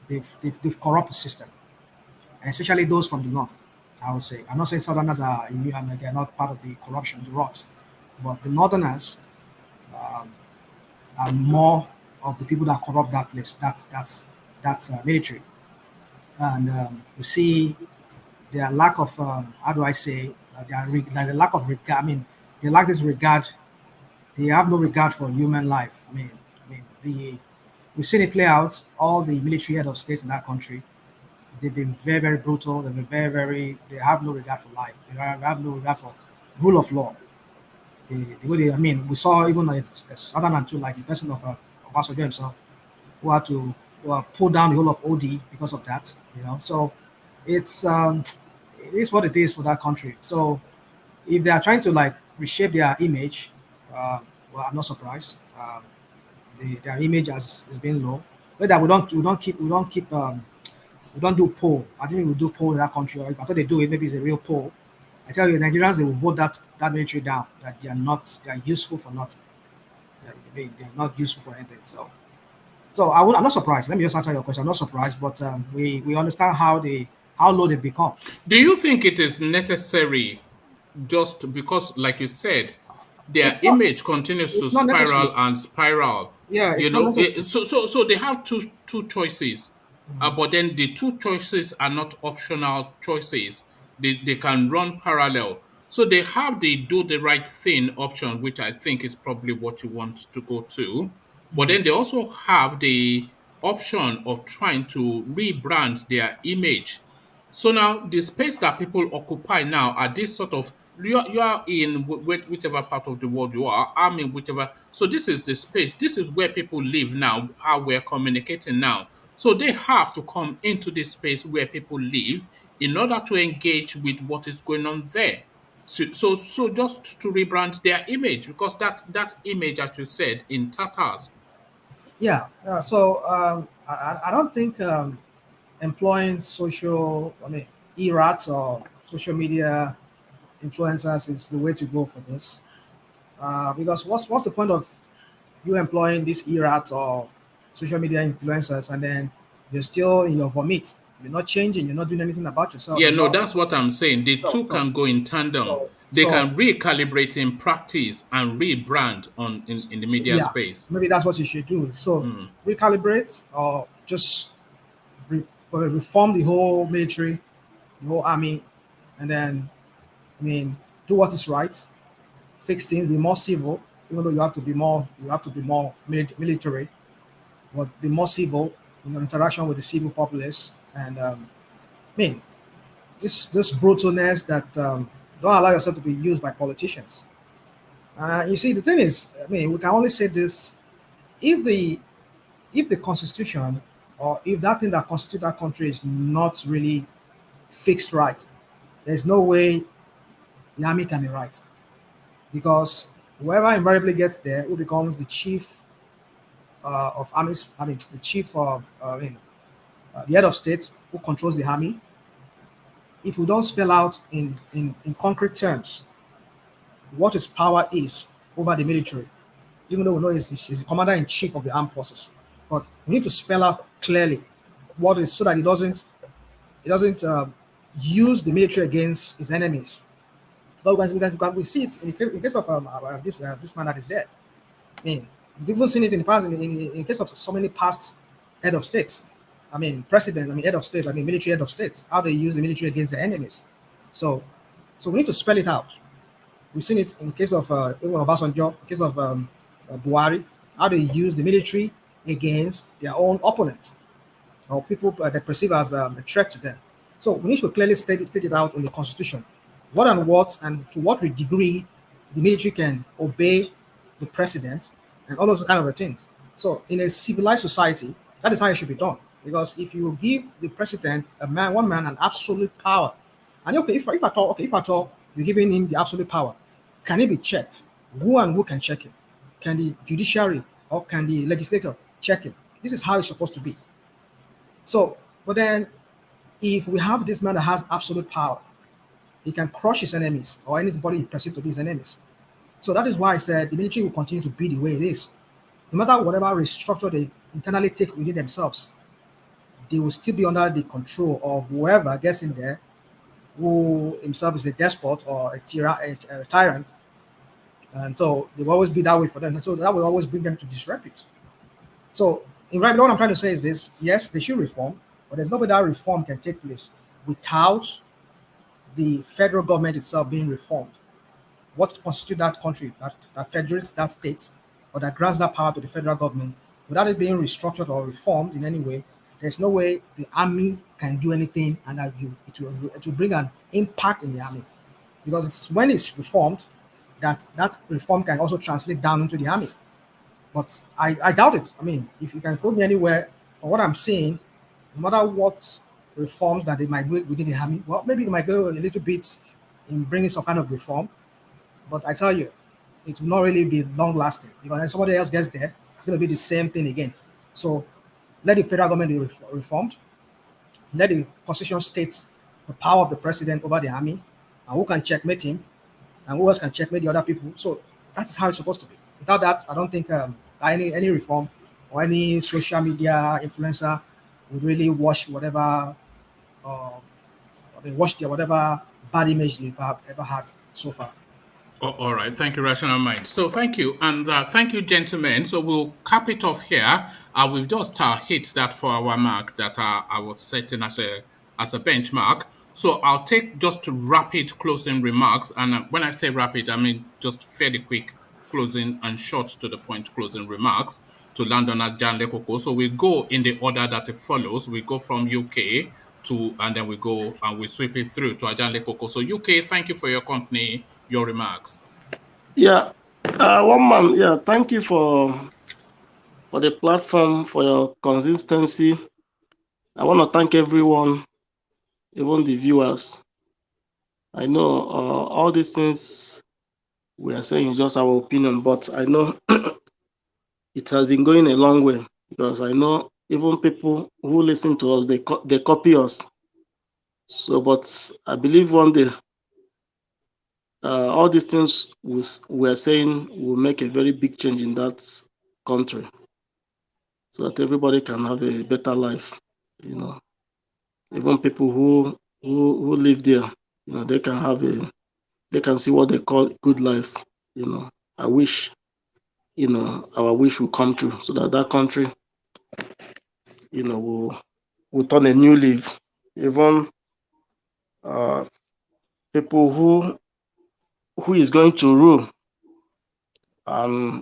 they've corrupted the system, and especially those from the north. I would say, I'm not saying southerners are immune, they're not part of the corruption, the rot, but the northerners are more of the people that corrupt that place. That's military, and we see their lack of how do I say their lack of regard. I mean, they lack this regard. They have no regard for human life. I mean, we've seen it play out. All the military head of states in that country, they've been very, very brutal. They've been very, very. They have no regard for life. They have no regard for rule of law. I mean, we saw even a southern two, like the person of Obasanjo himself, who had to pull down the whole of OD because of that. You know, so it is what it is for that country. So if they are trying to like reshape their image, well, I'm not surprised. Their image has been low. But that we don't do poll. I think we do poll in that country. Or if I thought they do it, maybe it's a real poll. I tell you, Nigerians, they will vote that military down. That they are useful for nothing. they're not useful for anything. So I'm not surprised. Let me just answer your question. I'm not surprised, but we understand how low they become. Do you think it is necessary just because, like you said, their image continues to It's not necessary. spiral and spiral? Yeah, You it's not know, necessary. so they have two choices, but then the two choices are not optional choices. They can run parallel. So they have the do the right thing option, which I think is probably what you want to go to. But then they also have the option of trying to rebrand their image. So now the space that people occupy now are this sort of you are in whichever part of the world you are. I'm in whichever. So this is the space. This is where people live now. How we're communicating now. So they have to come into this space where people live in order to engage with what is going on there. So just to rebrand their image, because that image, as you said, in tatters. Yeah. I don't think employing erats or social media influencers is the way to go for this. Because what's the point of you employing these erats or social media influencers and then you're still in your vomit? You're not changing. You're not doing anything about yourself. Yeah, no, that's what I'm saying. The two can go in tandem. They can recalibrate in practice and rebrand in the media space. Maybe that's what you should do. So recalibrate or just reform the whole military, the whole army, and then do what is right, fix things, be more civil, even though you have to be more military, but be more civil in your interaction with the civil populace. And this brutalness that don't allow yourself to be used by politicians. You see, the thing is, we can only say this if the constitution or if that thing that constitutes that country is not really fixed right, there's no way the army can be right, because whoever invariably gets there, who becomes the chief of armies, the chief of the head of state who controls the army. If we don't spell out in concrete terms what his power is over the military, even though we know he's the commander-in-chief of the armed forces, but we need to spell out clearly what is, so that he doesn't use the military against his enemies. But we see it in case of this man that is dead. We've even seen it in the past in case of so many past head of states. President, head of state, military head of states, how they use the military against their enemies. So we need to spell it out. We've seen it in the case of Obasanjo, in the case of Buhari, how they use the military against their own opponents or people they perceive as a threat to them. So we need to clearly state it out in the constitution. What and to what degree the military can obey the president and all those kind of things. So in a civilized society, that is how it should be done. Because if you give the president one man an absolute power, and if at all you're giving him the absolute power, can it be checked? Who and who can check it? Can the judiciary or can the legislator check it? This is how it's supposed to be. So, but then if we have this man that has absolute power, he can crush his enemies or anybody he perceives to be his enemies. So that is why I said the military will continue to be the way it is. No matter whatever restructure they internally take within themselves, they will still be under the control of whoever gets in there, who himself is a despot or a tyrant. And so they will always be that way for them. And so that will always bring them to disrepute. So, in fact, what I'm trying to say is this: yes, they should reform, but there's no way that reform can take place without the federal government itself being reformed. What constitutes that country, that federates that state, or that grants that power to the federal government, without it being restructured or reformed in any way, there's no way the army can do anything, and that it will bring an impact in the army. Because it's when it's reformed that reform can also translate down into the army. But I doubt it. If you can quote me anywhere, from what I'm saying, no matter what reforms that they might do within the army, well, maybe they might go a little bit in bringing some kind of reform. But I tell you, it will not really be long-lasting. Because when somebody else gets there, it's going to be the same thing again. So let the federal government be reformed. Let the constitution state the power of the president over the army, and who can checkmate him, and who else can checkmate the other people. So that's how it's supposed to be. Without that, I don't think any reform or any social media influencer would really wash whatever wash their whatever bad image they've ever had so far. All right. Thank you, Rational Mind. So thank you. And thank you, gentlemen. So we'll cap it off here. We've just hit that 4-hour mark that I was setting as a benchmark. So I'll take just rapid closing remarks. And when I say rapid, I mean just fairly quick closing and short to the point closing remarks to land on Ajan Lekoko. So we go in the order that it follows. We go from UK and then we go and we sweep it through to Ajan Lekoko. So UK, thank you for your company. Your remarks. Yeah, one man. Yeah, thank you for the platform, for your consistency. I want to thank everyone, even the viewers. I know all these things we are saying is just our opinion, but I know it has been going a long way, because I know even people who listen to us, they copy us. So, but I believe one day all these things we are saying will make a very big change in that country, so that everybody can have a better life. You know, even people who live there, you know, they can see what they call good life. You know, I wish, you know, our wish will come true, so that that country, you know, will turn a new leaf. Even people who is going to rule, and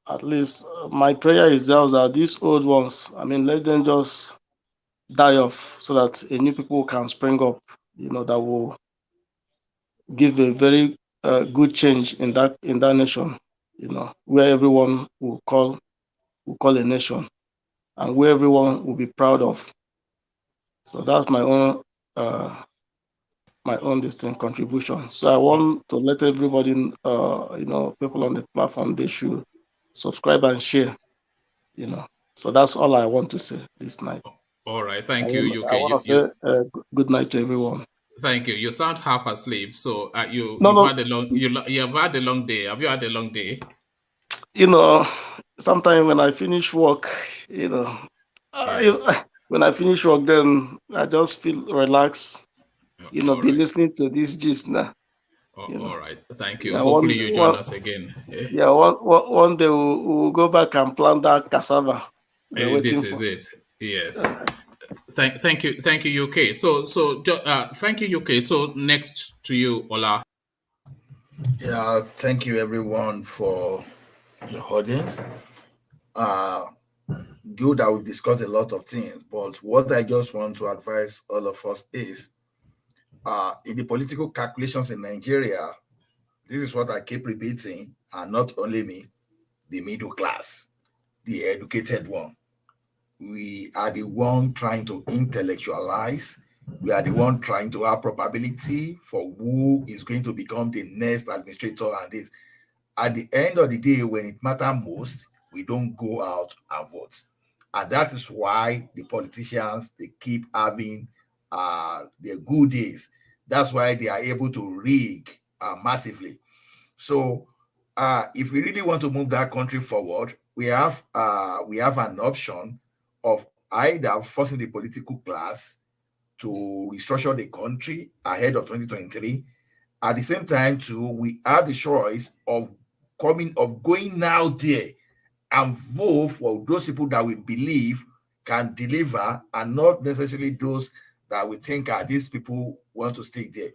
at least my prayer is that these old ones, I mean, let them just die off, so that a new people can spring up, you know, that will give a very good change in that nation, you know, where everyone will call a nation, and where everyone will be proud of. So that's my own distinct contribution. So I want to let everybody, you know, people on the platform, they should subscribe and share, you know. So that's all I want to say this night. All right, thank you, UK. I want to say good night to everyone. Thank you. You sound half asleep, so you've had a long day. Have you had a long day? You know, sometimes when I finish work, you know, yes. When I finish work, then I just feel relaxed. You know, be listening to this gist now. All right, thank you. Yeah, hopefully you join us again. Yeah, one day we'll go back and plant that cassava. This is it. Yes. Thank you, UK. So thank you, UK. So next to you, Ola. Yeah, thank you everyone for your audience. Good that we've discussed a lot of things, but what I just want to advise all of us is in the political calculations in Nigeria, this is what I keep repeating, and not only me, the middle class, the educated one. We are the one trying to intellectualize. We are the one trying to have probability for who is going to become the next administrator and this. At the end of the day, when it matters most, we don't go out and vote. And that is why the politicians, they keep having their good days. That's why they are able to rig massively. So if we really want to move that country forward, we have an option of either forcing the political class to restructure the country ahead of 2023. At the same time, too, we have the choice of going out there and vote for those people that we believe can deliver, and not necessarily those that we think these people want to stay there.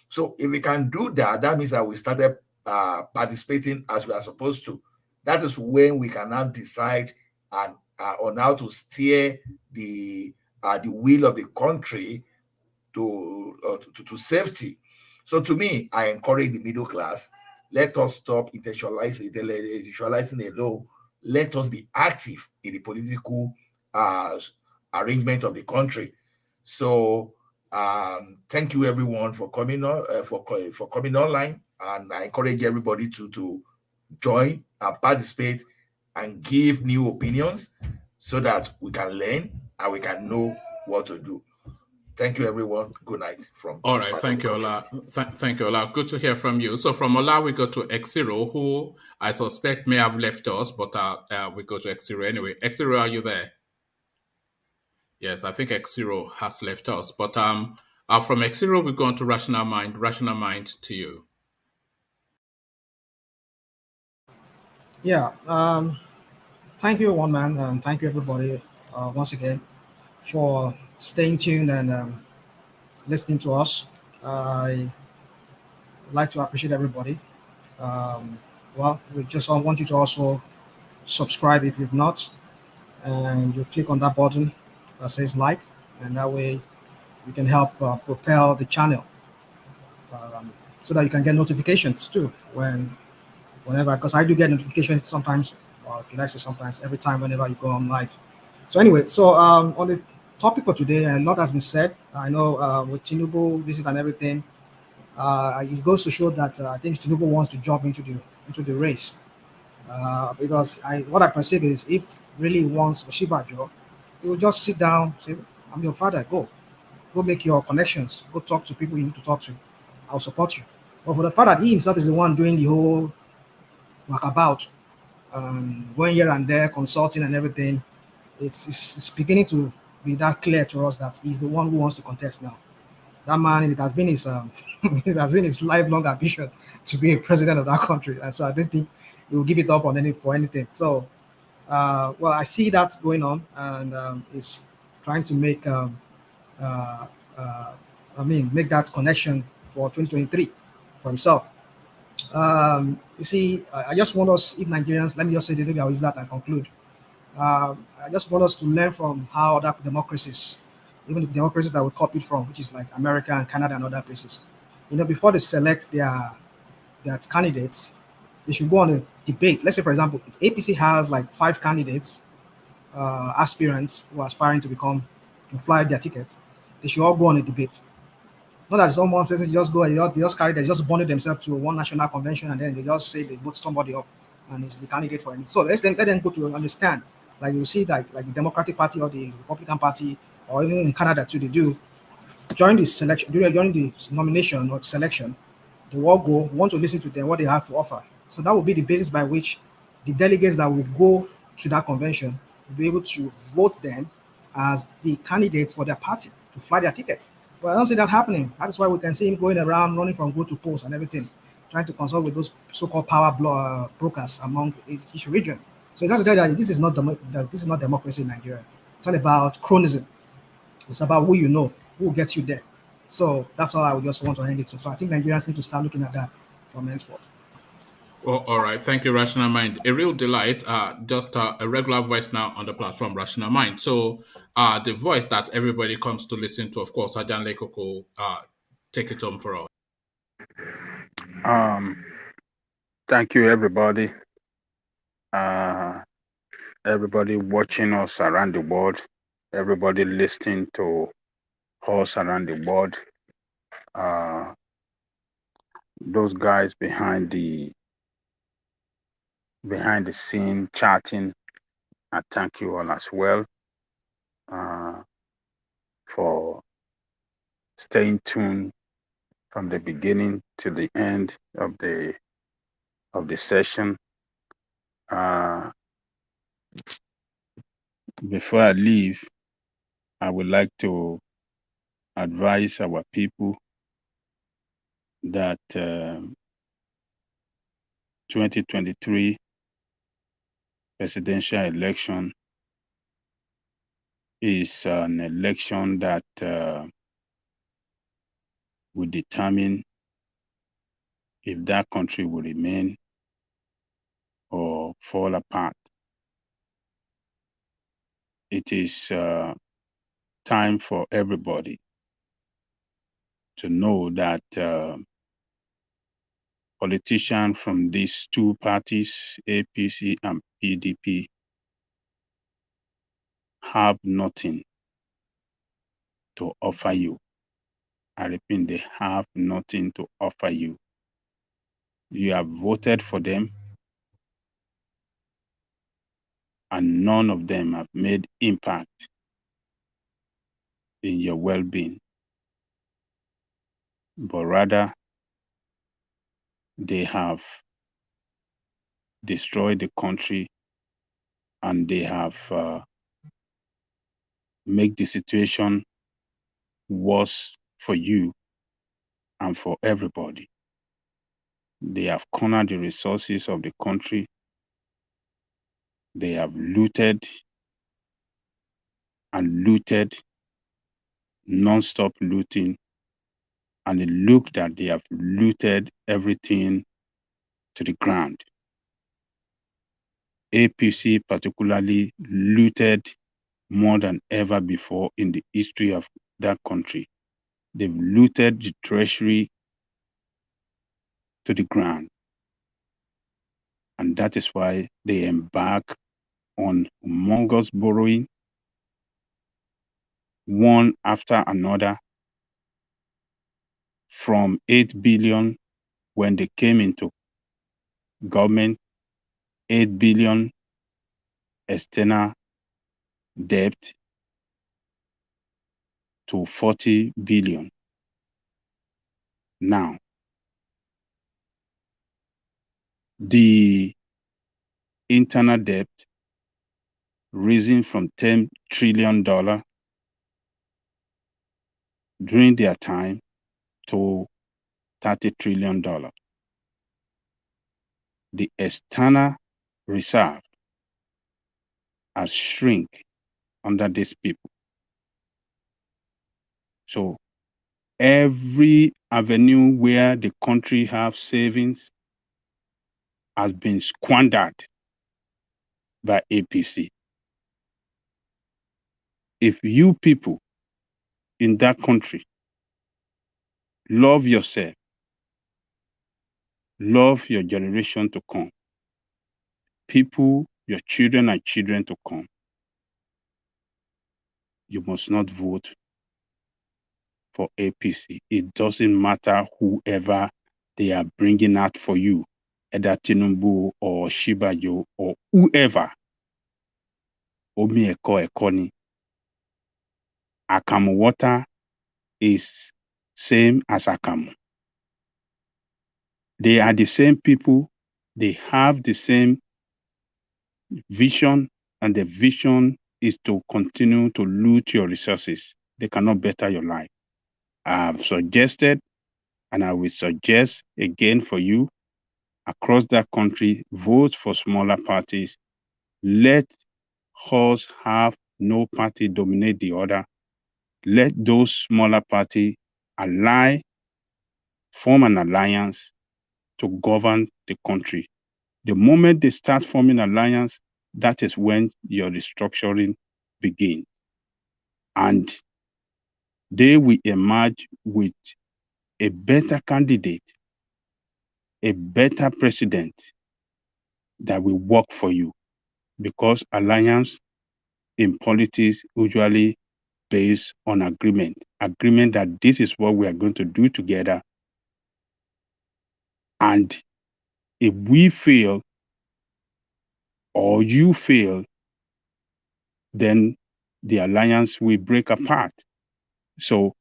So if we can do that, that means that we started participating as we are supposed to. That is when we can now decide on how to steer the wheel of the country to safety. So to me, I encourage the middle class. Let us stop intellectualizing alone. Let us be active in the political arrangement of the country. So thank you everyone for coming on for coming online, and I encourage everybody to join and participate and give new opinions so that we can learn and we can know what to do. Thank you, everyone. Good night from All this right, part thank of the you, country. Ola. Thank you, Ola. Good to hear from you. So from Ola, we go to X0, who I suspect may have left us, but we go to X0 anyway. X0, are you there? Yes, I think X0 has left us. But from X0, we go on to Rational Mind. Rational Mind, to you. Yeah. Thank you, one man, and thank you, everybody, once again, for staying tuned and listening to us. I would like to appreciate everybody. Well, we just want you to also subscribe if you've not, and you click on that button that says like, and that way you can help propel the channel, so that you can get notifications too whenever, because I do get notifications sometimes, or should I say sometimes, every time whenever you go on live. So anyway, so on the topic for today, a lot has been said. I know with Tinubu visit and everything, it goes to show that I think Tinubu wants to jump into the race, because what I perceive is, if really he wants Oshibajo, he will just sit down, say, "I'm your father. Go make your connections. Go talk to people you need to talk to. I'll support you." But for the fact that he himself is the one doing the whole walkabout, going here and there, consulting and everything, it's beginning to be that clear to us that he's the one who wants to contest now. That man, it has been his it has been his lifelong ambition to be a president of that country, and so I don't think he will give it up on anything. So, well, I see that going on, and he's trying to make uh, uh, make that connection for 2023 for himself. You see, I just want us, if Nigerians, let me just say this, maybe I'll use that and conclude. I just want us to learn from how other democracies, even the democracies that we copied from, which is like America and Canada and other places, before they select their candidates, they should go on a debate. Let's say, for example, if APC has like 5 candidates, aspirants who are aspiring to fly their tickets, they should all go on a debate. Not that someone says they just go and they just carry, they just bonded themselves to one national convention, and then they just say they vote somebody up and it's the candidate for it. So let them go to understand. Like you see, like the Democratic Party or the Republican Party, or even in Canada too, they do during the selection, during the nomination or selection, they all go want to listen to them, what they have to offer. So that will be the basis by which the delegates that will go to that convention will be able to vote them as the candidates for their party to fly their ticket. But I don't see that happening. That is why we can see him going around running from go to post and everything, trying to consult with those so-called brokers among each region. So you have to tell that this is not democracy in Nigeria. It's all about chronism. It's about who you know, who gets you there. So that's all I would just want to end it to. So I think Nigerians need to start looking at that from henceforth. Well, all right. Thank you, Rational Mind. A real delight. Just a regular voice now on the platform, Rational Mind. So the voice that everybody comes to listen to, of course, Ajan Lekoko, take it home for us. Thank you, everybody. Everybody watching us around the world. Everybody listening to us around the world. Those guys behind the scene chatting, I thank you all as well for staying tuned from the beginning to the end of the session. Before I leave, I would like to advise our people that 2023 presidential election is an election that will determine if that country will remain or fall apart. It is time for everybody to know that politicians from these two parties, APC and PDP, have nothing to offer you. I repeat, they have nothing to offer you. You have voted for them, and none of them have made impact in your well-being. but rather they have destroyed the country, and they have made the situation worse for you and for everybody. They have cornered the resources of the country. They have looted and looted, non-stop looting, and it looked that they have looted everything to the ground. APC particularly looted more than ever before in the history of that country. They've looted the treasury to the ground. And that is why they embark on humongous borrowing, one after another, from 8 billion when they came into government, 8 billion external debt to 40 billion. Now, the internal debt risen from $10 trillion during their time to $30 trillion. The external reserve has shrunk under these people. So every avenue where the country have savings has been squandered by APC. If you people in that country love yourself, love your generation to come, people, your children and children to come, you must not vote for APC. It doesn't matter whoever they are bringing out for you, either Tinubu or Shibajo or whoever. Omi Eko Ekoni. Akamu water is same as Akamu. They are the same people. They have the same vision, and the vision is to continue to loot your resources. They cannot better your life. I have suggested, and I will suggest again for you, across that country, vote for smaller parties. Let us have no party dominate the other. Let those smaller parties form an alliance to govern the country. The moment they start forming alliance, that is when your restructuring begins. And they will emerge with a better candidate, a better president that will work for you. Because alliance in politics usually based on agreement that this is what we are going to do together. And if we fail or you fail, then the alliance will break apart. So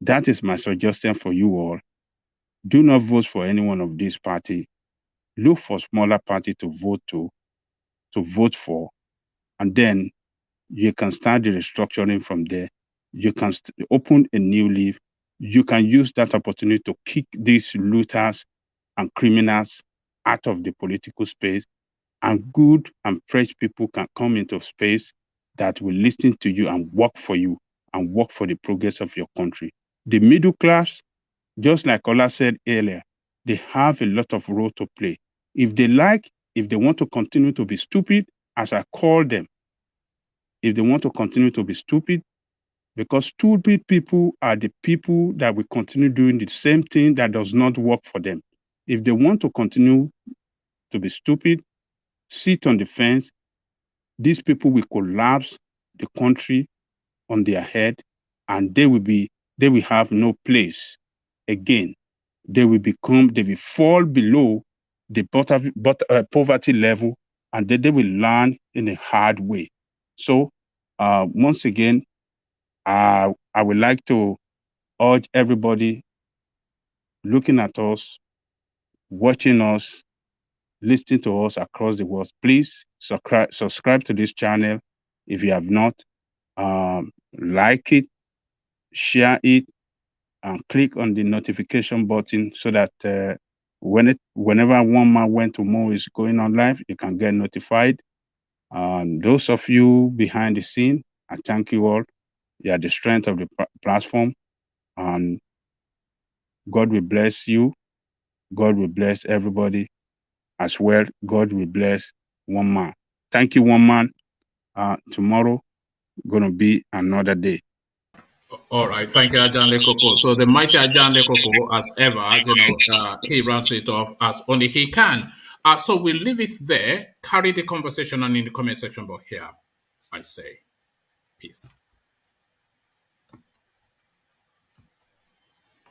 that is my suggestion for you all. Do not vote for any one of these parties. Look for smaller party to vote for, and then you can start the restructuring from there. You can open a new leaf. You can use that opportunity to kick these looters and criminals out of the political space, and good and fresh people can come into space that will listen to you and work for you and work for the progress of your country. The middle class, just like Ola said earlier, they have a lot of role to play. If they want to continue to be stupid, as I call them, if they want to continue to be stupid, because stupid people are the people that will continue doing the same thing that does not work for them. If they want to continue to be stupid, sit on the fence, these people will collapse the country on their head, and they will have no place again. They will fall below the poverty level, and then they will learn in a hard way. So once again, I would like to urge everybody looking at us, watching us, listening to us across the world, please subscribe to this channel if you have not. Like it, share it, and click on the notification button so that whenever One Man Went to Mo is going on live, you can get notified. Those of you behind the scene, I thank you all. You are the strength of the platform. And God will bless you. God will bless everybody as well. God will bless One Man. Thank you, One Man. Tomorrow going to be another day. All right, thank you, Ajan Lekoko. So the mighty Ajan Lekoko, as ever, he rounds it off as only he can. So we'll leave it there. Carry the conversation on in the comment section, but here I say peace.